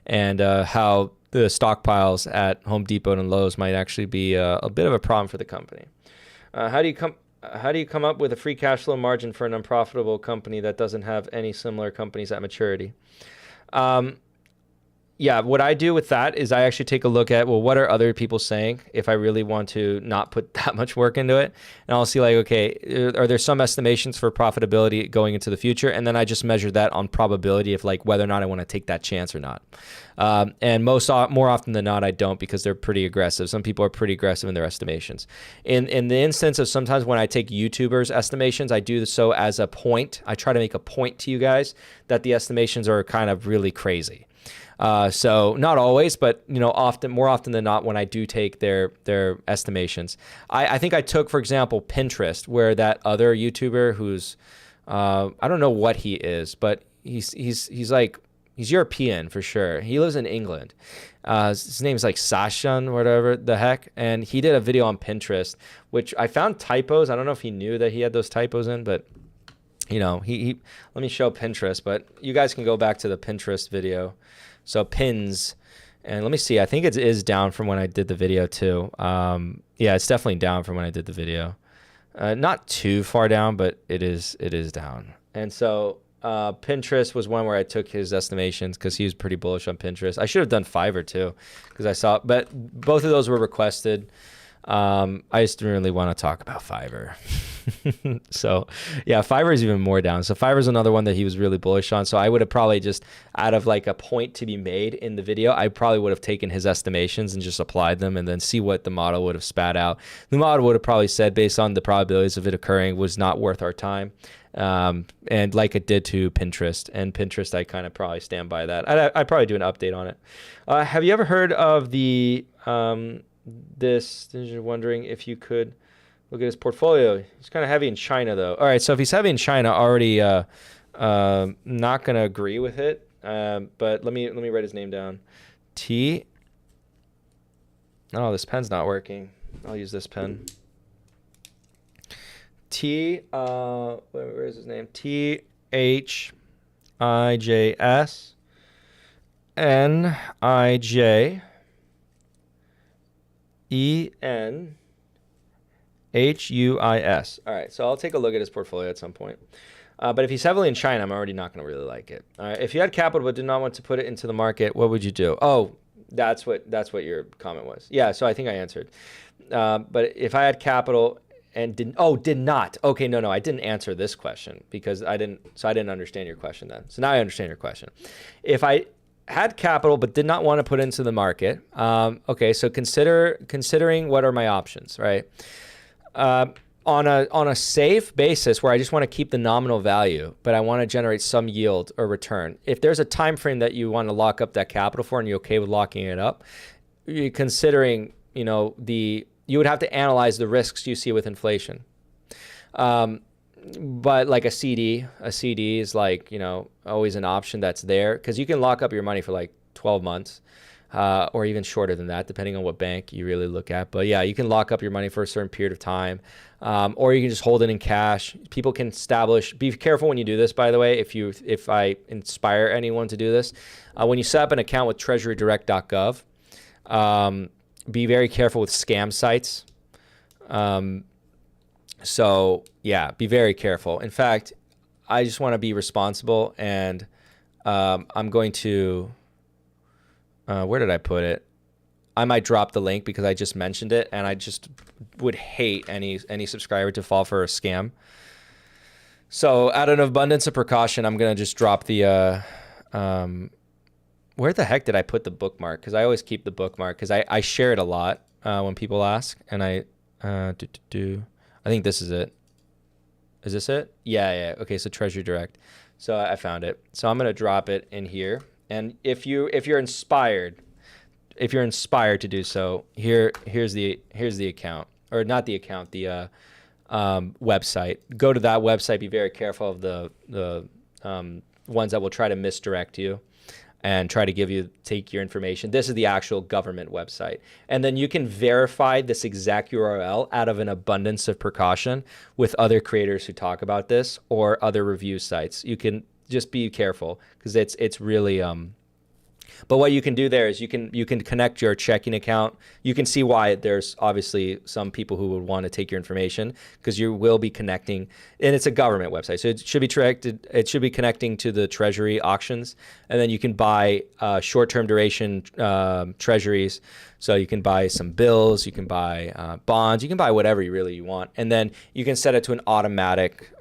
and how the stockpiles at Home Depot and Lowe's might actually be a bit of a problem for the company. How do you come up with a free cash flow margin for an unprofitable company that doesn't have any similar companies at maturity? Yeah, what I do with that is I actually take a look at, well, what are other people saying if I really want to not put that much work into it? And I'll see like, okay, are there some estimations for profitability going into the future? And then I just measure that on probability of like whether or not I want to take that chance or not. And more often than not, I don't because they're pretty aggressive. Some people are pretty aggressive in their estimations. In the instance of sometimes when I take YouTubers' estimations, I do so as a point. I try to make a point to you guys that the estimations are kind of really crazy. So not always, but more often than not, when I do take their estimations, I think I took, for example, Pinterest, where that other YouTuber who's, I don't know what he is, but he's European for sure. He lives in England. His name's like Sashan, whatever the heck. And he did a video on Pinterest, which I found typos. I don't know if he knew that he had those typos in, but he let me show Pinterest, but you guys can go back to the Pinterest video. So pins, and let me see. I think it is down from when I did the video too. Yeah, it's definitely down from when I did the video. Not too far down, but it is down. And so Pinterest was one where I took his estimations because he was pretty bullish on Pinterest. I should have done Fiverr too because I saw, but both of those were requested. I just didn't really want to talk about Fiverr. So yeah, Fiverr is even more down. So Fiverr is another one that he was really bullish on. So I would have probably just, out of like a point to be made in the video, I probably would have taken his estimations and just applied them and then see what the model would have spat out. The model would have probably said, based on the probabilities of it occurring, was not worth our time. And like it did to Pinterest, and Pinterest, I kind of probably stand by that. I'd probably do an update on it. Have you ever heard of this? You're wondering if you could look at his portfolio. He's kind of heavy in China, though. All right, so if he's heavy in China, already Not gonna agree with it. But let me write his name down. T. Oh, this pen's not working. I'll use this pen. T. Where is his name? THIJSNIJENHUIS. All right, so I'll take a look at his portfolio at some point. But if he's heavily in China, I'm already not going to really like it. All right, if you had capital but did not want to put it into the market, what would you do? Oh, that's what your comment was. Yeah, so I think I answered. But if I had capital and did not. Okay, no, I didn't answer this question because I didn't understand your question then. So now I understand your question. If I had capital but did not want to put into the market, okay, so considering what are my options, right? On a safe basis where I just want to keep the nominal value, but I want to generate some yield or return. If there's a time frame that you want to lock up that capital for and you're okay with locking it up, you're considering, you would have to analyze the risks you see with inflation. But like a CD is like, always an option that's there because you can lock up your money for like 12 months. Or even shorter than that, depending on what bank you really look at. But yeah, you can lock up your money for a certain period of time, or you can just hold it in cash. People can be careful when you do this, by the way, if I inspire anyone to do this. When you set up an account with treasurydirect.gov, be very careful with scam sites. So yeah, be very careful. In fact, I just want to be responsible and I'm going to... where did I put it? I might drop the link because I just mentioned it, and I just would hate any subscriber to fall for a scam. So out of an abundance of precaution, I'm gonna just drop the. Where the heck did I put the bookmark? Because I always keep the bookmark because I share it a lot when people ask, and I think this is it. Is this it? Yeah. Okay, so Treasury Direct. So I found it. So I'm gonna drop it in here. And if you're inspired to do so, here's the account, or not the account, the website. Go to that website. Be very careful of the ones that will try to misdirect you and try to take your information. This is the actual government website, and then you can verify this exact URL out of an abundance of precaution with other creators who talk about this or other review sites. You can just be careful because it's really but what you can do there is you can connect your checking account. You can see why there's obviously some people who would want to take your information because you will be connecting, and it's a government website, so it should be connecting to the treasury auctions, and then you can buy short-term duration treasuries. So you can buy some bills, you can buy bonds, you can buy whatever you want, and then you can set it to an automatic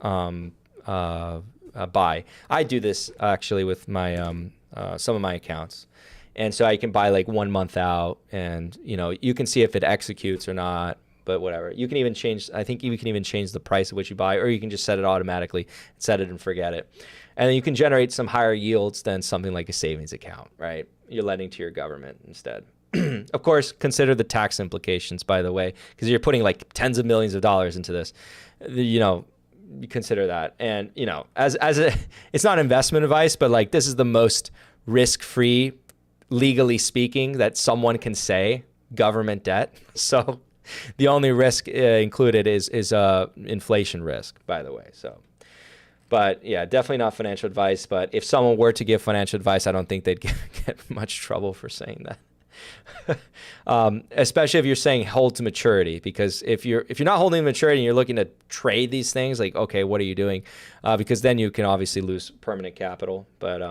buy. I do this actually with my some of my accounts, and so I can buy like 1 month out, and you can see if it executes or not. But whatever, you can even change. I think you can even change the price at which you buy, or you can just set it automatically, set it and forget it, and then you can generate some higher yields than something like a savings account. Right? You're lending to your government instead. Of course, consider the tax implications, by the way, because you're putting like tens of millions of dollars into this. You consider that, and it's not investment advice, but like this is the most risk-free, legally speaking, that someone can say, government debt. So the only risk included is inflation risk, by the way. So, but yeah, definitely not financial advice. But if someone were to give financial advice, I don't think they'd get much trouble for saying that. Especially if you're saying hold to maturity, because if you're not holding to maturity and you're looking to trade these things, like, okay, what are you doing? Because then you can obviously lose permanent capital. But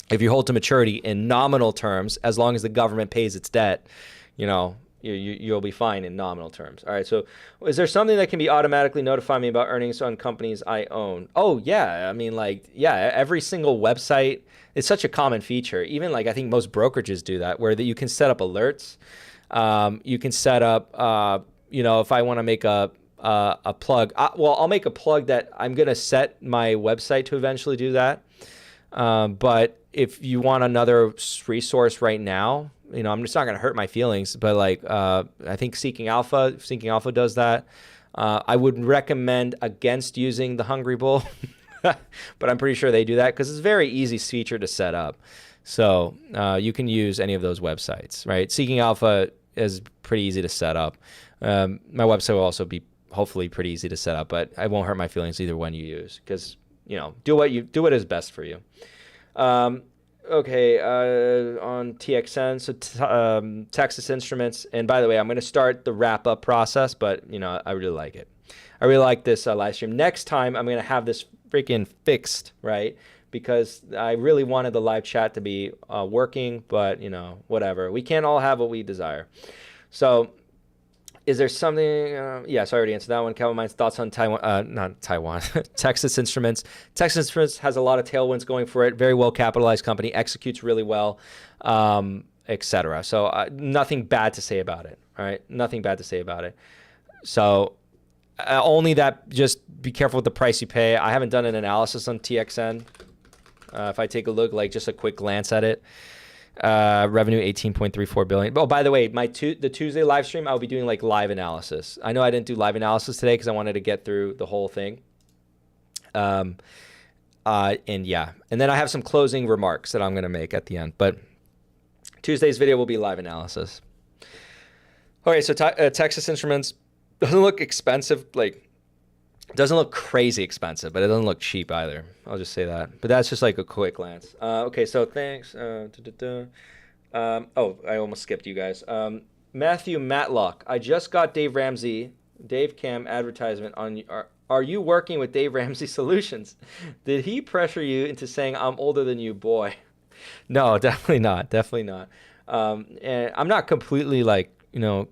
if you hold to maturity in nominal terms, as long as the government pays its debt, you'll be fine in nominal terms. All right. So is there something that can be automatically notify me about earnings on companies I own? Oh yeah. I mean, every single website, it's such a common feature. Even I think most brokerages do that, where you can set up alerts. You can set up, if I want to make a plug, I'll make a plug that I'm going to set my website to eventually do that. But if you want another resource right now, I'm just not going to hurt my feelings, but I think Seeking Alpha does that. I would recommend against using the Hungry Bull but I'm pretty sure they do that because it's a very easy feature to set up. So you can use any of those websites, right? Seeking Alpha is pretty easy to set up. My website will also be hopefully pretty easy to set up, but I won't hurt my feelings either one you use because, do what is best for you. Okay, on TXN, so Texas Instruments, and by the way, I'm going to start the wrap-up process, but, I really like it. I really like this live stream. Next time, I'm going to have this freaking fixed, right? Because I really wanted the live chat to be working, but, whatever. We can't all have what we desire. So is there something? Yes, I already answered that one. Calvin Mine's thoughts on Taiwan, not Taiwan, Texas Instruments. Texas Instruments has a lot of tailwinds going for it. Very well capitalized company, executes really well, etc. So nothing bad to say about it. All right, nothing bad to say about it. So only that, just be careful with the price you pay. I haven't done an analysis on TXN. If I take a look, like just a quick glance at it. Revenue 18.34 billion. Oh, by the way, the Tuesday live stream, I'll be doing like live analysis. I know I didn't do live analysis today because I wanted to get through the whole thing. And then I have some closing remarks that I'm going to make at the end. But Tuesday's video will be live analysis. Okay, so Texas Instruments doesn't look expensive, doesn't look crazy expensive, but it doesn't look cheap either. I'll just say that. But that's just like a quick glance. Okay, so thanks. I almost skipped you guys. Matthew Matlock. I just got Dave Cam advertisement on. Are you working with Dave Ramsey Solutions? Did he pressure you into saying I'm older than you, boy? No, definitely not. Definitely not. And I'm not completely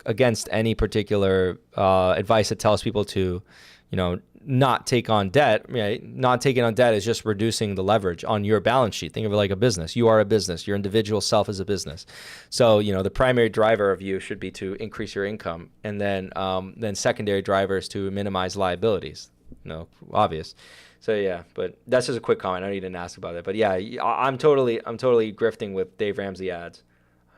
against any particular advice that tells people to, not take on debt. Right? Not taking on debt is just reducing the leverage on your balance sheet. Think of it like a business. You are a business. Your individual self is a business. So, the primary driver of you should be to increase your income, and then secondary drivers to minimize liabilities. Obvious. So yeah, but that's just a quick comment. I know you didn't ask about it, but yeah, I'm totally grifting with Dave Ramsey ads.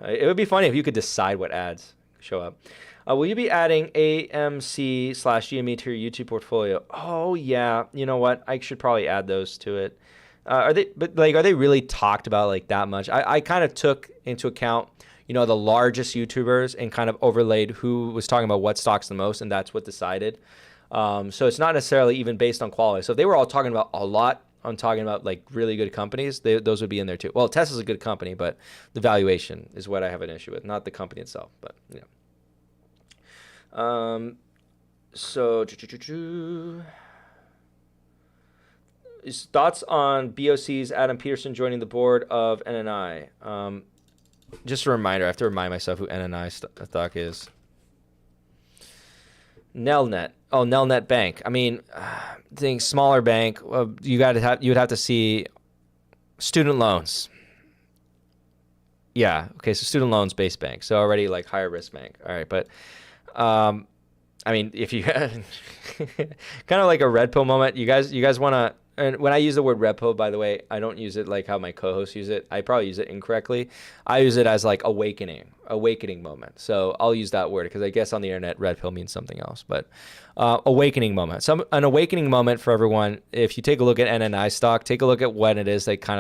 It would be funny if you could decide what ads show up. Will you be adding AMC/GME to your YouTube portfolio? Oh yeah, you know what? I should probably add those to it. Are they really talked about that much? I kind of took into account, the largest YouTubers and kind of overlaid who was talking about what stocks the most, and that's what decided. So it's not necessarily even based on quality. So if they were all talking about a lot, I'm talking about really good companies, those would be in there too. Well, Tesla's a good company, but the valuation is what I have an issue with, not the company itself. But so thoughts on BOC's Adam Peterson joining the board of NNI. Just a reminder, I have to remind myself who NNI stock is. Nelnet. Oh, Nelnet Bank. I mean, think smaller bank. You would have to see student loans. Yeah. Okay. So student loans based bank. So already higher risk bank. All right. But, I mean, if you kind of like a red pill moment, you guys want to, and when I use the word red pill, by the way, I don't use it like how my co-hosts use it. I probably use it incorrectly. I use it as awakening moment. So I'll use that word because I guess on the internet, red pill means something else. But awakening moment. So an awakening moment for everyone. If you take a look at NNI stock, take a look at when it is they kind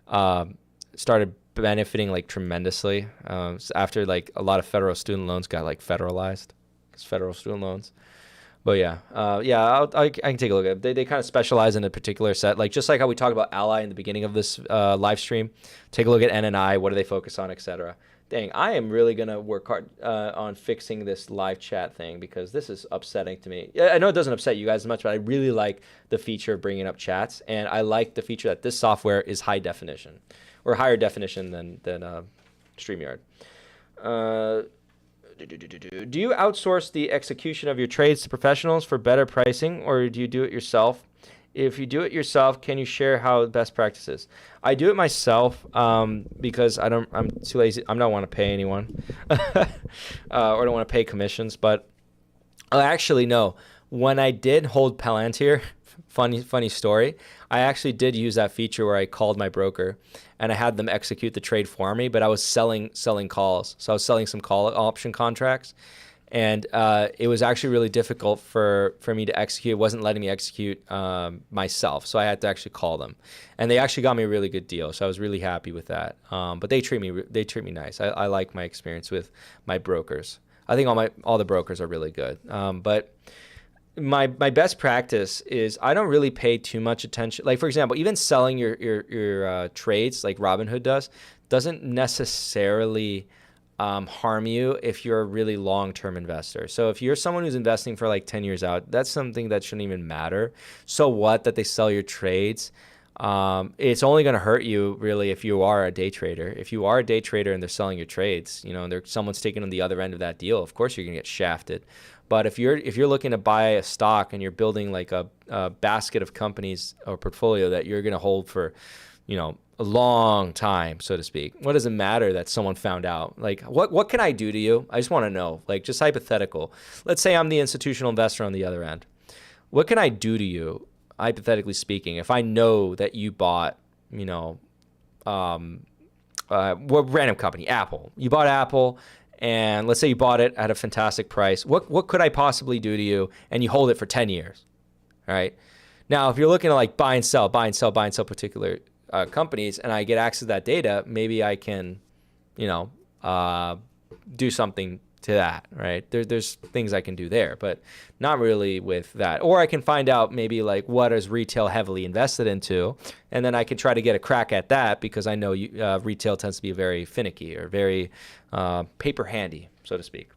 of started benefiting tremendously after a lot of federal student loans got federalized. Because federal student loans. But yeah, I can take a look at it. They kind of specialize in a particular set, just like how we talked about Ally in the beginning of this live stream. Take a look at NNI. What do they focus on, etc. Dang, I am really gonna work hard on fixing this live chat thing because this is upsetting to me. I know it doesn't upset you guys as much, but I really like the feature of bringing up chats, and I like the feature that this software is high definition, or higher definition than StreamYard. Do you outsource the execution of your trades to professionals for better pricing, or do you do it yourself? If you do it yourself, can you share how the best practice is? I do it myself because I'm too lazy. I don't want to pay anyone or don't want to pay commissions. But actually, no. When I did hold Palantir, funny story, I actually did use that feature where I called my broker and I had them execute the trade for me, but I was selling calls. So I was selling some call option contracts. And it was actually really difficult for me to execute. It wasn't letting me execute myself, so I had to actually call them, and they actually got me a really good deal. So I was really happy with that. But they treat me nice. I like my experience with my brokers. I think all the brokers are really good. But my best practice is I don't really pay too much attention. Like, for example, even selling your trades like Robinhood doesn't necessarily harm you if you're a really long-term investor. So if you're someone who's investing for like 10 years out, that's something that shouldn't even matter. So what that they sell your trades? It's only going to hurt you really if you are a day trader. If you are a day trader and they're selling your trades, someone's taking on the other end of that deal, of course you're going to get shafted. But if you're looking to buy a stock and you're building like a basket of companies or portfolio that you're going to hold for, a long time, so to speak, what does it matter that someone found out? Like, what can I do to you? I just want to know, like, just hypothetical. Let's say I'm the institutional investor on the other end. What can I do to you, hypothetically speaking, if I know that you bought, random company, Apple. You bought Apple, and let's say you bought it at a fantastic price. What could I possibly do to you? And you hold it for 10 years, all right? Now, if you're looking to like buy and sell particular companies, and I get access to that data, maybe I can, do something to that, right? There's things I can do there, but not really with that. Or I can find out maybe like what is retail heavily invested into, and then I can try to get a crack at that because I know retail tends to be very finicky or very paper handy, so to speak.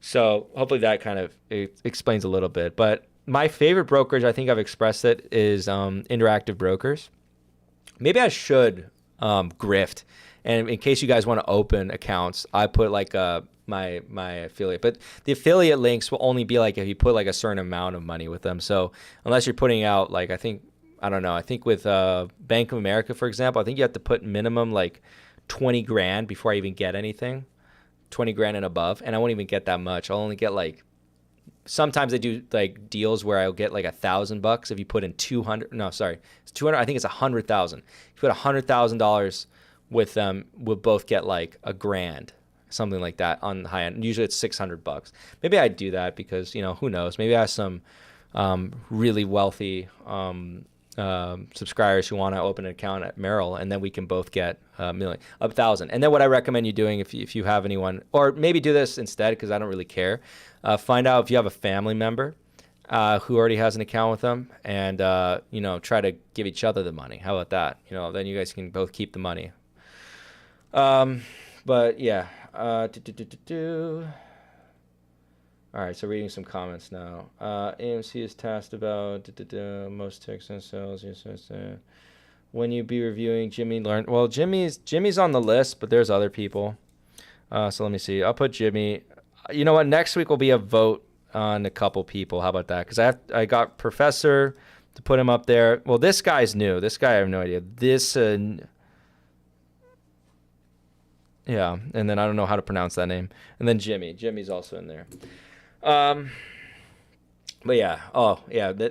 So hopefully that kind of explains a little bit. But my favorite brokerage, I think I've expressed it, is Interactive Brokers. Maybe I should grift. And in case you guys want to open accounts, I put like my affiliate. But the affiliate links will only be like if you put like a certain amount of money with them. So unless you're putting out like, I think with Bank of America, for example, I think you have to put minimum like 20 grand before I even get anything, 20 grand and above. And I won't even get that much. I'll only get like, sometimes they do like deals where I'll get like $1,000 if you put in 200. No, sorry, it's 200. I think it's 100,000. If you put $100,000 with them, we'll both get like $1,000, something like that on the high end. Usually it's $600. Maybe I'd do that because who knows? Maybe I have some really wealthy subscribers who want to open an account at Merrill, and then we can both get $1,000. And then what I recommend you doing if you have anyone, or maybe do this instead because I don't really care. Find out if you have a family member who already has an account with them, and try to give each other the money. How about that? Then you guys can both keep the money. But yeah. All right, so reading some comments now. AMC is tasked about most Texas sales. When you be reviewing Jimmy learn. Well, Jimmy's on the list, but there's other people. So let me see. I'll put Jimmy. You know what? Next week will be a vote on a couple people. How about that? Because I got Professor to put him up there. Well, this guy's new. This guy I have no idea. Yeah, and then I don't know how to pronounce that name. And then Jimmy's also in there. But yeah,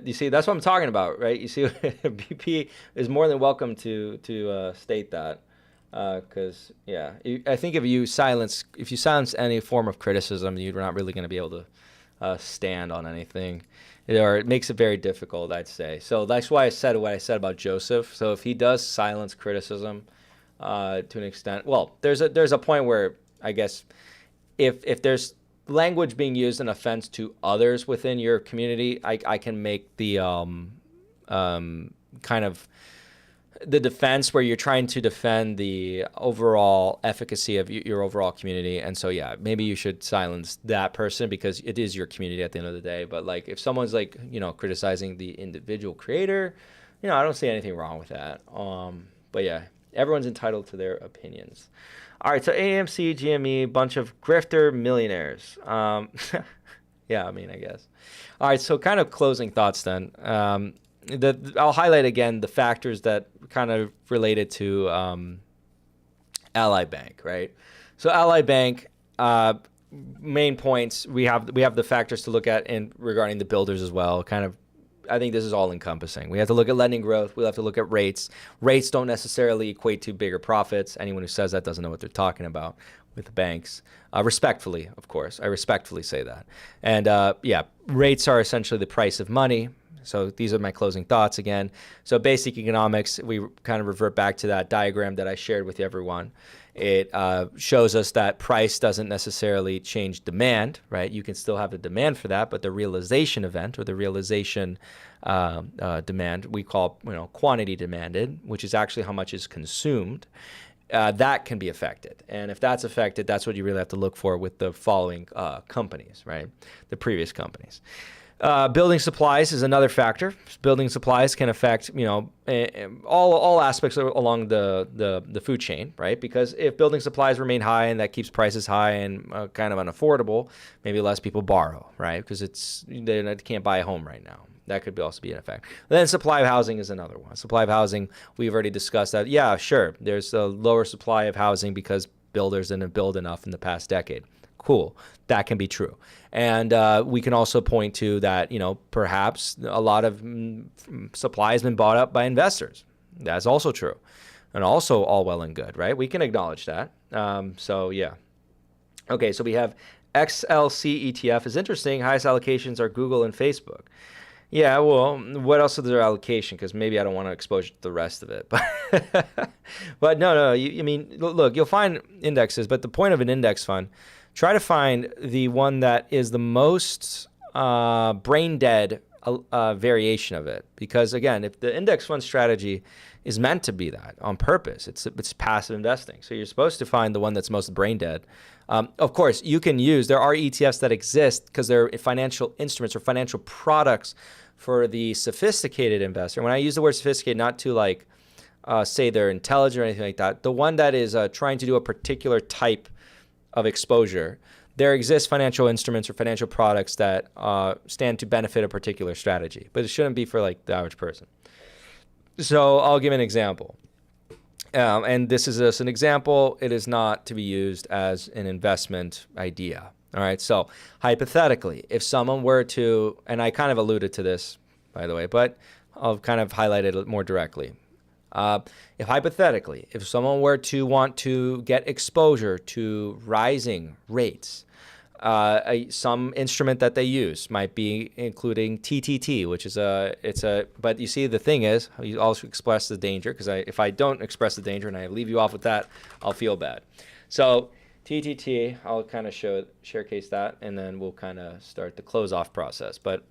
you see, that's what I'm talking about, right? You see, BP is more than welcome to state that, because I think if you silence any form of criticism, you're not really going to be able to stand on anything, or it makes it very difficult, I'd say. So that's why I said what I said about Joseph. So if he does silence criticism to an extent, well, there's a point where I guess if there's language being used in offense to others within your community, I can make the kind of the defense where you're trying to defend the overall efficacy of your overall community. And so, yeah, maybe you should silence that person because it is your community at the end of the day. But like if someone's like, criticizing the individual creator, I don't see anything wrong with that. But yeah, everyone's entitled to their opinions. All right, so AMC, GME, bunch of grifter millionaires. Yeah, I guess. All right, so kind of closing thoughts then. I'll highlight again the factors that kind of related to Ally Bank, right? So Ally Bank, main points, we have the factors to look at regarding the builders as well. Kind of, I think this is all encompassing. We have to look at lending growth. We have to look at rates. Rates don't necessarily equate to bigger profits. Anyone who says that doesn't know what they're talking about. with the banks. Respectfully, of course. I respectfully say that. And yeah, rates are essentially the price of money. So these are my closing thoughts again. So basic economics, we kind of revert back to that diagram that I shared with everyone. It shows us that price doesn't necessarily change demand, right? You can still have a demand for that, but the realization event or the realization demand we call quantity demanded, which is actually how much is consumed. That can be affected. And if that's affected, that's what you really have to look for with the following companies, right? The previous companies. Building supplies is another factor. Building supplies can affect, all aspects along the food chain, right? Because if building supplies remain high and that keeps prices high and kind of unaffordable, maybe less people borrow, right? Because they can't buy a home right now. That could also be an effect. Then supply of housing is another one. Supply of housing, we've already discussed that. Yeah, sure. There's a lower supply of housing because builders didn't build enough in the past decade. Cool. That can be true. And we can also point to that, perhaps a lot of supply has been bought up by investors. That's also true. And also all well and good, right? We can acknowledge that. So, yeah. Okay, so we have XLC ETF is interesting. Highest allocations are Google and Facebook. Yeah, well, what else is their allocation? Because maybe I don't want to expose the rest of it. But no. Look, you'll find indexes, but the point of an index fund, try to find the one that is the most brain dead variation of it. Because again, if the index fund strategy is meant to be that on purpose, it's passive investing. So you're supposed to find the one that's most brain dead. Of course, there are ETFs that exist because they're financial instruments or financial products for the sophisticated investor. When I use the word sophisticated, not to say they're intelligent or anything like that. The one that is trying to do a particular type of exposure, there exist financial instruments or financial products that stand to benefit a particular strategy, but it shouldn't be for the average person. So I'll give an example. And this is just an example. It is not to be used as an investment idea. All right. So hypothetically, if someone were to, and I kind of alluded to this, by the way, but I'll kind of highlight it more directly. If someone were to want to get exposure to rising rates, some instrument that they use might be including TTT, which is but you see, the thing is, you also express the danger, because if I don't express the danger and I leave you off with that, I'll feel bad. So TTT, I'll kind of showcase that, and then we'll kind of start the close off process. But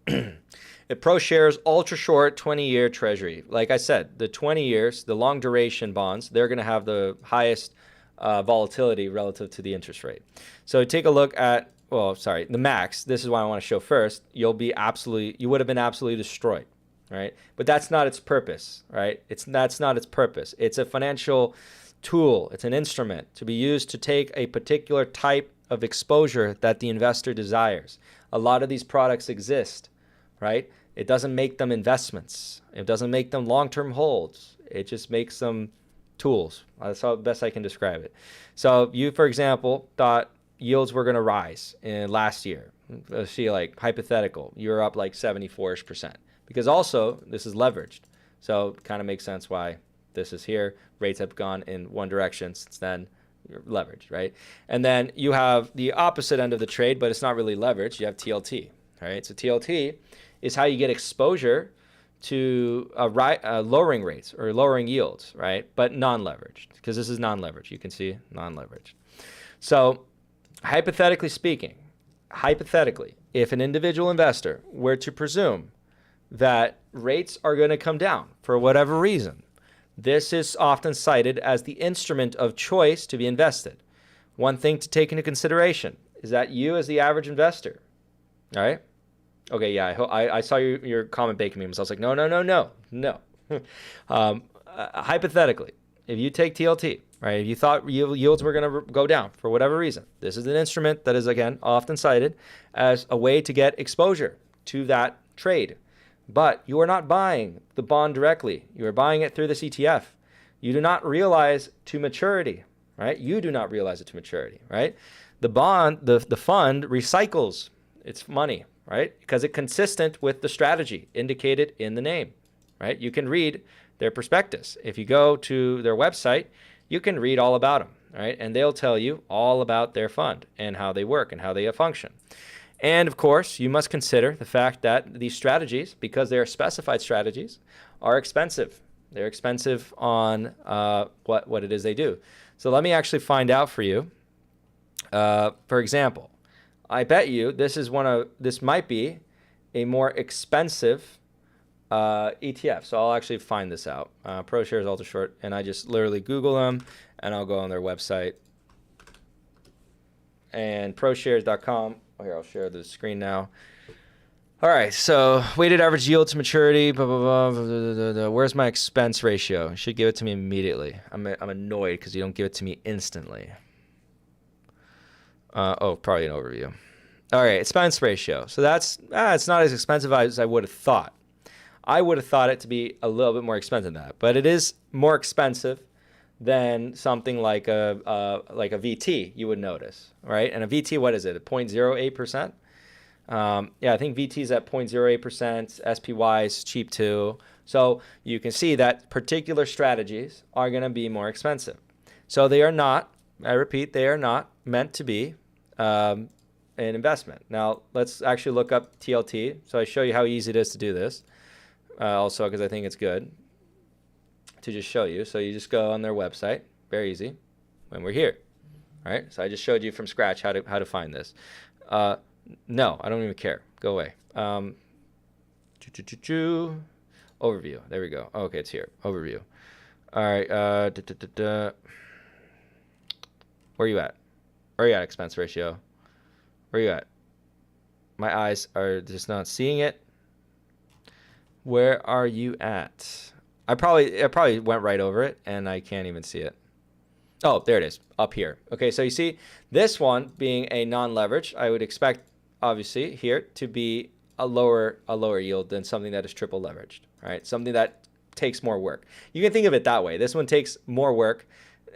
it pro shares ultra short 20-year treasury. Like I said, the 20 years, the long duration bonds, they're going to have the highest volatility relative to the interest rate. So take a look at, the max. This is what I want to show first. You would have been absolutely destroyed, right? But that's not its purpose, right? That's not its purpose. It's a financial tool. It's an instrument to be used to take a particular type of exposure that the investor desires. A lot of these products exist, right? It doesn't make them investments. It doesn't make them long-term holds. It just makes them tools. That's how best I can describe it. So you, for example, thought yields were going to rise in last year. Let's see, hypothetical, you're up 74-ish%. Because also, this is leveraged. So it kind of makes sense why this is here. Rates have gone in one direction since then. You're leveraged, right? And then you have the opposite end of the trade, but it's not really leveraged. You have TLT, right? So TLT is how you get exposure to lowering rates or lowering yields, right? But non-leveraged, because this is non-leveraged. You can see non-leveraged. So hypothetically speaking, if an individual investor were to presume that rates are going to come down for whatever reason, this is often cited as the instrument of choice to be invested. One thing to take into consideration is that you, as the average investor, all right? Okay, yeah, I saw your comment baking me. So I was like, no. Hypothetically, if you take TLT, right, if you thought yields were going to go down for whatever reason, this is an instrument that is, again, often cited as a way to get exposure to that trade. But you are not buying the bond directly. You are buying it through this ETF. You do not realize to maturity, right? You do not realize it to maturity, right? The bond, the fund recycles its money, right? Because it's consistent with the strategy indicated in the name, right? You can read their prospectus. If you go to their website, you can read all about them. all right? And they'll tell you all about their fund and how they work and how they function. And of course, you must consider the fact that these strategies, because they are specified strategies, are expensive. They're expensive on what it is they do. So let me actually find out for you. For example, I bet you this might be a more expensive ETF. So I'll actually find this out. ProShares Ultra Short, and I just literally Google them, and I'll go on their website. And ProShares.com. Oh, here, I'll share the screen now. All right, so weighted average yield to maturity, blah, blah, blah, blah, blah, blah. Where's my expense ratio? You should give it to me immediately. I'm annoyed because you don't give it to me instantly. Probably an overview. All right, expense ratio. So that's it's not as expensive as I would have thought. I would have thought it to be a little bit more expensive than that, but it is more expensive than something like a VT. You would notice, right? And a VT, what is it? 0.08%. I think VT is at 0.08%. SPY is cheap too. So you can see that particular strategies are going to be more expensive. So they are not. I repeat, they are not meant to be an investment. Now let's actually look up TLT. So I show you how easy it is to do this. Also, because I think it's good to just show you. So you just go on their website, very easy, when we're here. All right. So I just showed you from scratch how to find this. No, I don't even care. Go away. Overview. There we go. Okay, it's here. Overview. All right. Where are you at? Where are you at, expense ratio? Where are you at? My eyes are just not seeing it. Where are you at? I probably went right over it, and I can't even see it. Oh, there it is, up here. Okay, so you see this one being a non-leverage, I would expect, obviously, here to be a lower yield than something that is triple leveraged, right? Something that takes more work. You can think of it that way. This one takes more work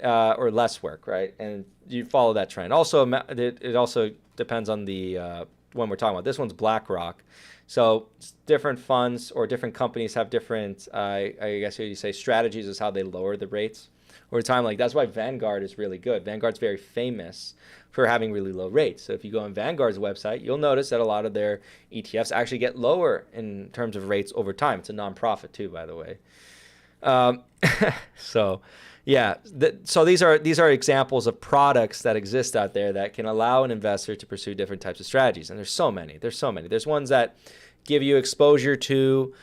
or less work, right? And you follow that trend. Also, it also depends on the one we're talking about. This one's BlackRock. So different funds or different companies have different, I guess you say, strategies is how they lower the rates over time. Like that's why Vanguard is really good. Vanguard's very famous for having really low rates. So if you go on Vanguard's website, you'll notice that a lot of their ETFs actually get lower in terms of rates over time. It's a nonprofit too, by the way. So yeah, so these are examples of products that exist out there that can allow an investor to pursue different types of strategies. And there's so many. There's ones that give you exposure to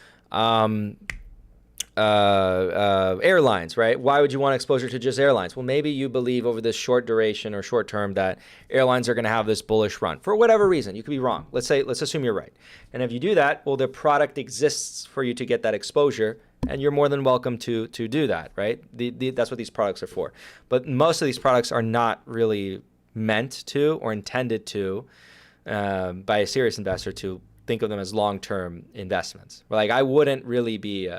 airlines, right? Why would you want exposure to just airlines? Well, maybe you believe over this short duration or short term that airlines are going to have this bullish run for whatever reason. You could be wrong. Let's assume you're right. And if you do that, well, the product exists for you to get that exposure, and you're more than welcome to do that, right? That's what these products are for. But most of these products are not really meant to or intended to, by a serious investor, to think of them as long-term investments. Like I wouldn't really be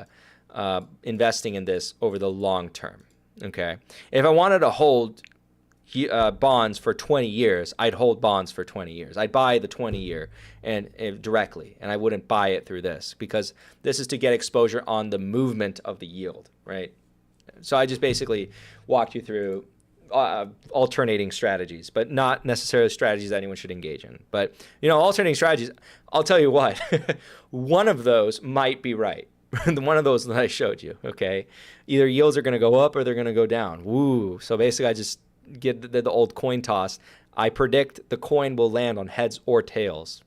investing in this over the long term. Okay, if I wanted to hold bonds for 20 years, I'd hold bonds for 20 years. I'd buy the 20-year and directly, and I wouldn't buy it through this because this is to get exposure on the movement of the yield, right? So I just basically walked you through alternating strategies, but not necessarily strategies that anyone should engage in. But alternating strategies, I'll tell you what, one of those might be right. One of those that I showed you, okay? Either yields are going to go up or they're going to go down. Woo! So basically, I just get the old coin toss. I predict the coin will land on heads or tails.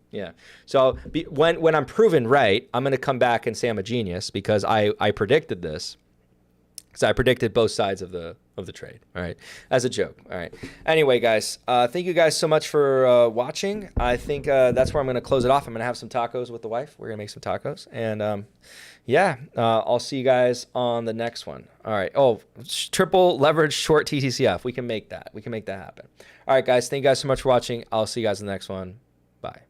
Yeah. So when I'm proven right, I'm going to come back and say I'm a genius because I predicted this. So I predicted both sides of the trade. All right, as a joke. All right. Anyway, guys, thank you guys so much for watching. I think that's where I'm going to close it off. I'm going to have some tacos with the wife. We're going to make some tacos, and I'll see you guys on the next one. All right. Oh, triple leverage short TTCF. We can make that. We can make that happen. All right, guys. Thank you guys so much for watching. I'll see you guys in the next one. Bye.